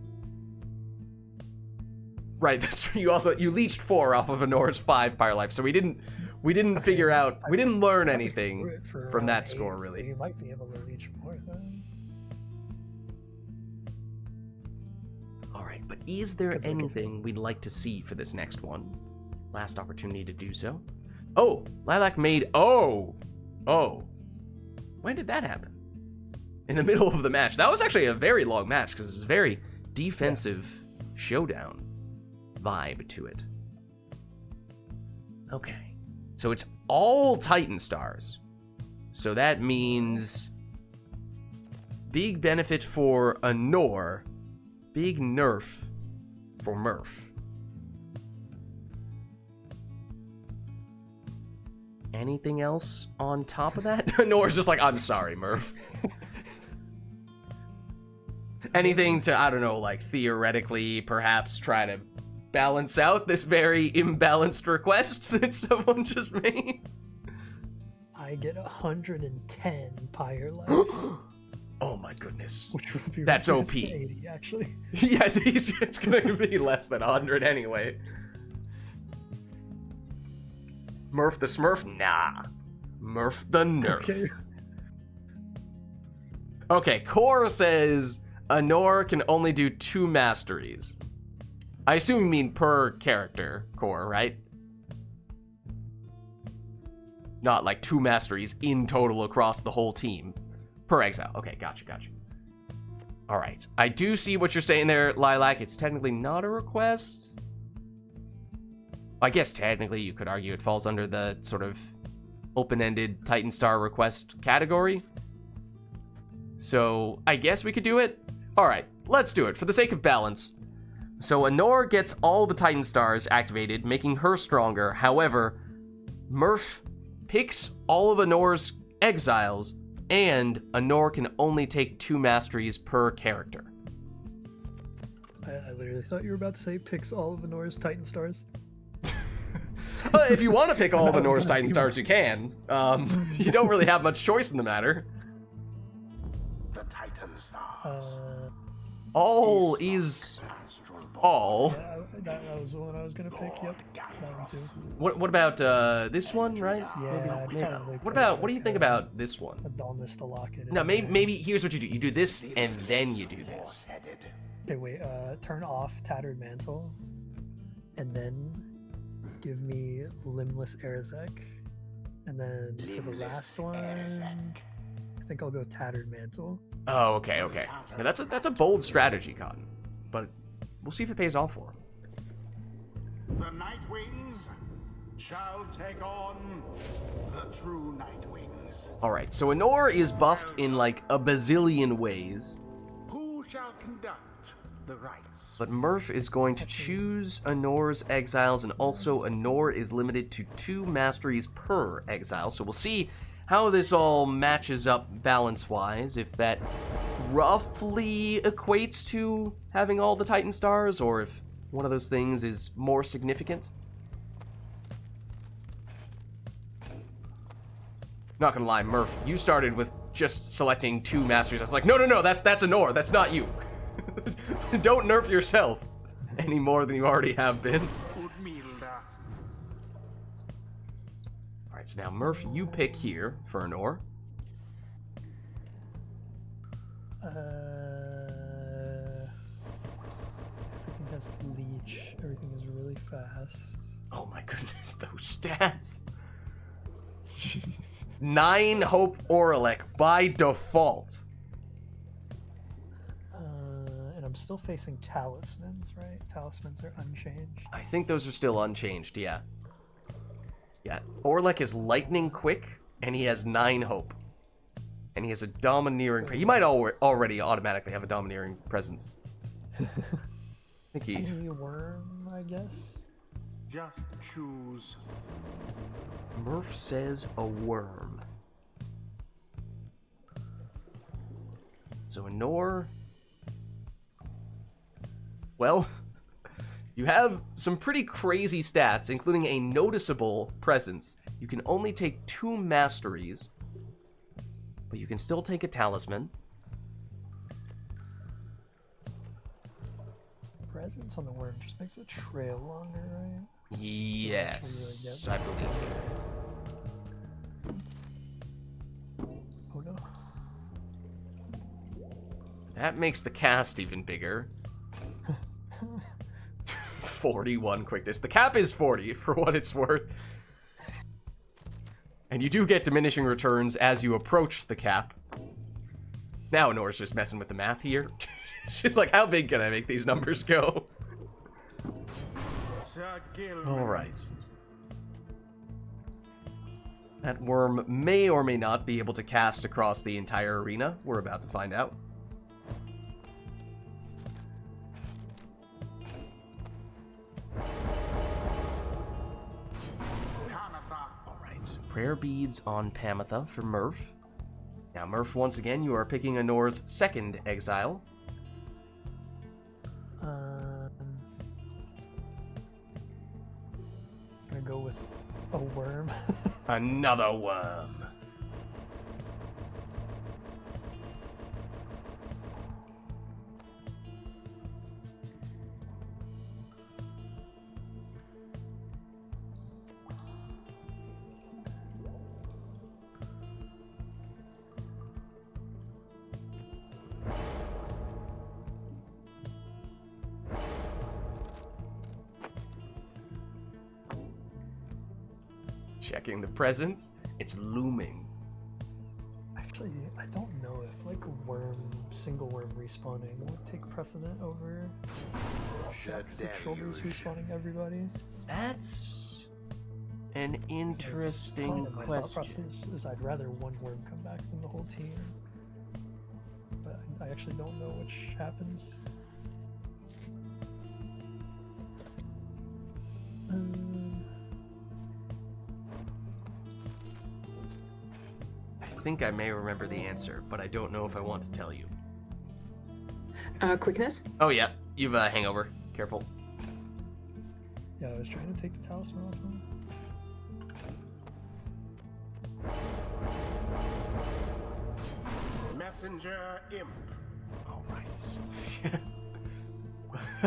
Right, that's you leached 4 off of Anor's 5 Pyre life, so we didn't figure out, we didn't learn anything from that score, really. So you might be able to leech more then. Alright, but is there anything we'd like to see for this next one? Last opportunity to do so. Oh, Lilac made, oh! When did that happen? In the middle of the match. That was actually a very long match, because it's a very defensive showdown vibe to it. Okay, so it's all Titan stars. So that means big benefit for Anor big nerf for Murph. Anything else on top of that? Nora's just like, I'm sorry, Murph. Anything to, I don't know, like theoretically perhaps try to balance out this very imbalanced request that someone just made? I get 110 Pyre life. Oh my goodness. Which would be That's reduced OP. to 80, actually. Yeah, it's gonna be less than 100 anyway. Murph the Smurf? Nah. Murph the Nerf. Okay. Okay, Core says Anor can only do 2 masteries. I assume you mean per character, Core, right? Not like 2 masteries in total across the whole team. Per exile. Okay, gotcha. Alright, I do see what you're saying there, Lilac. It's technically not a request. I guess technically you could argue it falls under the sort of open-ended Titan Star request category. So I guess we could do it. Alright, let's do it for the sake of balance. So Anor gets all the Titan Stars activated, making her stronger. However, Murph picks all of Anor's exiles, and Anor can only take 2 masteries per character. I literally thought you were about to say picks all of Anor's Titan Stars. If you want to pick all of Anor's Titan Stars, you can. You don't really have much choice in the matter. The Titan Stars. All is all. Yeah, that was the one I was gonna pick. Yep, that one too. What about this one, right? Yeah, Maybe. probably What do you think about this one? Adonis the Locket. No, maybe here's what you do. You do this, and then you do this. Okay, wait. Turn off Tattered Mantle, and then give me Limbless Arazek, and then for the last one, I think I'll go Tattered Mantle. Oh, okay. Now, that's a bold strategy, Cotton, but we'll see if it pays off for him. The Nightwings shall take on the true Nightwings. Alright, so Anor is buffed in like a bazillion ways, Who shall conduct the rites? but Murph is going to choose Anor's exiles, and also Anor is limited to 2 masteries per exile, so we'll see how this all matches up balance-wise, if that roughly equates to having all the Titan Stars, or if one of those things is more significant. Not gonna lie, Murph, you started with just selecting 2 masteries. I was like, no, that's Anor, that's not you. Don't nerf yourself any more than you already have been. Alright, so now Murph, you pick here for Anor. Everything has leech. Everything is really fast. Oh my goodness, those stats. 9 Hope Oralek by default. And I'm still facing talismans, right? Talismans are unchanged. I think those are still unchanged, yeah. Yeah, Orlek is lightning quick, and he has 9 hope. And he has a domineering... He might already automatically have a domineering presence. I think he... Tiny worm, I guess? Just choose. Murph says a worm. So Anor... Well, you have some pretty crazy stats, including a noticeable presence. You can only take 2 masteries, but you can still take a talisman. Presence on the worm just makes the trail longer, right? Yes, I believe. Oh no. That makes the cast even bigger. 41 quickness. The cap is 40, for what it's worth. And you do get diminishing returns as you approach the cap. Now Nora's just messing with the math here. She's like, how big can I make these numbers go? Alright. That worm may or may not be able to cast across the entire arena. We're about to find out. prayer beads on Pamitha for Murph. Now, Murph, once again, you are picking Anor's second exile. I'm gonna go with a worm. Another worm. Checking the presence. It's looming. Actually, I don't know if like single worm respawning would take precedent over Six Shoulders respawning everybody. That's an Kind interesting of my thought question. process is I'd rather one worm come back than the whole team. But I actually don't know which happens. I think I may remember the answer, but I don't know if I want to tell you. Quickness? Oh yeah, you've a hangover. Careful. Yeah, I was trying to take the talisman off him. Messenger Imp. Alright.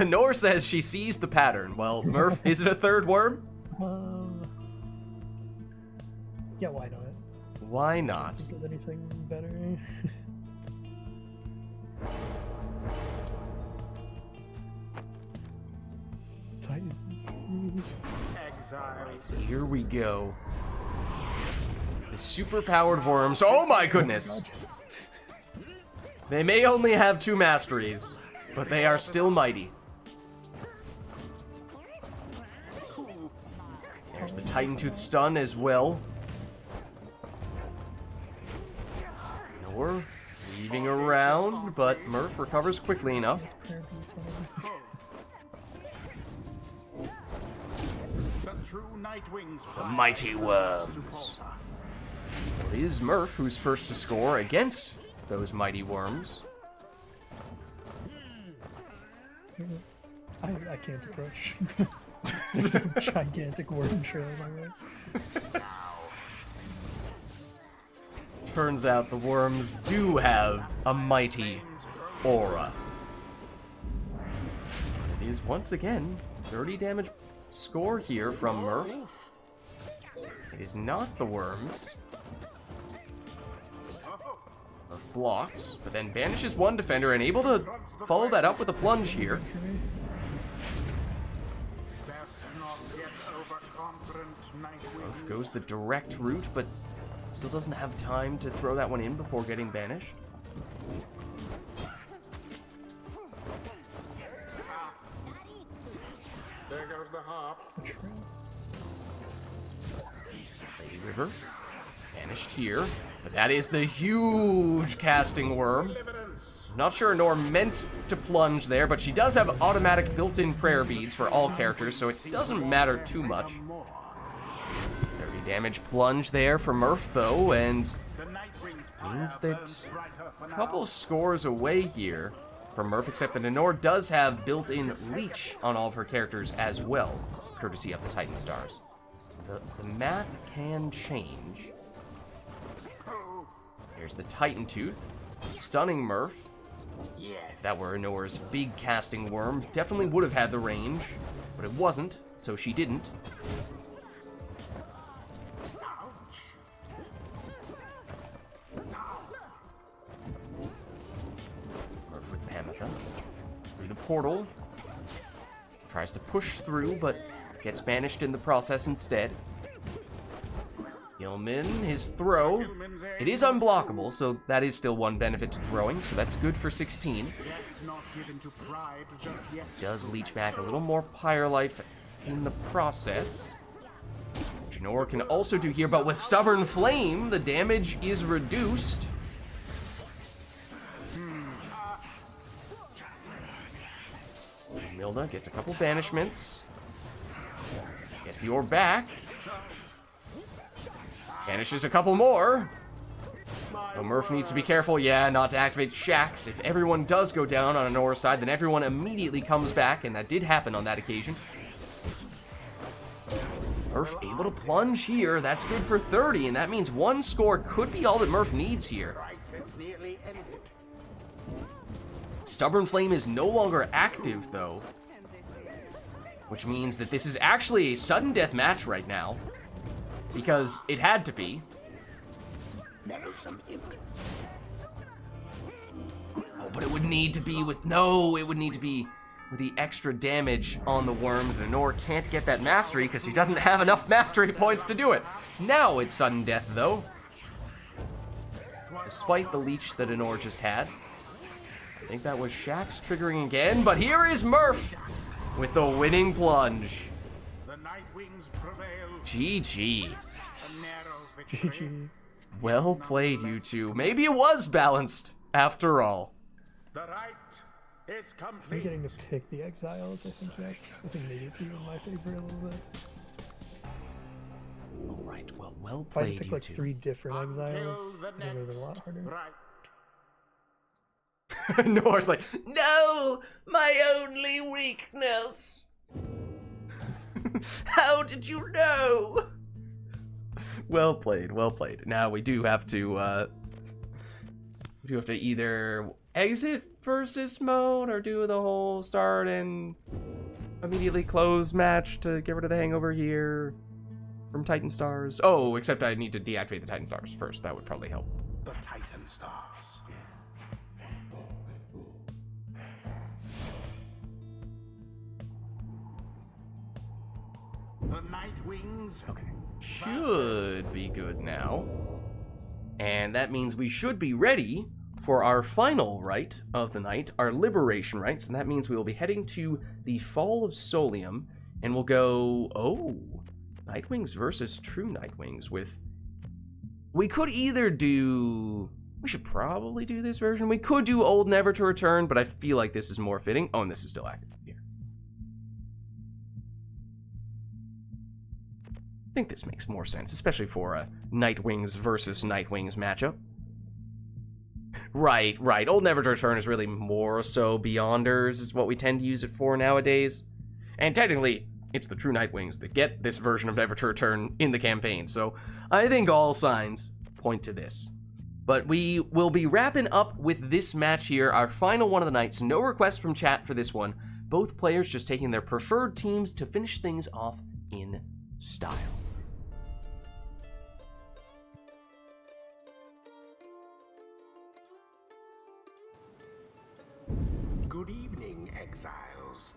Nor says she sees the pattern. Well, Murph, is it a third worm? Yeah, why not? Why not? Think of anything better? Titan. Exile. Here we go. The super-powered worms. Oh my goodness! They may only have 2 masteries, but they are still mighty. There's the Titan Tooth stun as well. Nor weaving around, but Murph recovers quickly enough. The true Nightwing's The mighty worms. It is Murph who's first to score against those mighty worms. I can't approach. There's a gigantic worm trail my way. Turns out the worms do have a mighty aura. It is once again 30 damage score here from Murph. It is not the worms. Murph blocks, but then banishes one defender and able to follow that up with a plunge here. Murph goes the direct route, but still doesn't have time to throw that one in before getting banished. There goes the harp. Lady River, banished here. But that is the huge casting worm. Not sure Nor meant to plunge there, but she does have automatic built-in prayer beads for all characters, so it doesn't matter too much. 30 damage plunge there for Murph, though, and means that a couple scores away here from Murph, except that Nor does have built-in leech on all of her characters as well, courtesy of the Titan Stars. So the math can change. Here's the Titan Tooth, stunning Murph. If that were Nor's big casting worm, definitely would have had the range, but it wasn't, so she didn't. Murph with Pamitha. Through the portal. Tries to push through, but gets banished in the process instead. Gilman, his throw. It is unblockable, so that is still one benefit to throwing, so that's good for 16. Does leech back a little more Pyre life in the process. Which Nor can also do here, but with Stubborn Flame, the damage is reduced. Milda gets a couple banishments. Gets the orb back. Vanishes a couple more. Oh, Murph needs to be careful, yeah, not to activate Shax. If everyone does go down on Anora's side, then everyone immediately comes back, and that did happen on that occasion. Murph able to plunge here. That's good for 30, and that means one score could be all that Murph needs here. Stubborn Flame is no longer active, though, which means that this is actually a sudden death match right now, because it had to be. Oh, but it would need to be with it would need to be with the extra damage on the worms, and Anor can't get that mastery because she doesn't have enough mastery points to do it. Now it's sudden death, though. Despite the leech that Anor just had. I think that was Shax triggering again, but here is Murph with the winning plunge. GG. GG. Well played, you two. Maybe it was balanced, after all. The rite is I'm complete. getting to pick the exiles, I think maybe it's even my favorite a little bit. Alright, well If I played, pick you like two. 3 different exiles, the it would have been a lot harder. Right. Nor's like, no, my only weakness. How did you know? Well played, well played. Now we do have to either exit versus mode or do the whole start and immediately close match to get rid of the hangover here from Titan Stars. Oh, except I need to deactivate the Titan Stars first. That would probably help. The Titan Stars. The Night Wings. Okay. Should be good now. And that means we should be ready for our final rite of the night, our liberation rites, and that means we will be heading to the Fall of Solium, and we'll go, Nightwings versus True Nightwings with... We could either do... We should probably do this version. We could do Old Never to Return, but I feel like this is more fitting. Oh, and this is still active here. I think this makes more sense, especially for a Nightwings versus Nightwings matchup. Right. Old Never to Return is really more so Beyonders, is what we tend to use it for nowadays. And technically, it's the true Nightwings that get this version of Never to Return in the campaign, so I think all signs point to this. But we will be wrapping up with this match here, our final one of the night, so no requests from chat for this one. Both players just taking their preferred teams to finish things off in style. Good evening, exiles.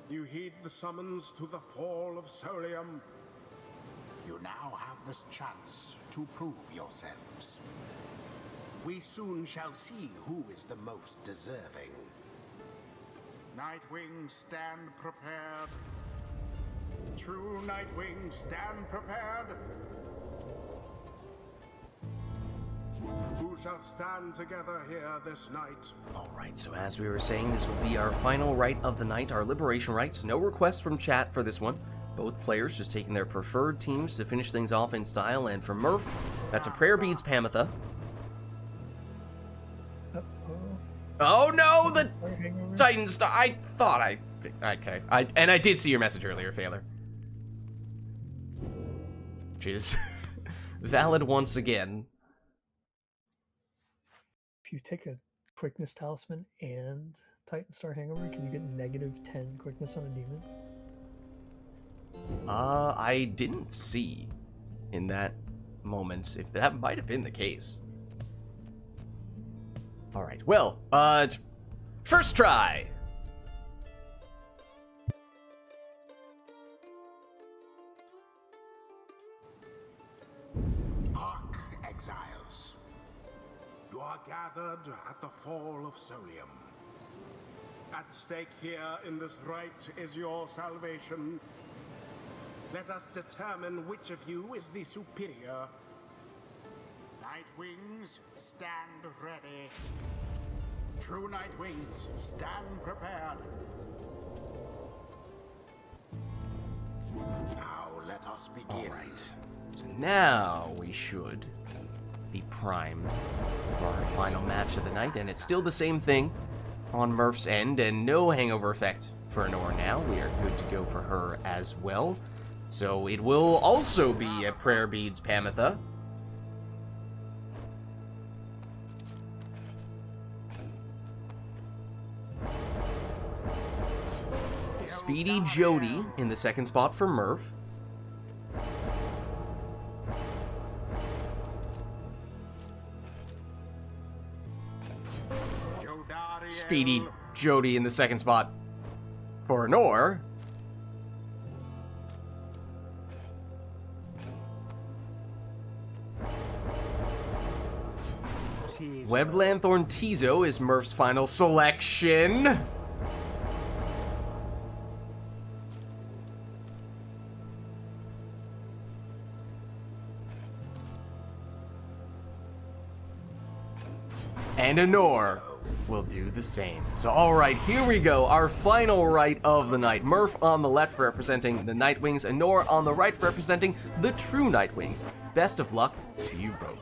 You heed the summons to the Fall of Solium. You now have this chance to prove yourselves. We soon shall see who is the most deserving. Nightwing, stand prepared. True Nightwing, stand prepared. Who shall stand together here this night? Alright, so as we were saying, this will be our final rite of the night, our liberation rites. No requests from chat for this one. Both players just taking their preferred teams to finish things off in style, and for Murph, that's a Prayer Beads Pamitha. Oh no, the Titan Star! I thought I fixed. Okay, I did see your message earlier, Failer. Which is valid once again. If you take a quickness talisman and Titan Star Hangover, can you get -10 quickness on a demon? I didn't see in that moment if that might have been the case. Alright, well, first try! Hark, exiles. You are gathered at the Fall of Solium. At stake here in this rite is your salvation. Let us determine which of you is the superior. Nightwings, stand ready. True Nightwings, stand prepared. Now let us begin. Alright. So now we should be primed for our final match of the night, and it's still the same thing on Murph's end, and no hangover effect for Nora now. We are good to go for her as well. So it will also be a Prayer Beads Pamitha. Speedy Jody in the second spot for Murph. Speedy Jody in the second spot for Nor. Webbed Lanthorn Tizo is Murph's final selection. And Anor will do the same. So alright, here we go. Our final right of the night. Murph on the left representing the Nightwings, and Anor on the right representing the true Nightwings. Best of luck to you both.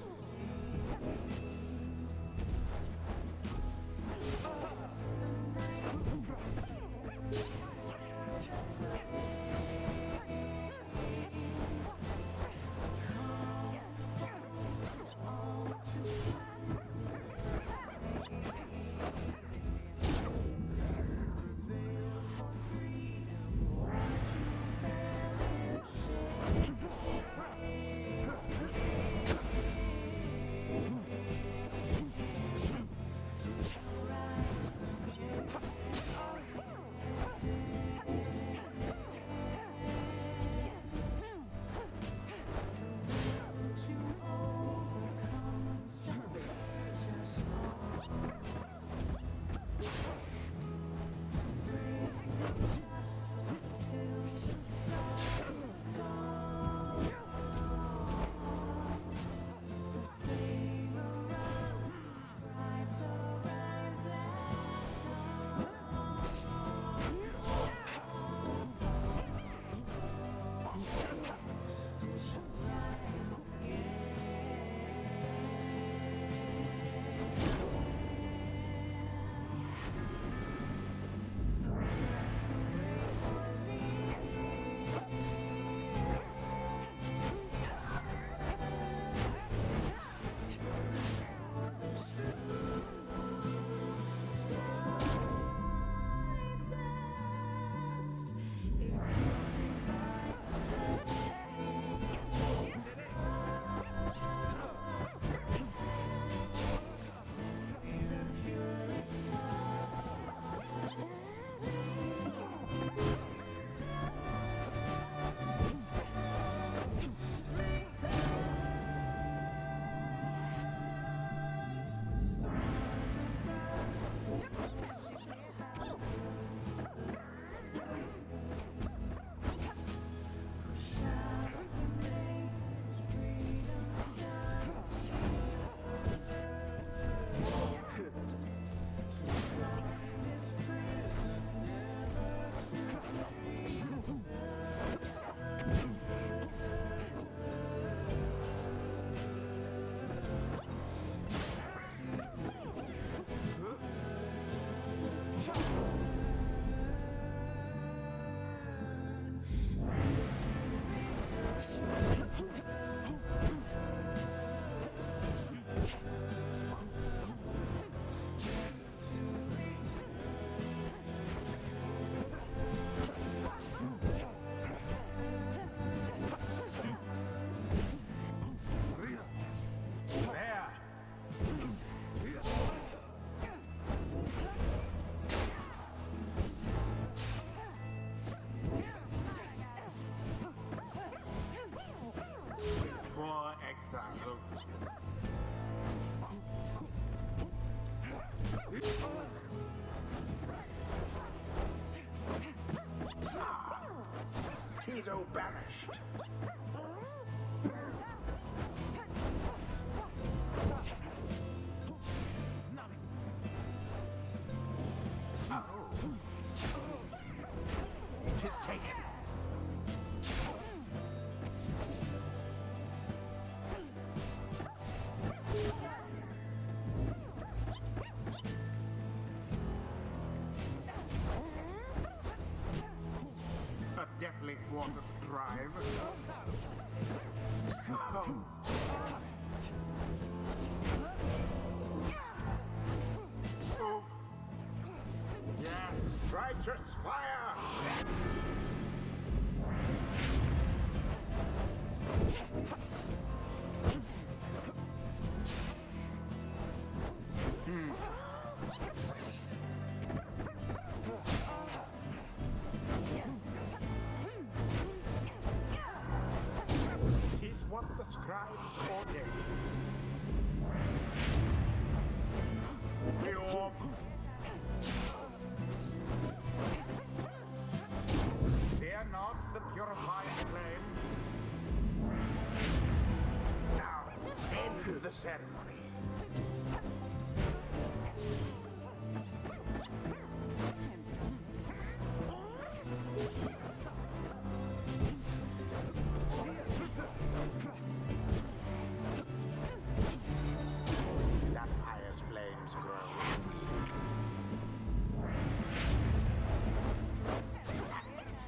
Tizo banished. Tis taken. deftly thwarted the drive. Oof. Yes, righteous fire! Tis what the scribes ordain. The orb. Fear not the purifying flame. Now, end the ceremony. That Pyre's flames grow weak. That's it.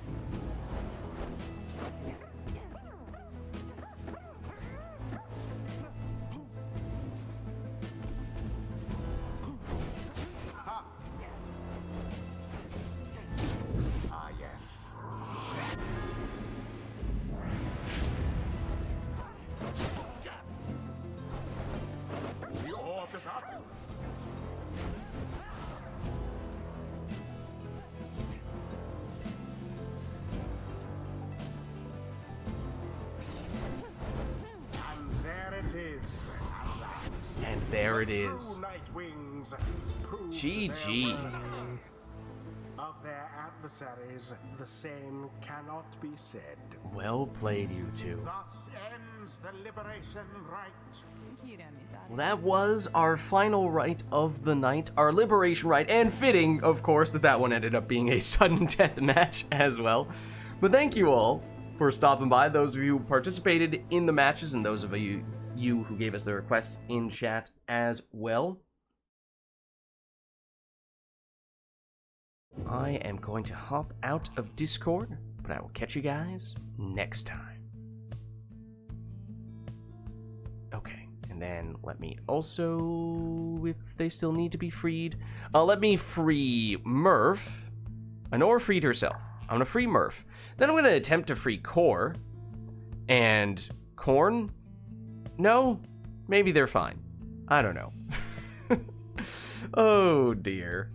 Ha! Ah, yes. The orb is up. And there it is, at last. And there it The is. true Night Wings prove GG. their worth. Of their adversaries, the same cannot be said. Well played, you two. Thus ends the liberation rite. Well, that was our final rite of the night, our liberation rite, and fitting, of course, that that one ended up being a sudden death match as well. But thank you all for stopping by, those of you who participated in the matches, and those of you who gave us the requests in chat as well. I am going to hop out of Discord, but I will catch you guys next time. Okay, and then let me also, if they still need to be freed, let me free Murph. Honor freed herself. I'm gonna free Murph. Then I'm gonna attempt to free Core. And Korn? No? Maybe they're fine. I don't know. Oh dear.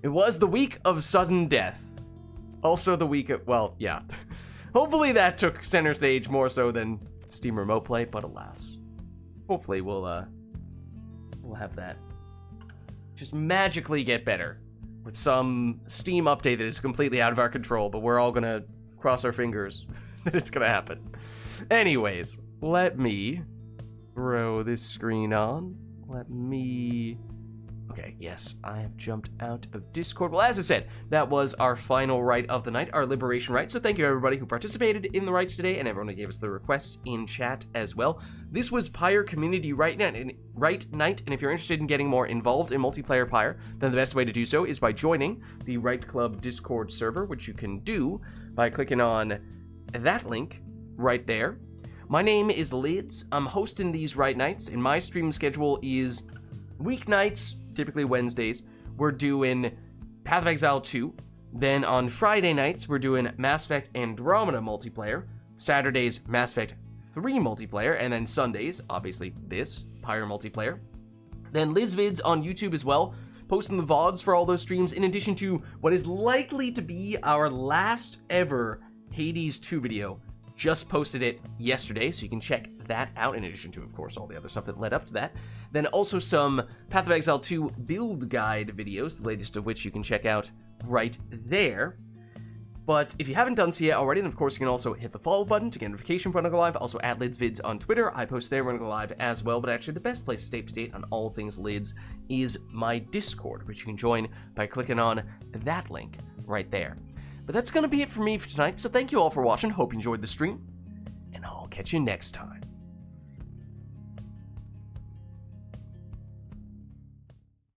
It was the week of sudden death. Also the week of, well, yeah. Hopefully that took center stage more so than Steam Remote Play, but alas. Hopefully we'll have that just magically get better with some Steam update that is completely out of our control, but we're all gonna cross our fingers that it's gonna happen. Anyways, let me throw this screen on. Let me... Okay, yes, I have jumped out of Discord. Well, as I said, that was our final rite of the night, our liberation rite. So thank you everybody who participated in the rites today, and everyone who gave us the requests in chat as well. This was Pyre Community Rite Night, and if you're interested in getting more involved in multiplayer Pyre, then the best way to do so is by joining the Rite Club Discord server, which you can do by clicking on that link right there. My name is Lids. I'm hosting these Rite Nights, and my stream schedule is weeknights, typically Wednesdays, we're doing Path of Exile 2. Then on Friday nights, we're doing Mass Effect Andromeda multiplayer. Saturdays, Mass Effect 3 multiplayer. And then Sundays, obviously this, Pyre multiplayer. Then Lids Vids on YouTube as well, posting the VODs for all those streams, in addition to what is likely to be our last ever Hades 2 video. Just posted it yesterday, so you can check that out, in addition to, of course, all the other stuff that led up to that. Then also some Path of Exile 2 build guide videos, the latest of which you can check out right there. But if you haven't done so yet already, then of course you can also hit the follow button to get notification when I go live. Also at Lids Vids on Twitter. I post there when I go live as well. But actually the best place to stay up to date on all things Lids is my Discord, which you can join by clicking on that link right there. But that's going to be it for me for tonight, so thank you all for watching, hope you enjoyed the stream, and I'll catch you next time.